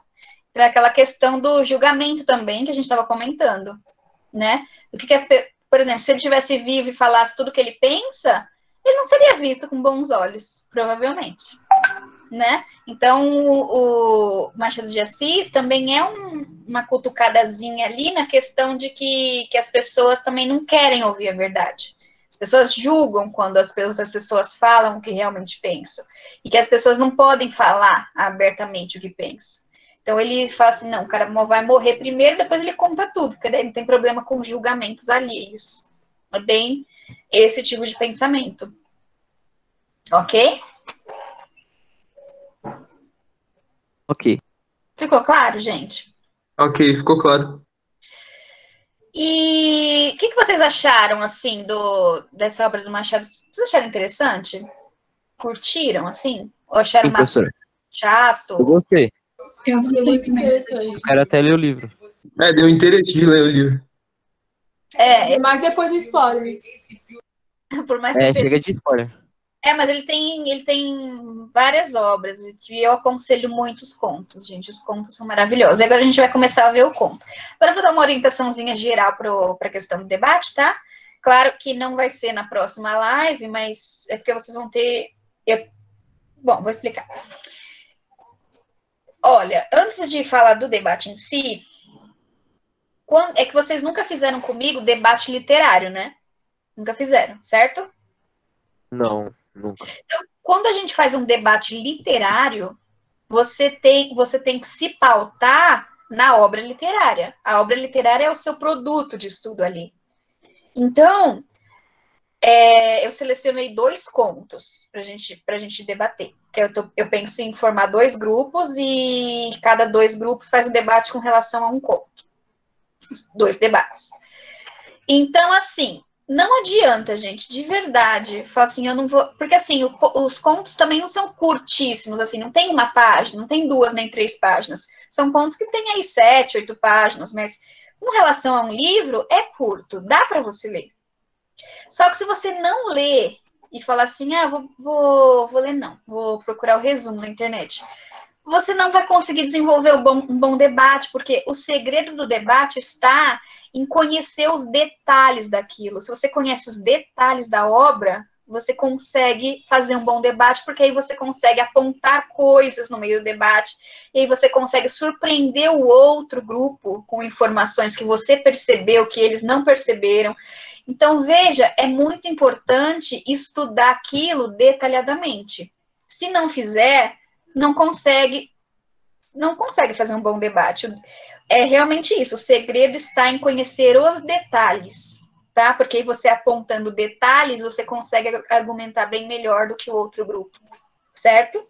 [SPEAKER 1] Então é aquela questão do julgamento também que a gente estava comentando, né? Por exemplo, se ele estivesse vivo e falasse tudo que ele pensa, ele não seria visto com bons olhos, provavelmente, né? Então, o Machado de Assis também é uma cutucadazinha ali na questão de que as pessoas também não querem ouvir a verdade. As pessoas julgam quando as pessoas falam o que realmente pensam. E que as pessoas não podem falar abertamente o que pensam. Então, ele fala assim, não, o cara vai morrer primeiro, depois ele conta tudo, porque daí não tem problema com julgamentos alheios. É bem esse tipo de pensamento. Ok?
[SPEAKER 2] Ok.
[SPEAKER 1] Ficou claro, gente?
[SPEAKER 10] Ok, ficou claro.
[SPEAKER 1] E o que vocês acharam, assim, dessa obra do Machado? Vocês acharam interessante? Curtiram, assim? Ou acharam
[SPEAKER 2] Sim, professora.
[SPEAKER 1] chato?
[SPEAKER 2] Eu gostei.
[SPEAKER 8] Eu
[SPEAKER 3] Achei
[SPEAKER 8] gostei
[SPEAKER 3] muito
[SPEAKER 8] também.
[SPEAKER 3] interessante.
[SPEAKER 2] Quero até ler o livro.
[SPEAKER 10] Deu interesse de ler o livro.
[SPEAKER 3] Mas depois do spoiler.
[SPEAKER 1] Por mais que
[SPEAKER 2] Chega de spoiler.
[SPEAKER 1] mas ele tem várias obras, e eu aconselho muito os contos, gente. Os contos são maravilhosos. E agora a gente vai começar a ver o conto. Agora eu vou dar uma orientaçãozinha geral para a questão do debate, tá? Claro que não vai ser na próxima live, mas é porque vocês vão ter... Bom, vou explicar. Olha, antes de falar do debate em si, é que vocês nunca fizeram comigo debate literário, né? Nunca fizeram, certo?
[SPEAKER 2] Não, nunca.
[SPEAKER 1] Então, quando a gente faz um debate literário, você tem que se pautar na obra literária. A obra literária é o seu produto de estudo ali. Então, eu selecionei 2 contos para a gente debater. Que eu penso em formar 2 grupos e cada 2 grupos faz um debate com relação a um conto. 2 debates. Então, assim, não adianta, gente, de verdade, falar assim, eu não vou... Porque, assim, os contos também não são curtíssimos, assim, não tem uma página, não tem 2 nem 3 páginas. São contos que tem aí 7, 8 páginas, mas com relação a um livro, é curto, dá para você ler. Só que se você não lê e falar assim, vou ler não, vou procurar o resumo na internet, você não vai conseguir desenvolver um bom debate, porque o segredo do debate está em conhecer os detalhes daquilo. Se você conhece os detalhes da obra, você consegue fazer um bom debate, porque aí você consegue apontar coisas no meio do debate, e aí você consegue surpreender o outro grupo com informações que você percebeu, que eles não perceberam. Então, veja, é muito importante estudar aquilo detalhadamente. Se não fizer, não consegue fazer um bom debate. É realmente isso, o segredo está em conhecer os detalhes, tá? Porque aí você apontando detalhes, você consegue argumentar bem melhor do que o outro grupo, certo?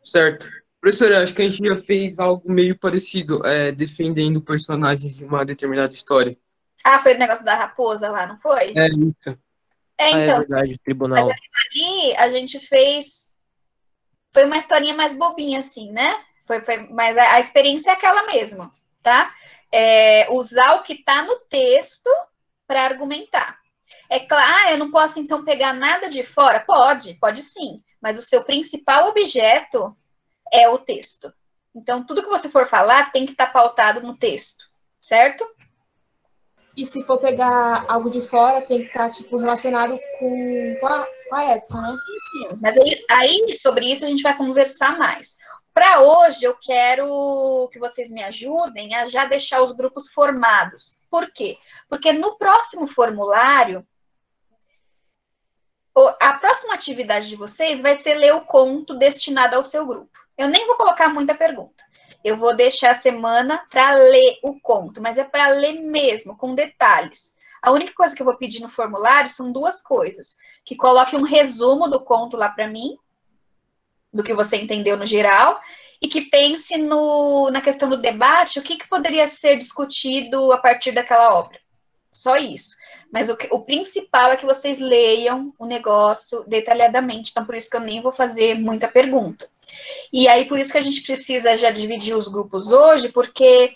[SPEAKER 10] Certo. Professora, acho que a gente já fez algo meio parecido, defendendo personagens de uma determinada história.
[SPEAKER 1] Foi o negócio da raposa lá, não foi?
[SPEAKER 10] Isso.
[SPEAKER 1] Então,
[SPEAKER 2] verdade, tribunal.
[SPEAKER 1] mas ali a gente fez... Foi uma historinha mais bobinha, assim, né? Mas a experiência é aquela mesma, tá? Usar o que está no texto para argumentar. É claro, eu não posso, então, pegar nada de fora? Pode sim. Mas o seu principal objeto é o texto. Então, tudo que você for falar tem que estar pautado no texto, certo?
[SPEAKER 3] E se for pegar algo de fora, tem que estar, tipo, relacionado com a época, né?
[SPEAKER 1] Sim, mas aí, sobre isso, a gente vai conversar mais. Para hoje, eu quero que vocês me ajudem a já deixar os grupos formados. Por quê? Porque no próximo formulário, a próxima atividade de vocês vai ser ler o conto destinado ao seu grupo. Eu nem vou colocar muita pergunta. Eu vou deixar a semana para ler o conto, mas é para ler mesmo, com detalhes. A única coisa que eu vou pedir no formulário são duas coisas. Que coloque um resumo do conto lá para mim, do que você entendeu no geral, e que pense na questão do debate, o que poderia ser discutido a partir daquela obra. Só isso. Mas o principal é que vocês leiam o negócio detalhadamente, então por isso que eu nem vou fazer muita pergunta. E aí, por isso que a gente precisa já dividir os grupos hoje, porque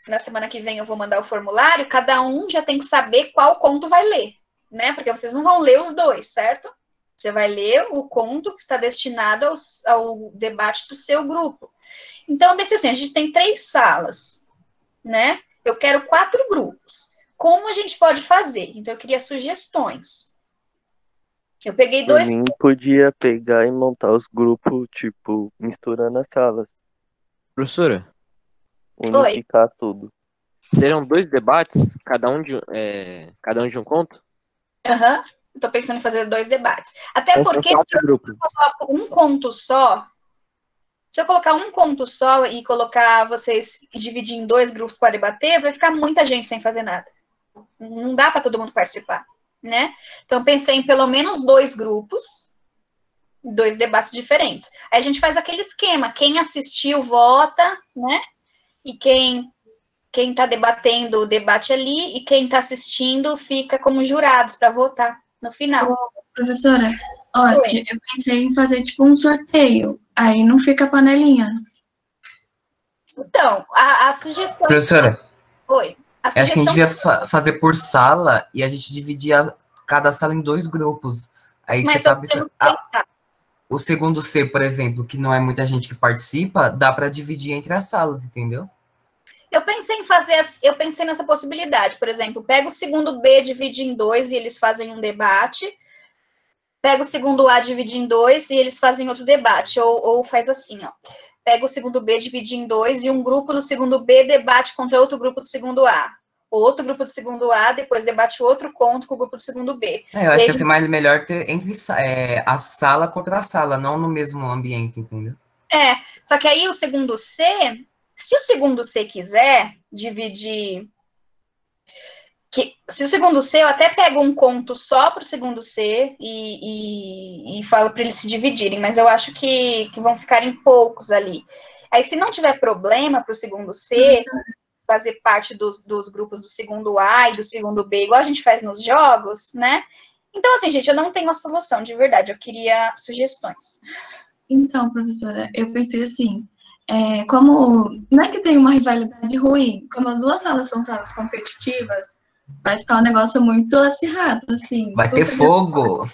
[SPEAKER 1] na semana que vem eu vou mandar o formulário, cada um já tem que saber qual conto vai ler, né? Porque vocês não vão ler os dois, certo? Você vai ler o conto que está destinado ao debate do seu grupo. Então, eu pensei assim, a gente tem 3 salas, né? Eu quero 4 grupos. Como a gente pode fazer? Então, eu queria sugestões. Eu peguei
[SPEAKER 4] Por
[SPEAKER 1] 2...
[SPEAKER 4] mim, podia pegar e montar os grupos, tipo, misturando as salas.
[SPEAKER 2] Professora,
[SPEAKER 4] Unificar tudo.
[SPEAKER 2] serão 2 debates, cada um de um conto?
[SPEAKER 1] Aham. Eu tô pensando em fazer 2 debates. Até
[SPEAKER 2] Então,
[SPEAKER 1] porque
[SPEAKER 2] são 4
[SPEAKER 1] se eu
[SPEAKER 2] grupos.
[SPEAKER 1] coloco um conto só, se eu colocar um conto só e colocar vocês dividir em 2 grupos para debater, vai ficar muita gente sem fazer nada. Não dá para todo mundo participar, né? Então, pensei em pelo menos 2 grupos, 2 debates diferentes. Aí a gente faz aquele esquema, quem assistiu vota, né? E quem está debatendo o debate ali e quem está assistindo fica como jurados para votar no final.
[SPEAKER 8] Professora, ó, eu pensei em fazer tipo um sorteio, aí não fica panelinha.
[SPEAKER 1] Então, a sugestão...
[SPEAKER 11] Professora,
[SPEAKER 1] Oi.
[SPEAKER 11] acho que a gente devia fazer por sala e a gente dividia cada sala em 2 grupos. Aí
[SPEAKER 1] Mas
[SPEAKER 11] o segundo C, por exemplo, que não é muita gente que participa, dá para dividir entre as salas, entendeu?
[SPEAKER 1] Eu pensei nessa possibilidade, por exemplo, pega o segundo B, divide em 2 e eles fazem um debate, pega o segundo A, divide em 2 e eles fazem outro debate, ou faz assim, ó, pega o segundo B, divide em 2 e um grupo do segundo B debate contra outro grupo do segundo A, o outro grupo do segundo A depois debate outro contra com o grupo do segundo B.
[SPEAKER 11] Eu acho que ia ser melhor ter entre a sala contra a sala, não no mesmo ambiente, entendeu?
[SPEAKER 1] Só que aí o segundo C... Se o segundo C quiser dividir... Se o segundo C, eu até pego um conto só para o segundo C e falo para eles se dividirem, mas eu acho que vão ficar em poucos ali. Aí, se não tiver problema para o segundo C fazer parte dos grupos do segundo A e do segundo B, igual a gente faz nos jogos, né? Então, assim, gente, eu não tenho a solução, de verdade. Eu queria sugestões.
[SPEAKER 8] Então, professora, eu pensei assim... como não é que tem uma rivalidade ruim, como as 2 salas são salas competitivas, vai ficar um negócio muito acirrado, assim.
[SPEAKER 11] Vai ter fogo.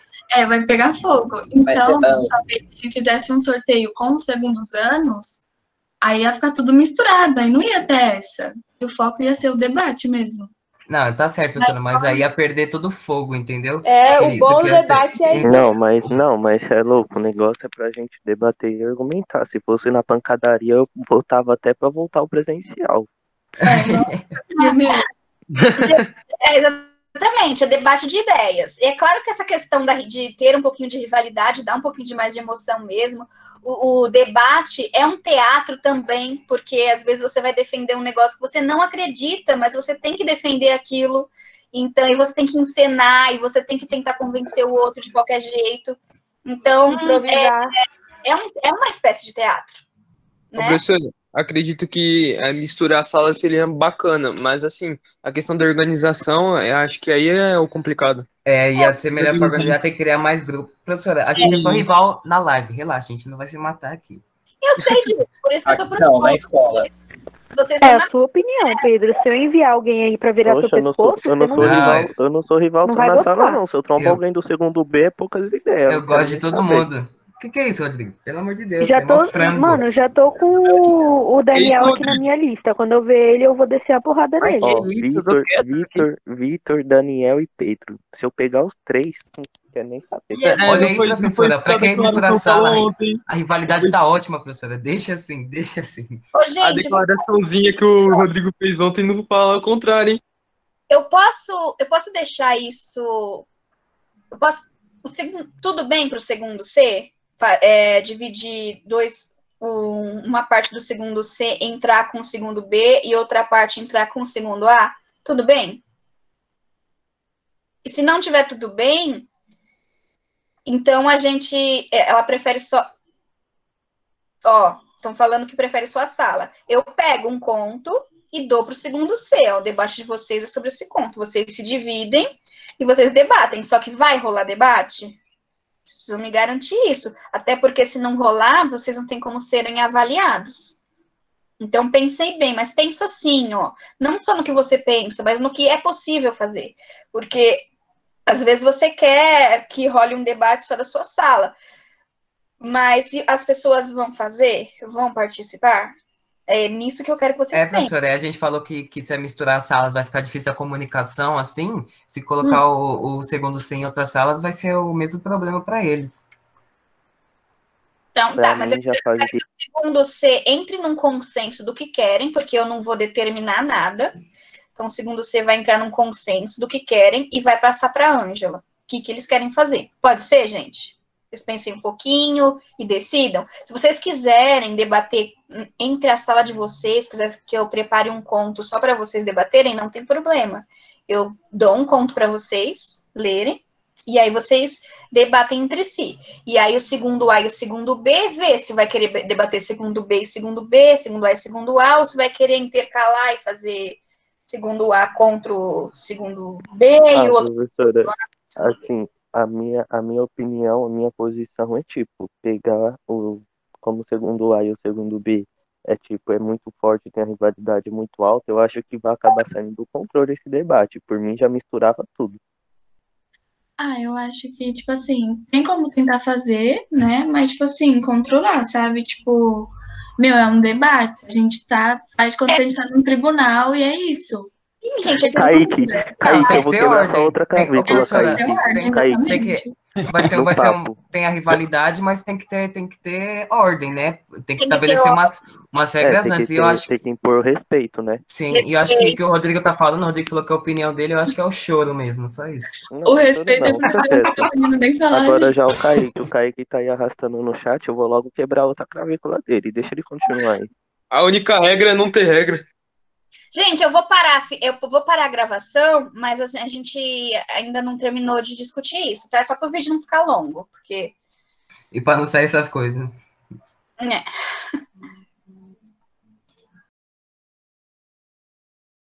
[SPEAKER 8] Vai pegar fogo. Então, talvez se fizesse um sorteio com os segundos anos, aí ia ficar tudo misturado, aí não ia ter essa. E o foco ia ser o debate mesmo.
[SPEAKER 11] Não, tá certo, professora, mas aí ia perder todo o fogo, entendeu?
[SPEAKER 3] O bom debate é isso.
[SPEAKER 4] Não, mas é louco, o negócio é pra gente debater e argumentar. Se fosse na pancadaria, eu votava até pra voltar ao presencial.
[SPEAKER 1] Exatamente, é debate de ideias. E é claro que essa questão de ter um pouquinho de rivalidade dá um pouquinho de mais de emoção mesmo. O debate é um teatro também, porque às vezes você vai defender um negócio que você não acredita, mas você tem que defender aquilo, então, e você tem que encenar, e você tem que tentar convencer o outro de qualquer jeito. Então, é uma espécie de teatro. Né?
[SPEAKER 10] Professor, acredito que misturar salas seria bacana, mas assim, a questão da organização, eu acho que aí é o complicado.
[SPEAKER 11] Ia ser melhor para organizar, ter que criar mais grupos. Professora, a gente é só rival na live, relaxa, a gente não vai se matar aqui.
[SPEAKER 1] Eu sei disso, por isso que eu tô propondo.
[SPEAKER 9] Não, na escola.
[SPEAKER 6] A sua opinião, Pedro. Se eu enviar alguém aí pra virar seu pescoço,
[SPEAKER 4] eu não sou rival só na sala, não. Se eu trombo alguém do segundo B, é poucas ideias.
[SPEAKER 11] Eu gosto de todo mundo. Que é isso, Rodrigo? Pelo amor de Deus,
[SPEAKER 6] Já
[SPEAKER 11] você é mó
[SPEAKER 6] tô,
[SPEAKER 11] frango.
[SPEAKER 6] mano, já tô com o Daniel aqui na minha lista. Quando eu ver ele, eu vou descer a porrada
[SPEAKER 2] Mas
[SPEAKER 6] nele.
[SPEAKER 2] que
[SPEAKER 4] Ó,
[SPEAKER 2] isso, eu tô
[SPEAKER 4] Vitor, Daniel e Pedro. Se eu pegar os três, não quero nem saber.
[SPEAKER 11] Olha aí, professora, pra que misturar a sala?
[SPEAKER 10] ontem.
[SPEAKER 11] A rivalidade tá ótima, professora. Deixa assim, deixa assim.
[SPEAKER 1] Ô,
[SPEAKER 10] A
[SPEAKER 1] gente,
[SPEAKER 10] declaraçãozinha que o Rodrigo fez ontem não fala o contrário, hein?
[SPEAKER 1] eu posso deixar isso. Tudo bem para o segundo C? Dividir uma parte do segundo C entrar com o segundo B e outra parte entrar com o segundo A? Tudo bem? E se não tiver tudo bem, então ela prefere só. Ó, estão falando que prefere só a sala. Eu pego um conto e dou para o segundo C. Ó, o debate de vocês é sobre esse conto. Vocês se dividem e vocês debatem. Só que vai rolar debate? Vocês precisam me garantir isso. Até porque se não rolar, vocês não têm como serem avaliados. Então, pensei bem, mas pensa assim, ó. Não só no que você pensa, mas no que é possível fazer. Porque, às vezes, você quer que role um debate só da sua sala. Mas as pessoas vão fazer? Vão participar? É nisso que eu quero que vocês pensem.
[SPEAKER 11] Professora, a gente falou que se misturar as salas vai ficar difícil a comunicação, assim. Se colocar o segundo C em outras salas, vai ser o mesmo problema para eles.
[SPEAKER 1] Então,
[SPEAKER 4] Pra
[SPEAKER 1] tá, mas eu
[SPEAKER 4] mim, já
[SPEAKER 1] quero
[SPEAKER 4] faz
[SPEAKER 1] que o segundo C entre num consenso do que querem, porque eu não vou determinar nada. Então, o segundo C vai entrar num consenso do que querem e vai passar para a Ângela. O que eles querem fazer. Pode ser, gente? Vocês pensem um pouquinho e decidam. Se vocês quiserem debater entre a sala de vocês, quiser que eu prepare um conto só para vocês debaterem, não tem problema. Eu dou um conto para vocês lerem, e aí vocês debatem entre si. E aí o segundo A e o segundo B vê se vai querer debater segundo B e segundo B, segundo A e segundo A, ou se vai querer intercalar e fazer segundo A contra o segundo B e o outro.
[SPEAKER 4] Professora, assim, a minha opinião, a minha posição é tipo, pegar como segundo A e o segundo B é muito forte, tem a rivalidade muito alta, eu acho que vai acabar saindo do controle esse debate. Por mim já misturava tudo.
[SPEAKER 8] Eu acho que, tipo assim, tem como tentar fazer, né? Mas, tipo assim, controlar, sabe? Tipo, é um debate. A gente faz quando a gente tá num tribunal e é isso.
[SPEAKER 1] Sim, gente,
[SPEAKER 4] Kaique, eu vou quebrar essa outra
[SPEAKER 11] Ô,
[SPEAKER 4] clavícula,
[SPEAKER 11] professora,
[SPEAKER 4] Kaique.
[SPEAKER 11] Tem a rivalidade, mas tem que ter ordem, né? Tem que
[SPEAKER 1] Tem que ter
[SPEAKER 11] estabelecer umas regras antes. E eu acho
[SPEAKER 4] Tem que impor respeito, né?
[SPEAKER 11] Sim, e eu acho que o Rodrigo tá falando, o Rodrigo falou que a opinião dele, eu acho que é o choro mesmo, só isso.
[SPEAKER 8] O respeito é
[SPEAKER 4] não,
[SPEAKER 8] pra você, não tá conseguindo nem falar,
[SPEAKER 4] Agora
[SPEAKER 8] gente.
[SPEAKER 4] já o Kaique tá aí arrastando no chat, eu vou logo quebrar outra clavícula dele. Deixa ele continuar aí.
[SPEAKER 10] A única regra é não ter regra.
[SPEAKER 1] Gente, eu vou parar a gravação, mas a gente ainda não terminou de discutir isso, tá? É só para o vídeo não ficar longo, porque...
[SPEAKER 11] E para não sair essas coisas.
[SPEAKER 1] Né?